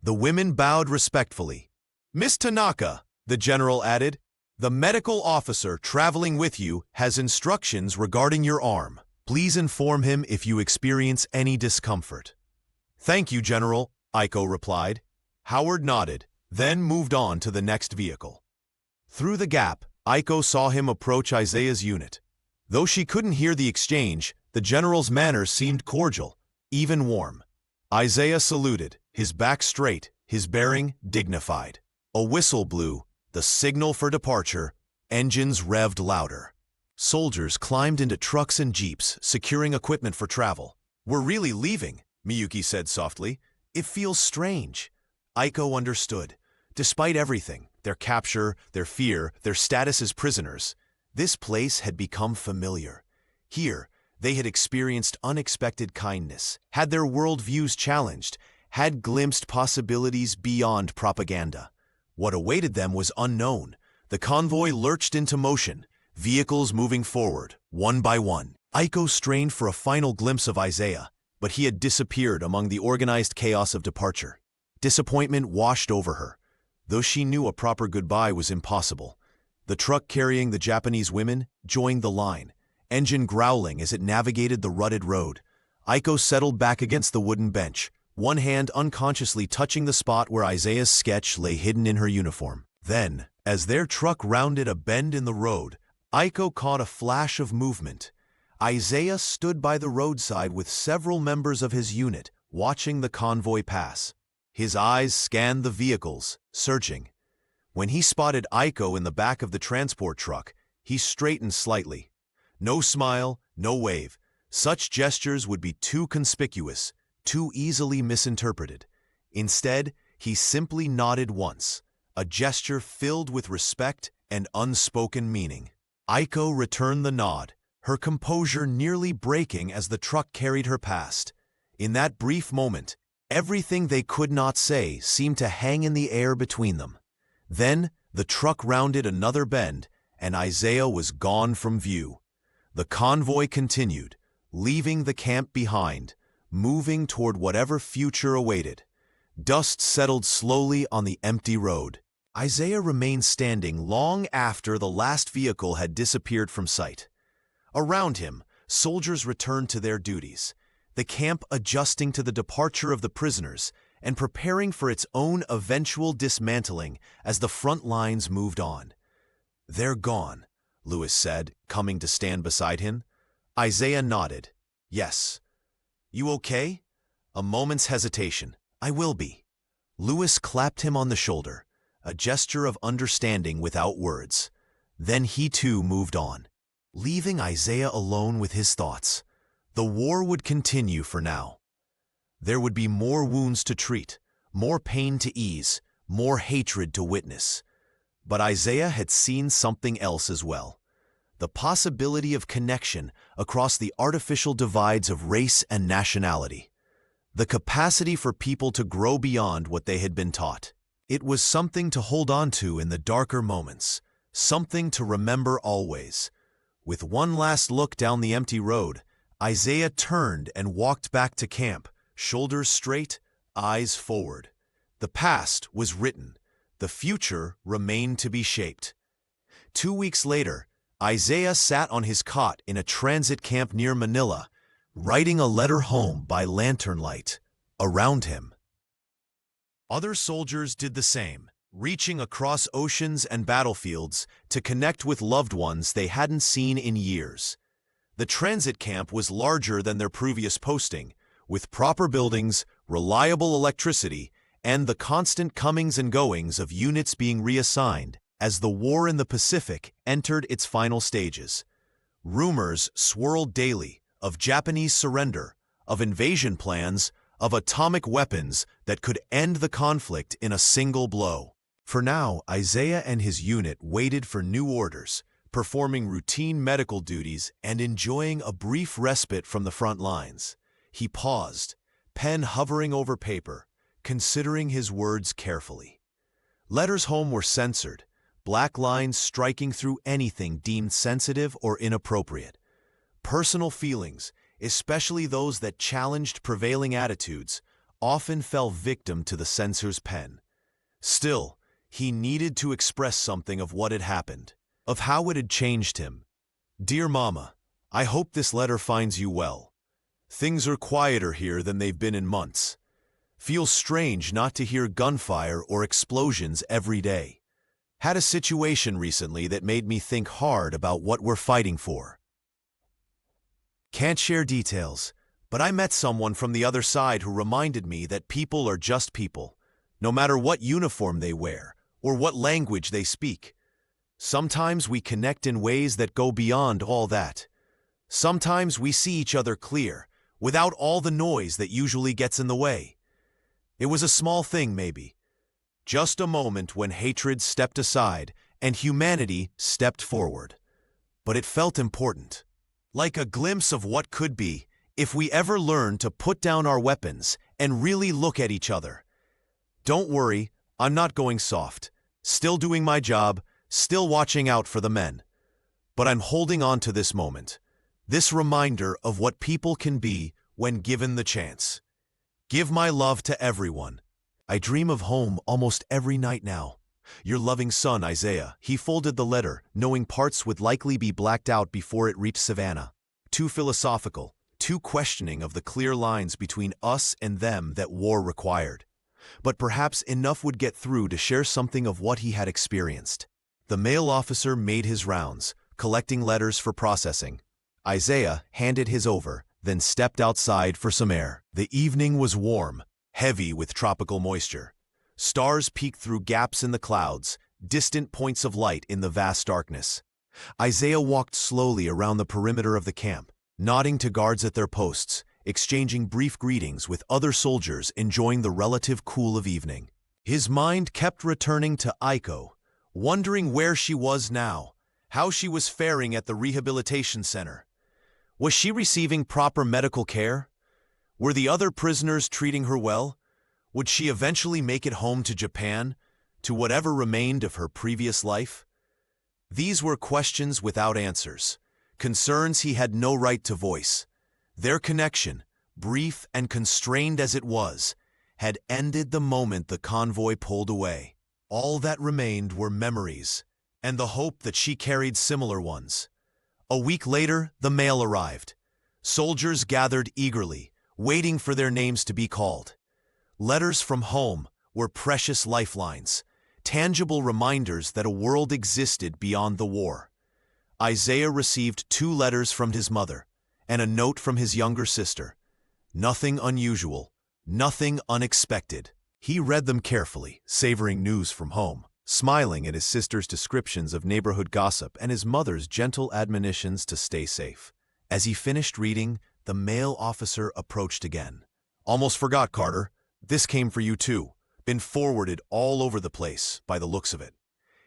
The women bowed respectfully. "Miss Tanaka," the general added, "the medical officer traveling with you has instructions regarding your arm. Please inform him if you experience any discomfort." "Thank you, General," Aiko replied. Howard nodded, then moved on to the next vehicle. Through the gap, Aiko saw him approach Isaiah's unit. Though she couldn't hear the exchange, the general's manner seemed cordial, even warm. Isaiah saluted, his back straight, his bearing dignified. A whistle blew, the signal for departure. Engines revved louder. Soldiers climbed into trucks and jeeps, securing equipment for travel. "We're really leaving," Miyuki said softly. "It feels strange." Aiko understood. Despite everything, their capture, their fear, their status as prisoners, this place had become familiar. Here, they had experienced unexpected kindness, had their worldviews challenged, had glimpsed possibilities beyond propaganda. What awaited them was unknown. The convoy lurched into motion, vehicles moving forward, one by one. Aiko strained for a final glimpse of Isaiah, but he had disappeared among the organized chaos of departure. Disappointment washed over her, though she knew a proper goodbye was impossible. The truck carrying the Japanese women joined the line, engine growling as it navigated the rutted road. Aiko settled back against the wooden bench, one hand unconsciously touching the spot where Isaiah's sketch lay hidden in her uniform. Then, as their truck rounded a bend in the road, Aiko caught a flash of movement. Isaiah stood by the roadside with several members of his unit, watching the convoy pass. His eyes scanned the vehicles, searching. When he spotted Aiko in the back of the transport truck, he straightened slightly. No smile, no wave. Such gestures would be too conspicuous, too easily misinterpreted. Instead, he simply nodded once, a gesture filled with respect and unspoken meaning. Aiko returned the nod, her composure nearly breaking as the truck carried her past. In that brief moment, everything they could not say seemed to hang in the air between them. Then, the truck rounded another bend, and Isaiah was gone from view. The convoy continued, leaving the camp behind, moving toward whatever future awaited. Dust settled slowly on the empty road. Isaiah remained standing long after the last vehicle had disappeared from sight. Around him, soldiers returned to their duties. the camp adjusting to the departure of the prisoners and preparing for its own eventual dismantling as the front lines moved on. "They're gone," Lewis said, coming to stand beside him. Isaiah nodded. "Yes." "You okay?" A moment's hesitation. "I will be." Lewis clapped him on the shoulder, a gesture of understanding without words. Then he too moved on, leaving Isaiah alone with his thoughts. The war would continue for now. There would be more wounds to treat, more pain to ease, more hatred to witness. But Isaiah had seen something else as well. The possibility of connection across the artificial divides of race and nationality. The capacity for people to grow beyond what they had been taught. It was something to hold on to in the darker moments, something to remember always. With one last look down the empty road, Isaiah turned and walked back to camp, shoulders straight, eyes forward. The past was written. The future remained to be shaped. 2 weeks later, Isaiah sat on his cot in a transit camp near Manila, writing a letter home by lantern light. Around him, other soldiers did the same, reaching across oceans and battlefields to connect with loved ones they hadn't seen in years. The transit camp was larger than their previous posting, with proper buildings, reliable electricity, and the constant comings and goings of units being reassigned as the war in the Pacific entered its final stages. Rumors swirled daily of Japanese surrender, of invasion plans, of atomic weapons that could end the conflict in a single blow. For now, Isaiah and his unit waited for new orders, performing routine medical duties and enjoying a brief respite from the front lines. He paused, pen hovering over paper, considering his words carefully. Letters home were censored, black lines striking through anything deemed sensitive or inappropriate. Personal feelings, especially those that challenged prevailing attitudes, often fell victim to the censor's pen. Still, he needed to express something of what had happened, of how it had changed him. "Dear Mama, I hope this letter finds you well. Things are quieter here than they've been in months. Feels strange not to hear gunfire or explosions every day. Had a situation recently that made me think hard about what we're fighting for. Can't share details, but I met someone from the other side who reminded me that people are just people, no matter what uniform they wear or what language they speak. Sometimes we connect in ways that go beyond all that. Sometimes we see each other clear, without all the noise that usually gets in the way. It was a small thing, maybe. Just a moment when hatred stepped aside and humanity stepped forward. But it felt important. Like a glimpse of what could be if we ever learn to put down our weapons and really look at each other. Don't worry, I'm not going soft. Still doing my job, still watching out for the men. But I'm holding on to this moment. This reminder of what people can be when given the chance. Give my love to everyone. I dream of home almost every night now. Your loving son, Isaiah." He folded the letter, knowing parts would likely be blacked out before it reached Savannah. Too philosophical, too questioning of the clear lines between us and them that war required. But perhaps enough would get through to share something of what he had experienced. The mail officer made his rounds, collecting letters for processing. Isaiah handed his over, then stepped outside for some air. The evening was warm, heavy with tropical moisture. Stars peeked through gaps in the clouds, distant points of light in the vast darkness. Isaiah walked slowly around the perimeter of the camp, nodding to guards at their posts, exchanging brief greetings with other soldiers enjoying the relative cool of evening. His mind kept returning to Aiko, wondering where she was now, how she was faring at the rehabilitation center. Was she receiving proper medical care? Were the other prisoners treating her well? Would she eventually make it home to Japan, to whatever remained of her previous life? These were questions without answers, concerns he had no right to voice. Their connection, brief and constrained as it was, had ended the moment the convoy pulled away. All that remained were memories, and the hope that she carried similar ones. A week later, the mail arrived. Soldiers gathered eagerly, waiting for their names to be called. Letters from home were precious lifelines, tangible reminders that a world existed beyond the war. Isaiah received 2 letters from his mother and a note from his younger sister. Nothing unusual, nothing unexpected. He read them carefully, savoring news from home, smiling at his sister's descriptions of neighborhood gossip and his mother's gentle admonitions to stay safe. As he finished reading, the male officer approached again. "Almost forgot, Carter. This came for you too. Been forwarded all over the place, by the looks of it."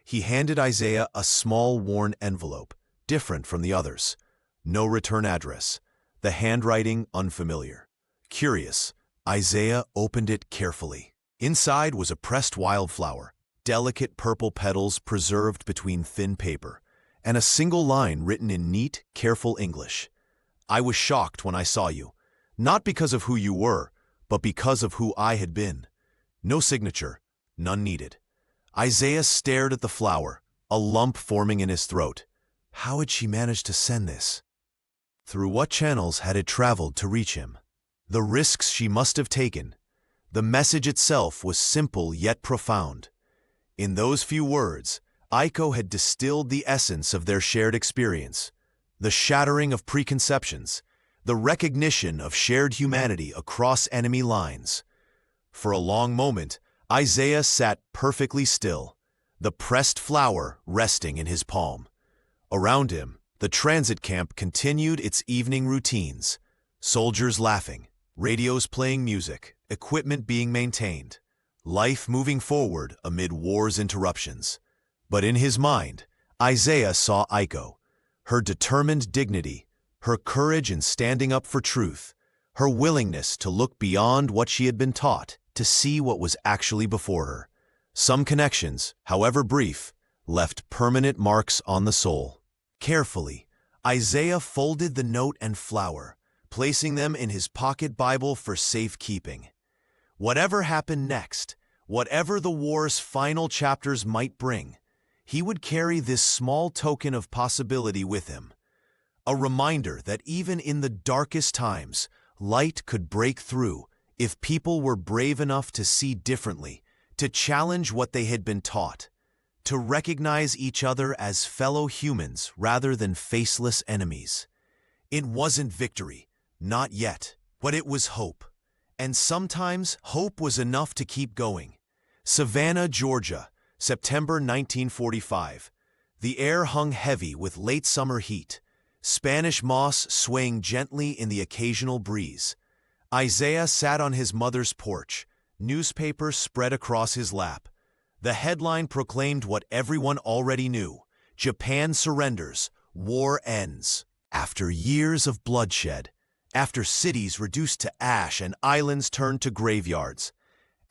He handed Isaiah a small worn envelope, different from the others. No return address. The handwriting unfamiliar. Curious, Isaiah opened it carefully. Inside was a pressed wildflower, delicate purple petals preserved between thin paper, and a single line written in neat, careful English. "I was shocked when I saw you, not because of who you were, but because of who I had been." No signature, none needed. Isaiah stared at the flower, a lump forming in his throat. How had she managed to send this? Through what channels had it traveled to reach him? The risks she must have taken. The message itself was simple yet profound. In those few words, Aiko had distilled the essence of their shared experience, the shattering of preconceptions, the recognition of shared humanity across enemy lines. For a long moment, Isaiah sat perfectly still, the pressed flower resting in his palm. Around him, the transit camp continued its evening routines, soldiers laughing, radios playing music, equipment being maintained, life moving forward amid war's interruptions. But in his mind, Isaiah saw Aiko, her determined dignity, her courage in standing up for truth, her willingness to look beyond what she had been taught, to see what was actually before her. Some connections, however brief, left permanent marks on the soul. Carefully, Isaiah folded the note and flower, placing them in his pocket Bible for safekeeping. Whatever happened next, whatever the war's final chapters might bring, he would carry this small token of possibility with him. A reminder that even in the darkest times, light could break through if people were brave enough to see differently, to challenge what they had been taught, to recognize each other as fellow humans rather than faceless enemies. It wasn't victory, not yet, but it was hope. And sometimes hope was enough to keep going. Savannah, Georgia, September 1945. The air hung heavy with late summer heat, Spanish moss swaying gently in the occasional breeze. Isaiah sat on his mother's porch, newspaper spread across his lap. The headline proclaimed what everyone already knew: Japan surrenders, war ends. After years of bloodshed, after cities reduced to ash and islands turned to graveyards,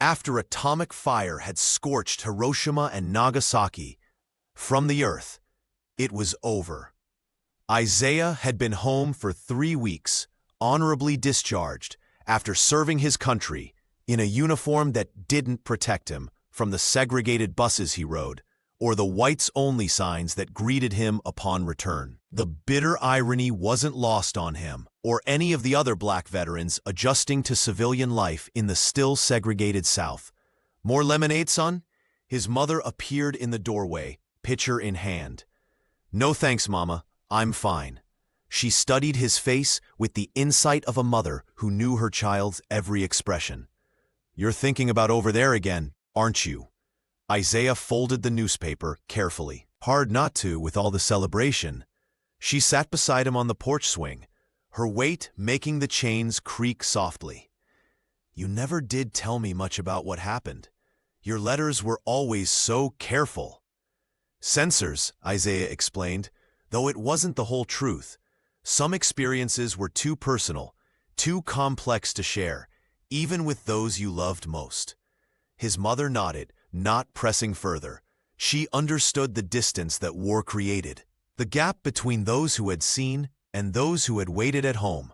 after atomic fire had scorched Hiroshima and Nagasaki, from the earth, it was over. Isaiah had been home for 3 weeks, honorably discharged, after serving his country in a uniform that didn't protect him from the segregated buses he rode, or the whites-only signs that greeted him upon return. The bitter irony wasn't lost on him, or any of the other black veterans adjusting to civilian life in the still segregated South. "More lemonade, son?" His mother appeared in the doorway, pitcher in hand. "No thanks, Mama. I'm fine." She studied his face with the insight of a mother who knew her child's every expression. "You're thinking about over there again, aren't you?" Isaiah folded the newspaper carefully. Hard not to with all the celebration. She sat beside him on the porch swing, her weight making the chains creak softly. "You never did tell me much about what happened. Your letters were always so careful." "Censors," Isaiah explained, though it wasn't the whole truth. Some experiences were too personal, too complex to share, even with those you loved most. His mother nodded, not pressing further. She understood the distance that war created, the gap between those who had seen and those who had waited at home.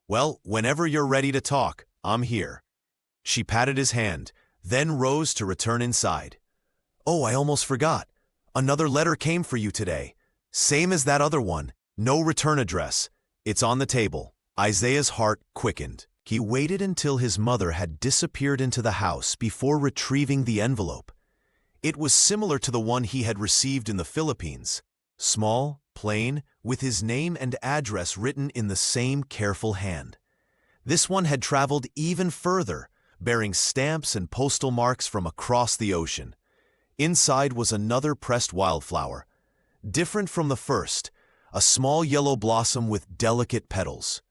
Well, whenever you're ready to talk, I'm here." She patted his hand, then rose to return inside. "Oh, I almost forgot. Another letter came for you today. Same as that other one. No return address. It's on the table." Isaiah's heart quickened. He waited until his mother had disappeared into the house before retrieving the envelope. It was similar to the one he had received in the Philippines. Small, plain, with his name and address written in the same careful hand. This one had traveled even further, bearing stamps and postal marks from across the ocean. Inside was another pressed wildflower. Different from the first, a small yellow blossom with delicate petals.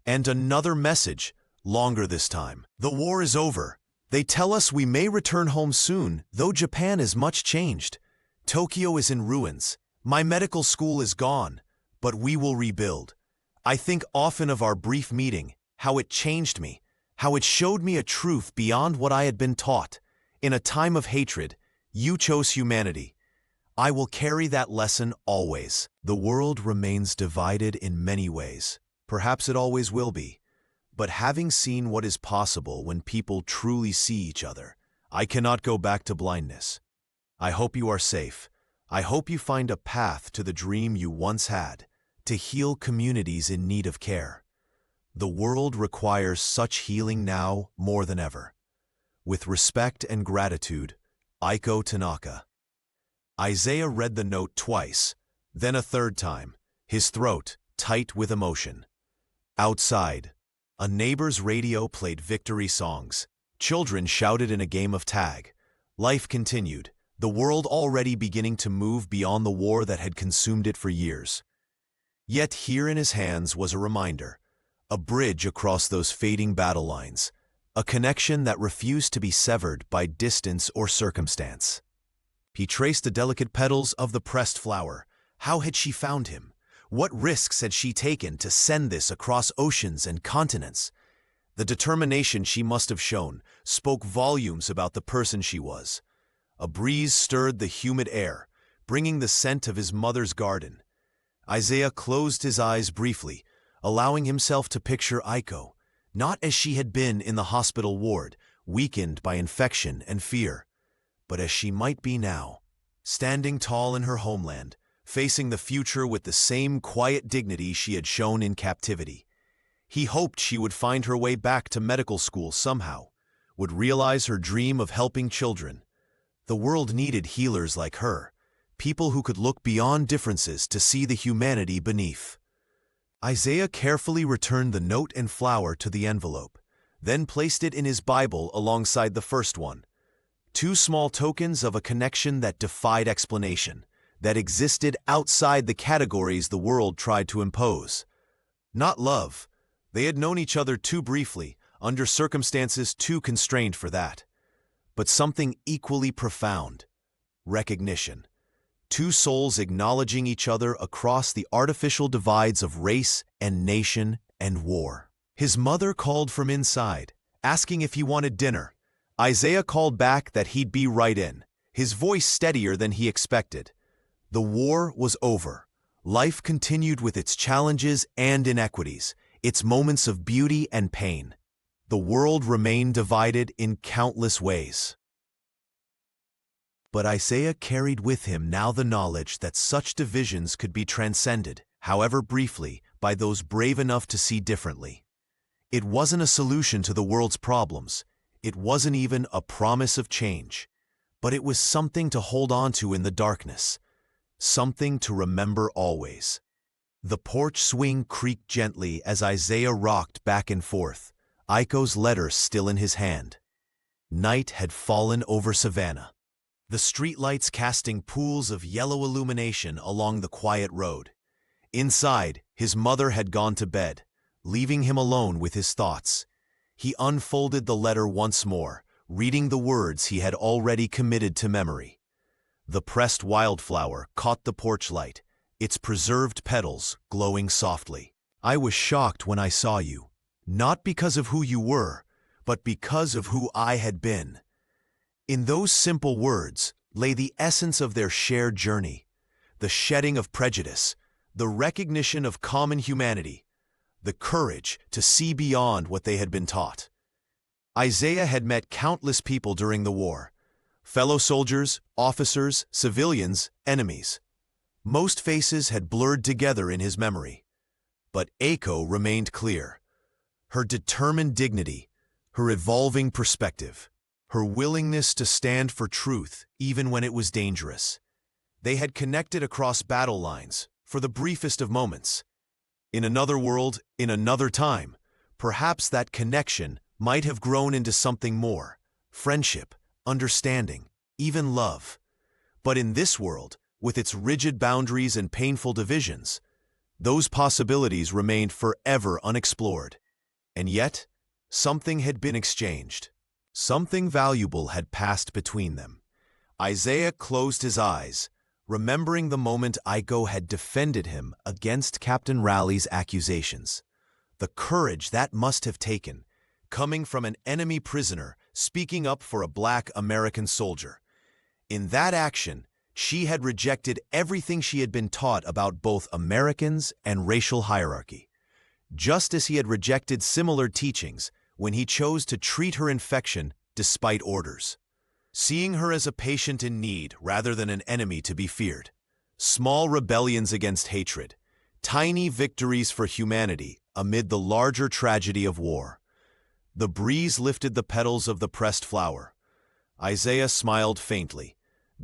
And another message, longer this time. The war is over. They tell us we may return home soon, though Japan is much changed. Tokyo is in ruins. My medical school is gone, but we will rebuild. I think often of our brief meeting, how it changed me, how it showed me a truth beyond what I had been taught. In a time of hatred, you chose humanity. I will carry that lesson always. The world remains divided in many ways. Perhaps it always will be. But having seen what is possible when people truly see each other, I cannot go back to blindness. I hope you are safe. I hope you find a path to the dream you once had, to heal communities in need of care. The world requires such healing now more than ever. With respect and gratitude, Aiko Tanaka. Isaiah read the note twice, then a third time, his throat tight with emotion. Outside, a neighbor's radio played victory songs. Children shouted in a game of tag. Life continued, the world already beginning to move beyond the war that had consumed it for years. Yet here in his hands was a reminder, a bridge across those fading battle lines, a connection that refused to be severed by distance or circumstance. He traced the delicate petals of the pressed flower. How had she found him? What risks had she taken to send this across oceans and continents? The determination she must have shown spoke volumes about the person she was. A breeze stirred the humid air, bringing the scent of his mother's garden. Isaiah closed his eyes briefly, allowing himself to picture Aiko, not as she had been in the hospital ward, weakened by infection and fear, but as she might be now, standing tall in her homeland, facing the future with the same quiet dignity she had shown in captivity. He hoped she would find her way back to medical school somehow, would realize her dream of helping children. The world needed healers like her, people who could look beyond differences to see the humanity beneath. Isaiah carefully returned the note and flower to the envelope, then placed it in his Bible alongside the first one. Two small tokens of a connection that defied explanation, that existed outside the categories the world tried to impose. Not love. They had known each other too briefly, under circumstances too constrained for that. But something equally profound. Recognition. Two souls acknowledging each other across the artificial divides of race and nation and war. His mother called from inside, asking if he wanted dinner. Isaiah called back that he'd be right in, his voice steadier than he expected. The war was over. Life continued with its challenges and inequities, its moments of beauty and pain. The world remained divided in countless ways. But Isaiah carried with him now the knowledge that such divisions could be transcended, however briefly, by those brave enough to see differently. It wasn't a solution to the world's problems. It wasn't even a promise of change. But it was something to hold on to in the darkness. Something to remember always. The porch swing creaked gently as Isaiah rocked back and forth, Aiko's letter still in his hand. Night had fallen over Savannah, the streetlights casting pools of yellow illumination along the quiet road. Inside, his mother had gone to bed, leaving him alone with his thoughts. He unfolded the letter once more, reading the words he had already committed to memory. The pressed wildflower caught the porch light, its preserved petals glowing softly. I was shocked when I saw you, not because of who you were, but because of who I had been. In those simple words lay the essence of their shared journey, the shedding of prejudice, the recognition of common humanity, the courage to see beyond what they had been taught. Isaiah had met countless people during the war, fellow soldiers, officers, civilians, enemies. Most faces had blurred together in his memory. But Eiko remained clear. Her determined dignity, her evolving perspective, her willingness to stand for truth even when it was dangerous. They had connected across battle lines for the briefest of moments. In another world, in another time, perhaps that connection might have grown into something more: friendship, understanding, even love. But in this world, with its rigid boundaries and painful divisions, those possibilities remained forever unexplored. And yet, something had been exchanged. Something valuable had passed between them. Isaiah closed his eyes, remembering the moment Eiko had defended him against Captain Raleig's accusations. The courage that must have taken, coming from an enemy prisoner speaking up for a Black American soldier. In that action, she had rejected everything she had been taught about both Americans and racial hierarchy, just as he had rejected similar teachings when he chose to treat her infection despite orders. Seeing her as a patient in need rather than an enemy to be feared. Small rebellions against hatred, tiny victories for humanity amid the larger tragedy of war. The breeze lifted the petals of the pressed flower. Isaiah smiled faintly,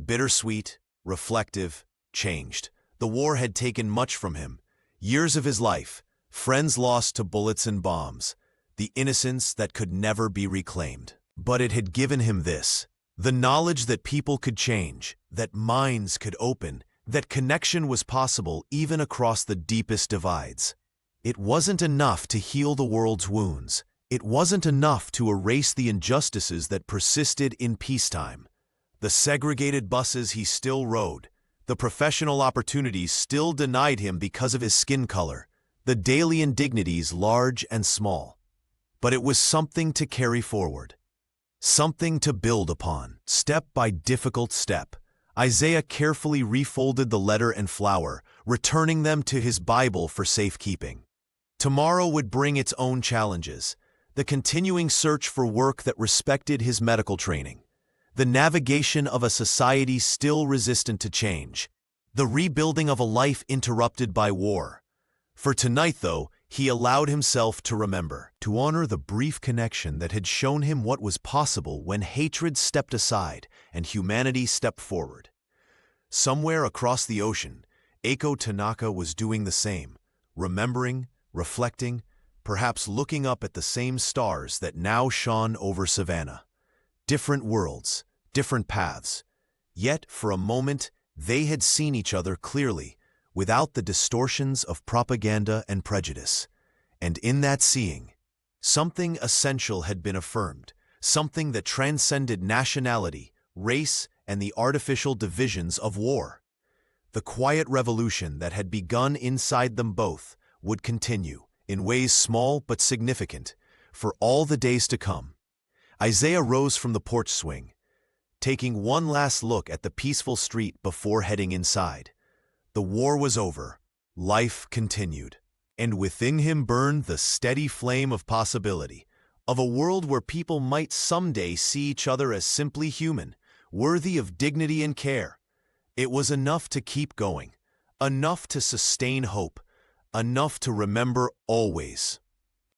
bittersweet, reflective, changed. The war had taken much from him. Years of his life, friends lost to bullets and bombs, the innocence that could never be reclaimed. But it had given him this: the knowledge that people could change, that minds could open, that connection was possible even across the deepest divides. It wasn't enough to heal the world's wounds. It wasn't enough to erase the injustices that persisted in peacetime. The segregated buses he still rode, the professional opportunities still denied him because of his skin color, the daily indignities large and small. But it was something to carry forward. Something to build upon. Step by difficult step, Isaiah carefully refolded the letter and flower, returning them to his Bible for safekeeping. Tomorrow would bring its own challenges: the continuing search for work that respected his medical training, the navigation of a society still resistant to change, the rebuilding of a life interrupted by war. For tonight, though, he allowed himself to remember, to honor the brief connection that had shown him what was possible when hatred stepped aside and humanity stepped forward. Somewhere across the ocean, Eiko Tanaka was doing the same, remembering, reflecting, perhaps looking up at the same stars that now shone over Savannah. Different worlds, different paths. Yet, for a moment, they had seen each other clearly, without the distortions of propaganda and prejudice. And in that seeing, something essential had been affirmed, something that transcended nationality, race, and the artificial divisions of war. The quiet revolution that had begun inside them both would continue, in ways small but significant, for all the days to come. Isaiah rose from the porch swing, taking one last look at the peaceful street before heading inside. The war was over, life continued, and within him burned the steady flame of possibility, of a world where people might someday see each other as simply human, worthy of dignity and care. It was enough to keep going, enough to sustain hope, enough to remember always.